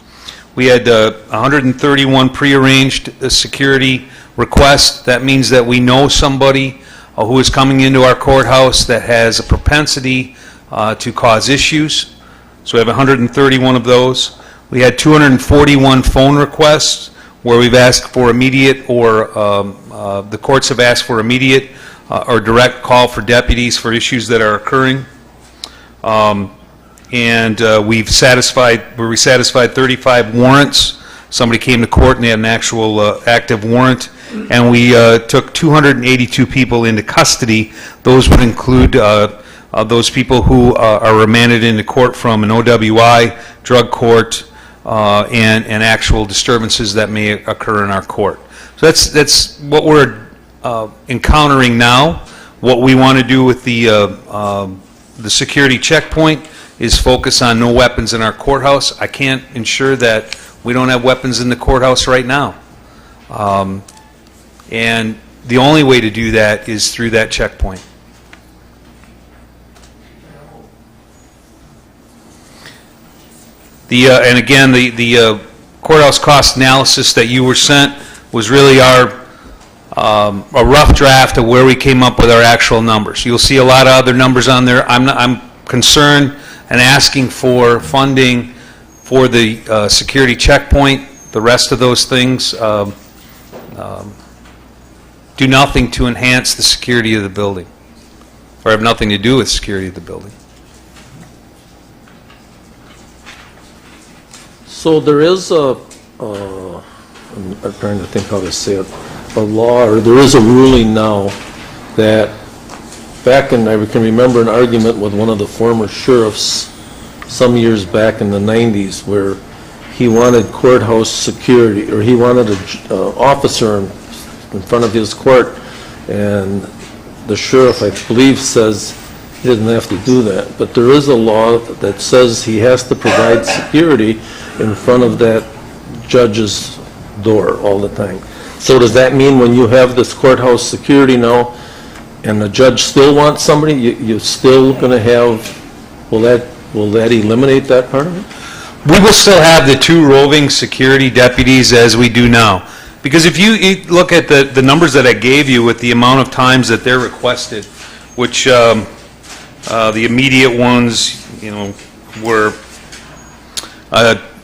We had 131 prearranged security requests. That means that we know somebody who is coming into our courthouse that has a propensity to cause issues. So we have 131 of those. We had 241 phone requests where we've asked for immediate, or the courts have asked for immediate or direct call for deputies for issues that are occurring. We satisfied 35 warrants. Somebody came to court and they had an actual active warrant, and we took 282 people into custody. Those would include those people who are remanded into court from an OWI, drug court, and actual disturbances that may occur in our court. So that's what we're encountering now. What we want to do with the security checkpoint is focus on no weapons in our courthouse. I can't ensure that we don't have weapons in the courthouse right now. And the only way to do that is through that checkpoint. And again, the courthouse cost analysis that you were sent was really a rough draft of where we came up with our actual numbers. You'll see a lot of other numbers on there. I'm concerned and asking for funding for the security checkpoint. The rest of those things do nothing to enhance the security of the building, or have nothing to do with security of the building.
So there is I'm trying to think how to say it, a law, or there is a ruling now that back in, I can remember an argument with one of the former sheriffs some years back in the 90s where he wanted courthouse security, or he wanted an officer in front of his court, and the sheriff, I believe, says he doesn't have to do that. But there is a law that says he has to provide security in front of that judge's door all the time. So does that mean when you have this courthouse security now, and the judge still wants somebody, you're still going to have, will that eliminate that part of it?
We will still have the 2 roving security deputies as we do now. Because if you look at the numbers that I gave you with the amount of times that they're requested, which the immediate ones, were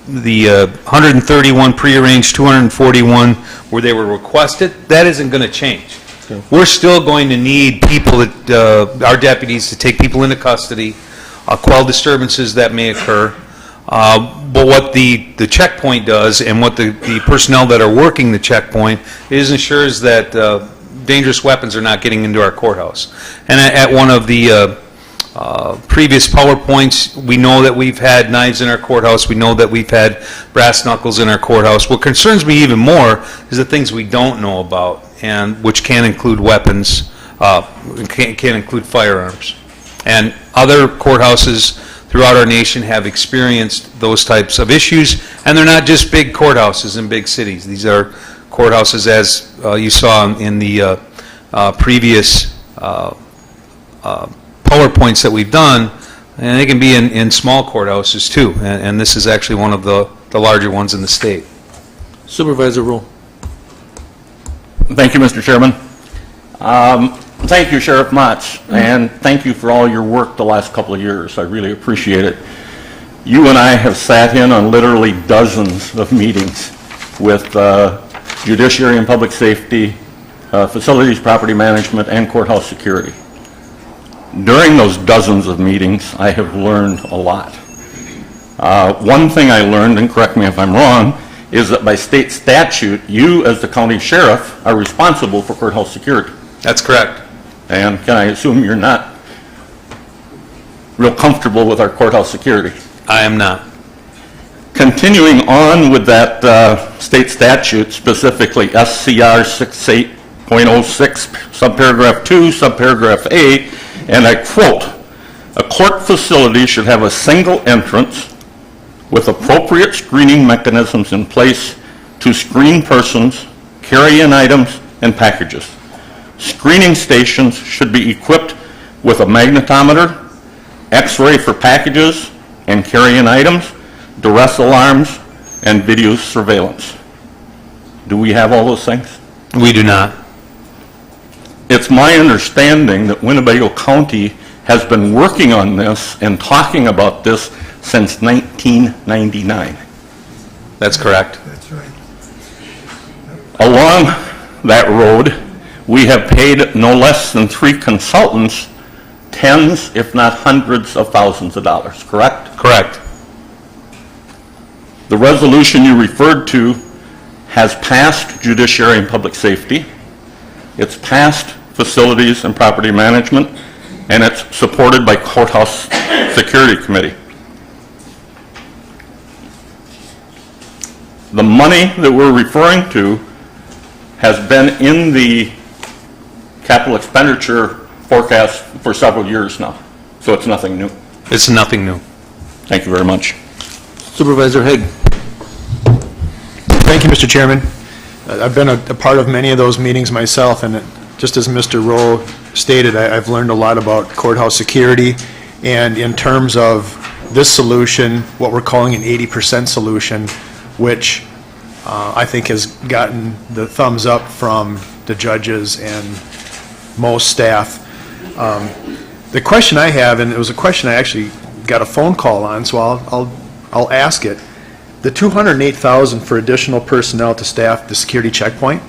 the 131 prearranged, 241 where they were requested, that isn't going to change. Okay. We're still going to need people, our deputies, to take people into custody, quell disturbances that may occur. But what the checkpoint does, and what the personnel that are working the checkpoint, is ensures that dangerous weapons are not getting into our courthouse. And at one of the previous PowerPoints, we know that we've had knives in our courthouse. We know that we've had brass knuckles in our courthouse. What concerns me even more is the things we don't know about, and which can include weapons, can include firearms. And other courthouses throughout our nation have experienced those types of issues, and they're not just big courthouses in big cities. These are courthouses, as you saw in the previous PowerPoints that we've done, and they can be in small courthouses too, and this is actually one of the larger ones in the state.
Supervisor Rule.
Thank you, Mr. Chairman. Thank you, Sheriff Motz, and thank you for all your work the last couple of years. I really appreciate it. You and I have sat in on literally dozens of meetings with Judiciary and Public Safety, Facilities, Property Management, and Courthouse Security. During those dozens of meetings, I have learned a lot. One thing I learned, and correct me if I'm wrong, is that by state statute, you as the county sheriff are responsible for courthouse security.
That's correct.
And can I assume you're not real comfortable with our courthouse security?
I am not.
Continuing on with that state statute, specifically SCR .06, subparagraph 2, subparagraph A, and I quote, "A court facility should have a single entrance with appropriate screening mechanisms in place to screen persons, carry-in items, and packages. Screening stations should be equipped with a magnetometer, X-ray for packages and carry-in items, duress alarms, and video surveillance." Do we have all those things?
We do not.
It's my understanding that Winnebago County has been working on this and talking about this since 1999.
That's correct.
That's right.
Along that road, we have paid no less than 3 consultants tens, if not hundreds of thousands of dollars, correct?
Correct.
The resolution you referred to has passed Judiciary and Public Safety, it's passed Facilities and Property Management, and it's supported by Courthouse Security Committee. The money that we're referring to has been in the capital expenditure forecast for several years now, so it's nothing new.
It's nothing new.
Thank you very much.
Supervisor Haig.
Thank you, Mr. Chairman. I've been a part of many of those meetings myself, and just as Mr. Rowe stated, I've learned a lot about courthouse security, and in terms of this solution, what we're calling an 80% solution, which I think has gotten the thumbs up from the judges and most staff. The question I have, and it was a question I actually got a phone call on, so I'll ask it. The $208,000 for additional personnel to staff the security checkpoint,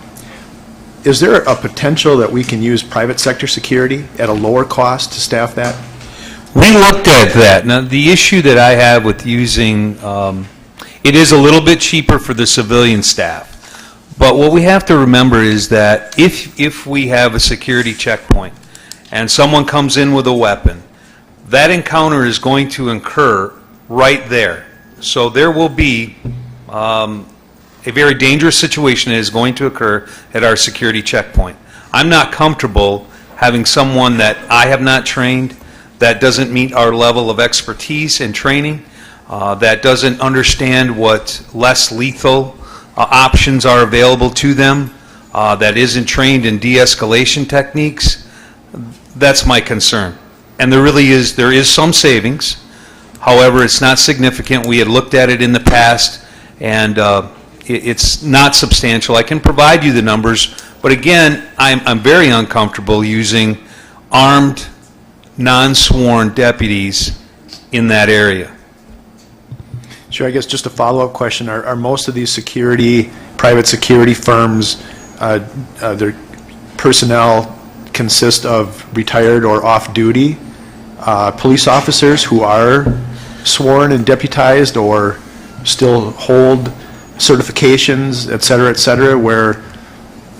is there a potential that we can use private sector security at a lower cost to staff that?
We looked at that. Now, the issue that I have with using, it is a little bit cheaper for the civilian staff. But what we have to remember is that if we have a security checkpoint and someone comes in with a weapon, that encounter is going to occur right there. So there will be a very dangerous situation that is going to occur at our security checkpoint. I'm not comfortable having someone that I have not trained, that doesn't meet our level of expertise and training, that doesn't understand what less lethal options are available to them, that isn't trained in de-escalation techniques. That's my concern. And there is some savings. However, it's not significant. We had looked at it in the past, and it's not substantial. I can provide you the numbers, but again, I'm very uncomfortable using armed, non-sworn deputies in that area.
Sure, I guess just a follow-up question. Are most of these private security firms, their personnel consist of retired or off-duty police officers who are sworn and deputized or still hold certifications, et cetera, where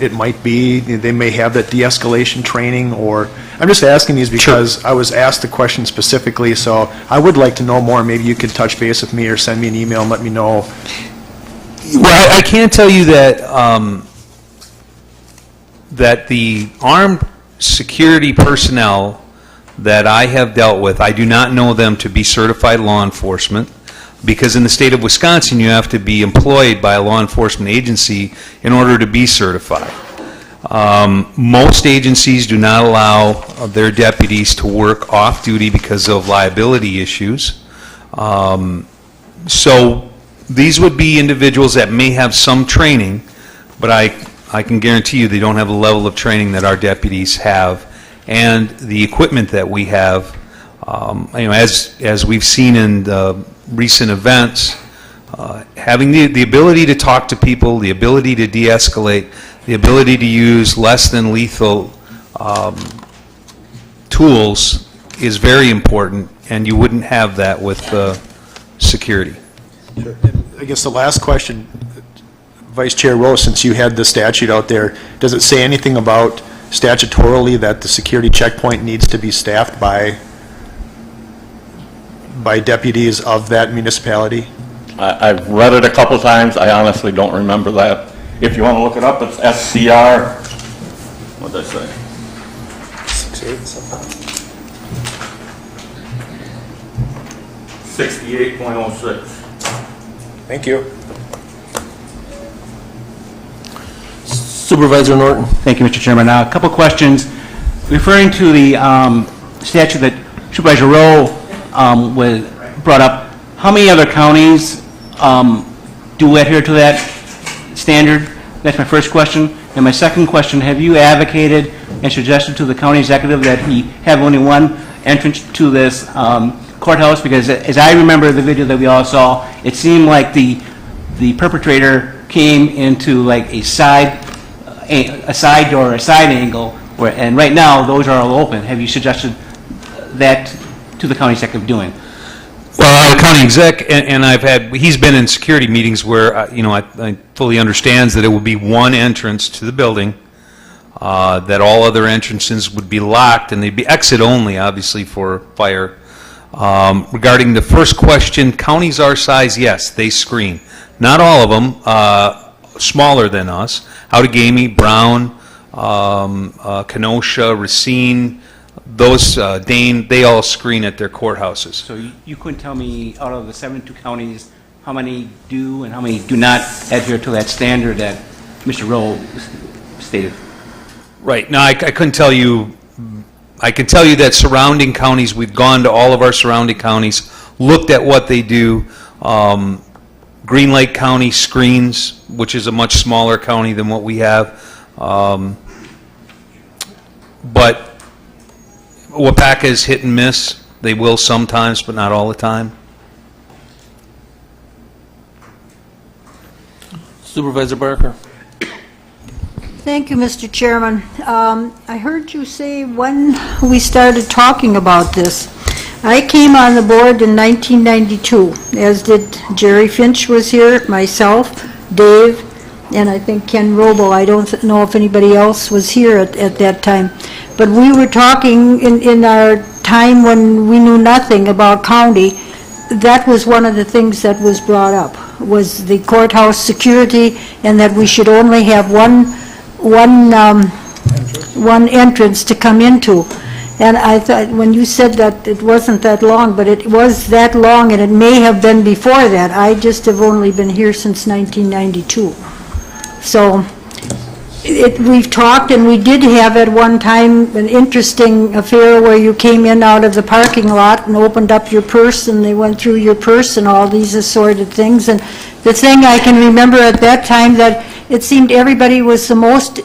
it might be, they may have that de-escalation training? Or I'm just asking these because I was asked the question specifically, so I would like to know more. Maybe you could touch base with me or send me an email and let me know.
Well, I can tell you that that the armed security personnel that I have dealt with, I do not know them to be certified law enforcement, because in the state of Wisconsin, you have to be employed by a law enforcement agency in order to be certified. Most agencies do not allow their deputies to work off-duty because of liability issues. So these would be individuals that may have some training, but I can guarantee you they don't have the level of training that our deputies have, and the equipment that we have. As we've seen in the recent events, having the ability to talk to people, the ability to de-escalate, the ability to use less than lethal tools is very important, and you wouldn't have that with security.
Sure. I guess the last question, Vice Chair Rose, since you had the statute out there, does it say anything about statutorily that the security checkpoint needs to be staffed by deputies of that municipality?
I've read it a couple times. I honestly don't remember that. If you want to look it up, it's SCR What'd I say?
68 something.
68.06.
Thank you.
Supervisor Norton.
Thank you, Mr. Chairman. A couple questions. Referring to the statute that Supervisor Rowe brought up, how many other counties do adhere to that standard? That's my first question. And my second question, have you advocated and suggested to the county executive that he have only one entrance to this courthouse? Because as I remember the video that we all saw, it seemed like the perpetrator came into like a side door, a side angle, and right now those are all open. Have you suggested that to the county executive doing?
Well, the county exec, and he's been in security meetings where, I fully understands that it would be one entrance to the building, that all other entrances would be locked, and they'd be exit only, obviously, for fire. Regarding the first question, counties our size, yes, they screen. Not all of them, smaller than us. Outagamie, Brown, Kenosha, Racine, those, Dane, they all screen at their courthouses.
So you couldn't tell me out of the 72 counties how many do and how many do not adhere to that standard that Mr. Rowe stated?
Right. No, I couldn't tell you. I can tell you that surrounding counties, we've gone to all of our surrounding counties, looked at what they do. Green Lake County screens, which is a much smaller county than what we have. But Wapaka is hit and miss. They will sometimes, but not all the time.
Supervisor Barker.
Thank you, Mr. Chairman. I heard you say when we started talking about this. I came on the board in 1992, as did Jerry Finch was here, myself, Dave, and I think Ken Roble. I don't know if anybody else was here at that time. But we were talking in our time when we knew nothing about county. That was one of the things that was brought up, was the courthouse security, and that we should only have one entrance to come into. And I thought, when you said that it wasn't that long, but it was that long, and it may have been before that. I just have only been here since 1992. So we've talked, and we did have at one time an interesting affair where you came in out of the parking lot and opened up your purse, and they went through your purse and all these assorted things. And the thing I can remember at that time, that it seemed everybody was the most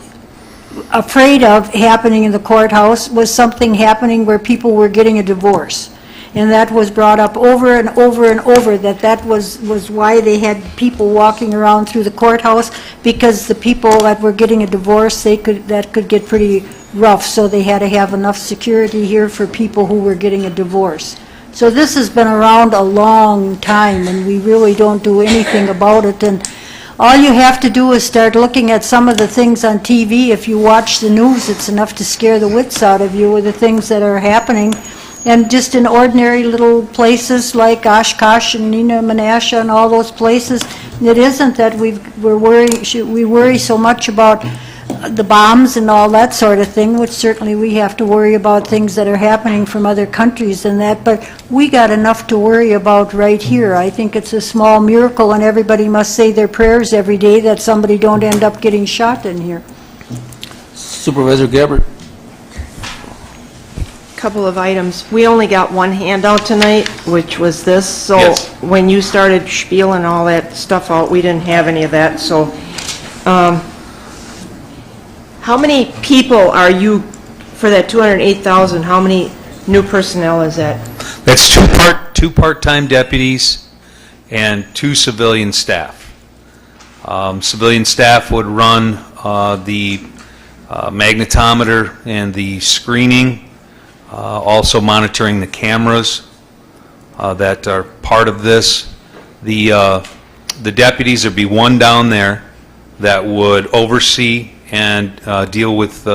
afraid of happening in the courthouse was something happening where people were getting a divorce. And that was brought up over and over and over, that was why they had people walking around through the courthouse, because the people that were getting a divorce, that could get pretty rough, so they had to have enough security here for people who were getting a divorce. So this has been around a long time, and we really don't do anything about it. And all you have to do is start looking at some of the things on TV. If you watch the news, it's enough to scare the wits out of you with the things that are happening. And just in ordinary little places like Oshkosh and Nina Menasha and all those places, it isn't that we worry so much about the bombs and all that sort of thing, which certainly we have to worry about things that are happening from other countries and that, but we got enough to worry about right here. I think it's a small miracle, and everybody must say their prayers every day that somebody don't end up getting shot in here.
Supervisor Gabbard.
Couple of items. We only got one handout tonight, which was this, so
Yes.
when you started spieling all that stuff out, we didn't have any of that, so how many people are you, for that 208,000, how many new personnel is that?
That's two part-time deputies and 2 civilian staff. Civilian staff would run the magnetometer and the screening, also monitoring the cameras that are part of this. The deputies, there'd be one down there that would oversee and deal with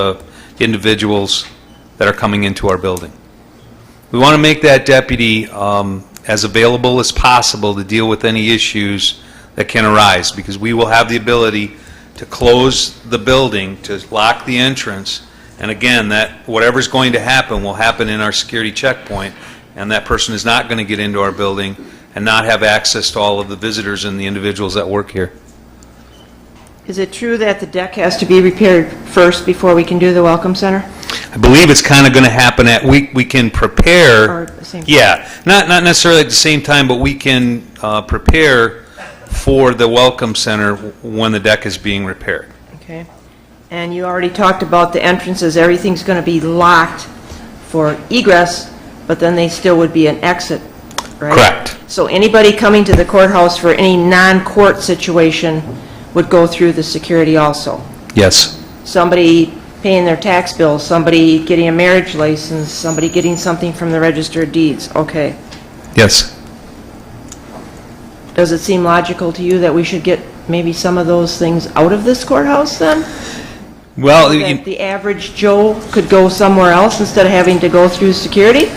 individuals that are coming into our building. We want to make that deputy as available as possible to deal with any issues that can arise, because we will have the ability to close the building, to lock the entrance, And again, that, whatever's going to happen will happen in our security checkpoint, and that person is not going to get into our building and not have access to all of the visitors and the individuals that work here.
Is it true that the deck has to be repaired first before we can do the Welcome Center?
I believe it's kind of going to happen at, we can prepare.
Or at the same time?
Yeah, not necessarily at the same time, but we can prepare for the Welcome Center when the deck is being repaired.
Okay. And you already talked about the entrances, everything's going to be locked for egress, but then they still would be an exit, right?
Correct.
So anybody coming to the courthouse for any non-court situation would go through the security also?
Yes.
Somebody paying their tax bill, somebody getting a marriage license, somebody getting something from the Register of Deeds, okay.
Yes.
Does it seem logical to you that we should get maybe some of those things out of this courthouse then?
Well,
So that the average Joe could go somewhere else instead of having to go through security?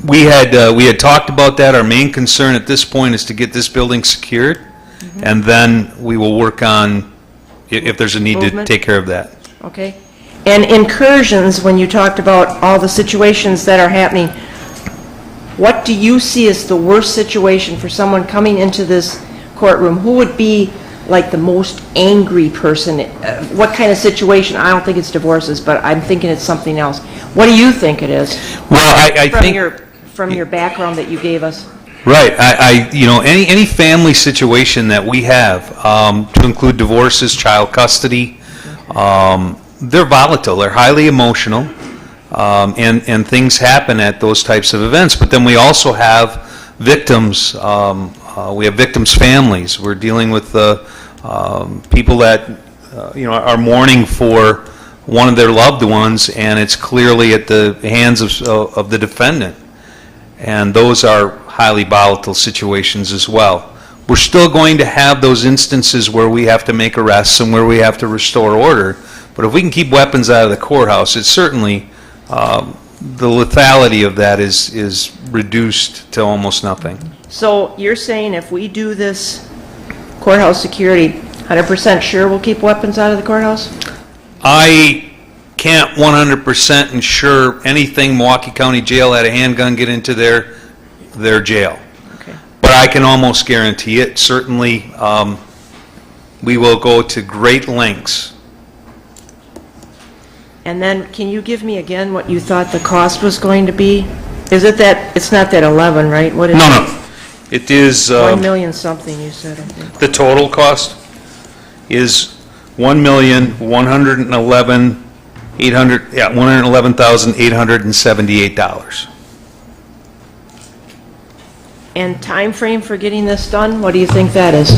we had talked about that. Our main concern at this point is to get this building secured, and then we will work on if there's a need to
Movement?
take care of that.
Okay. And incursions, when you talked about all the situations that are happening, what do you see as the worst situation for someone coming into this courtroom? Who would be like the most angry person? What kind of situation? I don't think it's divorces, but I'm thinking it's something else. What do you think it is?
Well, I think...
From your background that you gave us.
Right. Any family situation that we have, to include divorces, child custody, they're volatile. They're highly emotional, and things happen at those types of events. But then we also have victims. We have victims' families. We're dealing with people that are mourning for one of their loved ones, and it's clearly at the hands of the defendant. And those are highly volatile situations as well. We're still going to have those instances where we have to make arrests and where we have to restore order. But if we can keep weapons out of the courthouse, it's certainly, the lethality of that is reduced to almost nothing.
So you're saying if we do this courthouse security, 100% sure we'll keep weapons out of the courthouse?
I can't 100% ensure anything Milwaukee County Jail had a handgun get into their jail.
Okay.
But I can almost guarantee it. Certainly, we will go to great lengths.
And then, can you give me again what you thought the cost was going to be? Is it that, it's not that 11, right? What is it?
No. It is...
1 million something, you said, I think.
The total cost is $1,111,878.
And time frame for getting this done, what do you think that is?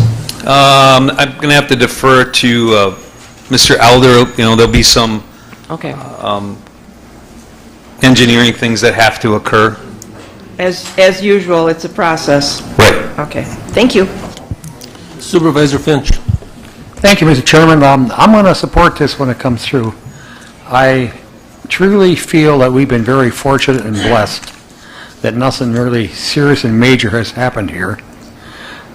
I'm going to have to defer to Mr. Elder. There'll be some
Okay.
engineering things that have to occur.
As usual, it's a process.
Right.
Okay, thank you.
Supervisor Finch.
Thank you, Mr. Chairman. I'm going to support this when it comes through. I truly feel that we've been very fortunate and blessed that nothing really serious and major has happened here.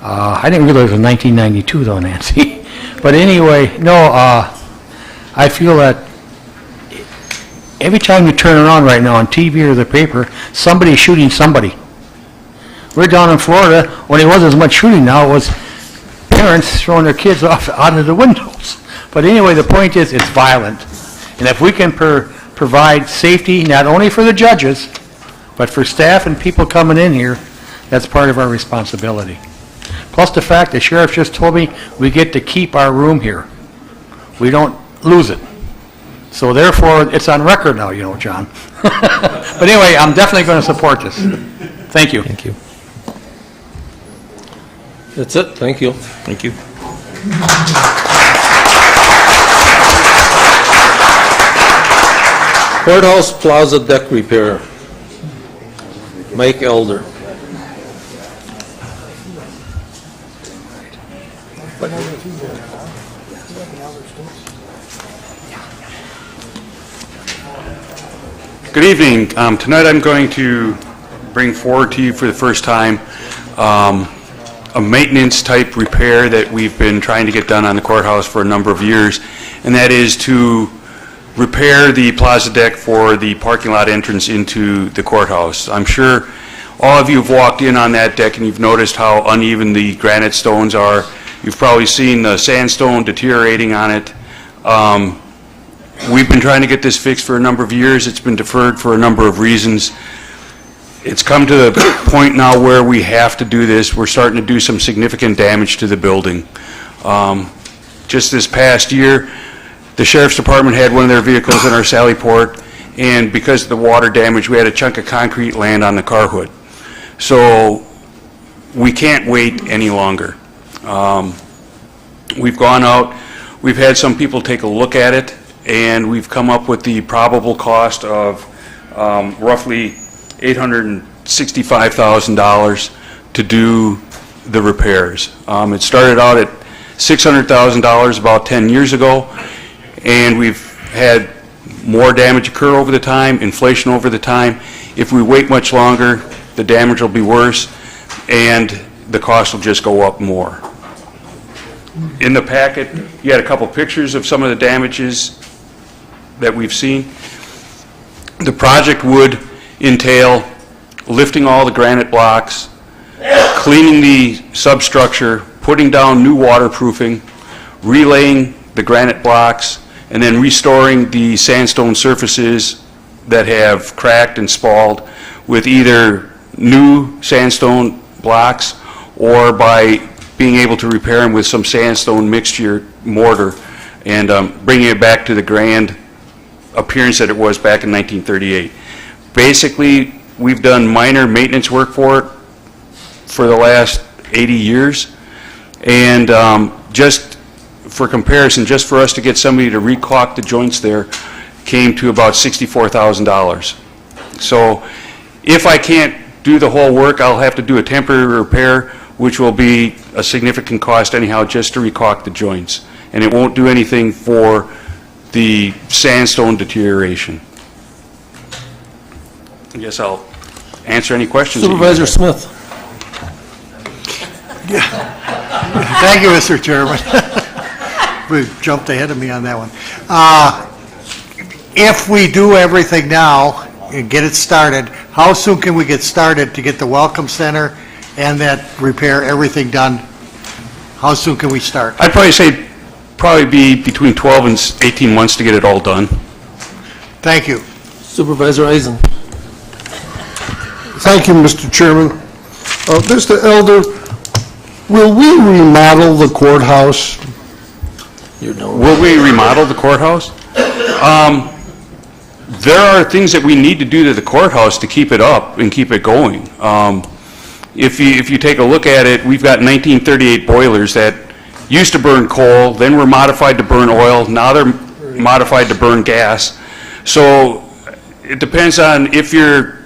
I didn't realize it was 1992, though, Nancy. But anyway, no, I feel that every time you turn around right now on TV or the paper, somebody's shooting somebody. We're down in Florida, when it wasn't as much shooting now, it was parents throwing their kids off out of the windows. But anyway, the point is, it's violent. And if we can provide safety, not only for the judges, but for staff and people coming in here, that's part of our responsibility. Plus the fact the sheriff just told me we get to keep our room here. We don't lose it. So therefore, it's on record now, John. But anyway, I'm definitely going to support this. Thank you.
Thank you.
That's it. Thank you.
Thank you.
Courthouse Plaza deck repair. Mike Elder.
Good evening. Tonight I'm going to bring forward to you for the first time a maintenance type repair that we've been trying to get done on the courthouse for a number of years, and that is to repair the plaza deck for the parking lot entrance into the courthouse. I'm sure all of you have walked in on that deck and you've noticed how uneven the granite stones are. You've probably seen the sandstone deteriorating on it. We've been trying to get this fixed for a number of years. It's been deferred for a number of reasons. It's come to the point now where we have to do this. We're starting to do some significant damage to the building. Just this past year, the Sheriff's Department had one of their vehicles in our Sally Port, and because of the water damage, we had a chunk of concrete land on the car hood. So we can't wait any longer. We've gone out, we've had some people take a look at it, and we've come up with the probable cost of roughly $865,000 to do the repairs. It started out at $600,000 about 10 years ago, and we've had more damage occur over the time, inflation over the time. If we wait much longer, the damage will be worse, and the cost will just go up more. In the packet, you had a couple pictures of some of the damages that we've seen. The project would entail lifting all the granite blocks, cleaning the substructure, putting down new waterproofing, relaying the granite blocks, and then restoring the sandstone surfaces that have cracked and spalled with either new sandstone blocks or by being able to repair them with some sandstone mixture mortar and bringing it back to the grand appearance that it was back in 1938. Basically, we've done minor maintenance work for it for the last 80 years, and just for comparison, just for us to get somebody to re-caulk the joints there came to about $64,000. So if I can't do the whole work, I'll have to do a temporary repair, which will be a significant cost anyhow just to re-caulk the joints. And it won't do anything for the sandstone deterioration. I guess I'll answer any questions.
Supervisor Smith.
Thank you, Mr. Chairman. We jumped ahead of me on that one. If we do everything now and get it started, how soon can we get started to get the Welcome Center and that repair, everything done? How soon can we start?
I'd probably say be between 12 and 18 months to get it all done.
Thank you.
Supervisor Eisen.
Thank you, Mr. Chairman. Mr. Elder, will we remodel the courthouse?
Will we remodel the courthouse? There are things that we need to do to the courthouse to keep it up and keep it going. If you take a look at it, we've got 1938 boilers that used to burn coal, then were modified to burn oil, now they're modified to burn gas. So it depends on if you're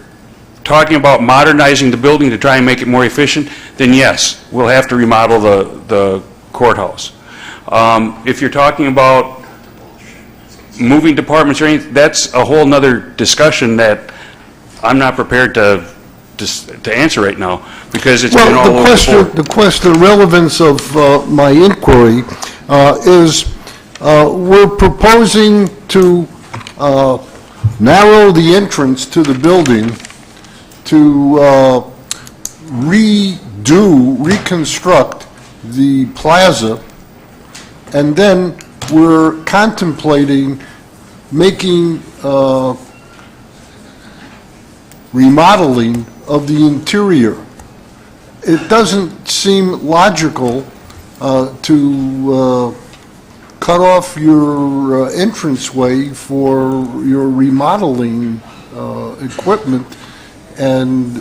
talking about modernizing the building to try and make it more efficient, then yes, we'll have to remodel the courthouse. If you're talking about moving departments or anything, that's a whole nother discussion that I'm not prepared to answer right now, because it's been all over the board.
The relevance of my inquiry is we're proposing to narrow the entrance to the building to reconstruct the plaza, and then we're contemplating making remodeling of the interior. It doesn't seem logical to cut off your entranceway for your remodeling equipment and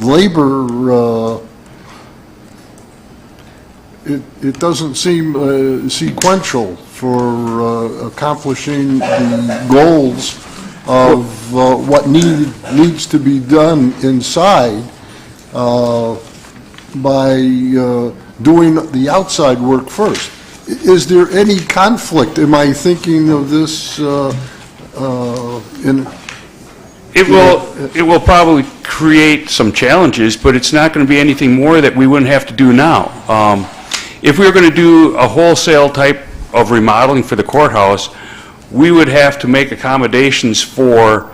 labor. It doesn't seem sequential for accomplishing the goals of what needs to be done inside by doing the outside work first. Is there any conflict? Am I thinking of this
It will probably create some challenges, but it's not going to be anything more that we wouldn't have to do now.
if we were going to do a wholesale type of remodeling for the courthouse, we would have to make accommodations for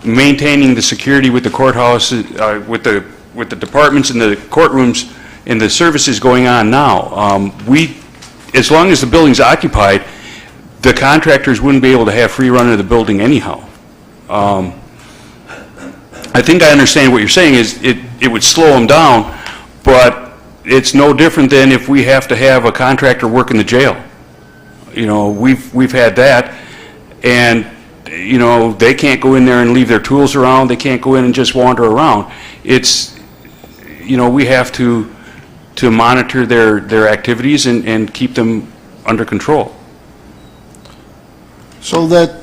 maintaining the security with the courthouse, with the departments and the courtrooms and the services going on now. As long as the building's occupied, the contractors wouldn't be able to have free run of the building anyhow. I think I understand what you're saying is it would slow them down, but it's no different than if we have to have a contractor work in the jail. You know, we've had that, and you know, they can't go in there and leave their tools around. They can't go in and just wander around. It's, you know, we have to monitor their activities and keep them under control.
So that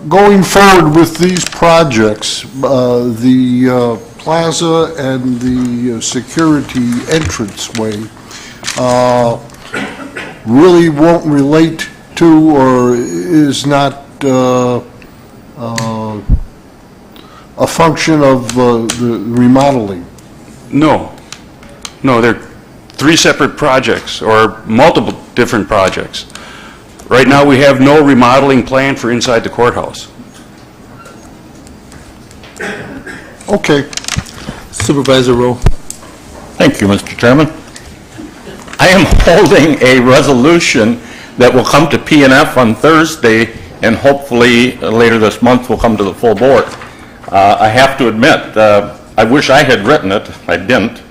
going forward with these projects, the plaza and the security entranceway really won't relate to or is not a function of the remodeling?
No, they're three separate projects or multiple different projects. Right now, we have no remodeling plan for inside the courthouse.
Okay.
Supervisor Rowe.
Thank you, Mr. Chairman. I am holding a resolution that will come to P&F on Thursday, and hopefully later this month will come to the full board. I have to admit, I wish I had written it. I didn't.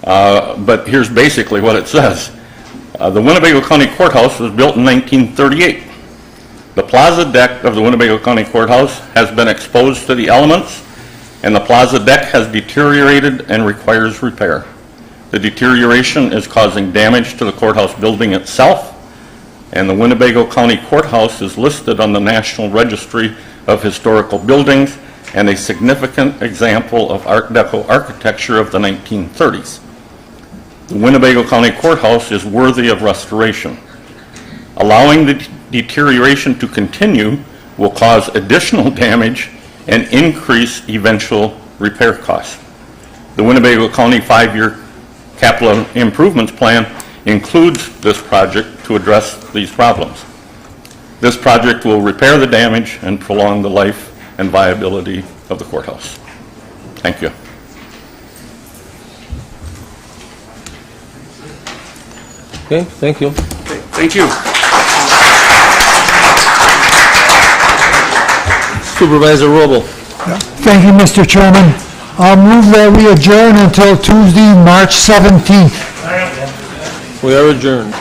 But here's basically what it says. The Winnebago County Courthouse was built in 1938. The plaza deck of the Winnebago County Courthouse has been exposed to the elements, and the plaza deck has deteriorated and requires repair. The deterioration is causing damage to the courthouse building itself, and the Winnebago County Courthouse is listed on the National Registry of Historical Buildings and a significant example of Art Deco architecture of the 1930s. The Winnebago County Courthouse is worthy of restoration. Allowing the deterioration to continue will cause additional damage and increase eventual repair costs. The Winnebago County 5-year capital improvements plan includes this project to address these problems. This project will repair the damage and prolong the life and viability of the courthouse. Thank you.
Okay, thank you.
Thank you.
Supervisor Robel.
Thank you, Mr. Chairman. I'll move that we adjourn until Tuesday, March 17th.
We are adjourned.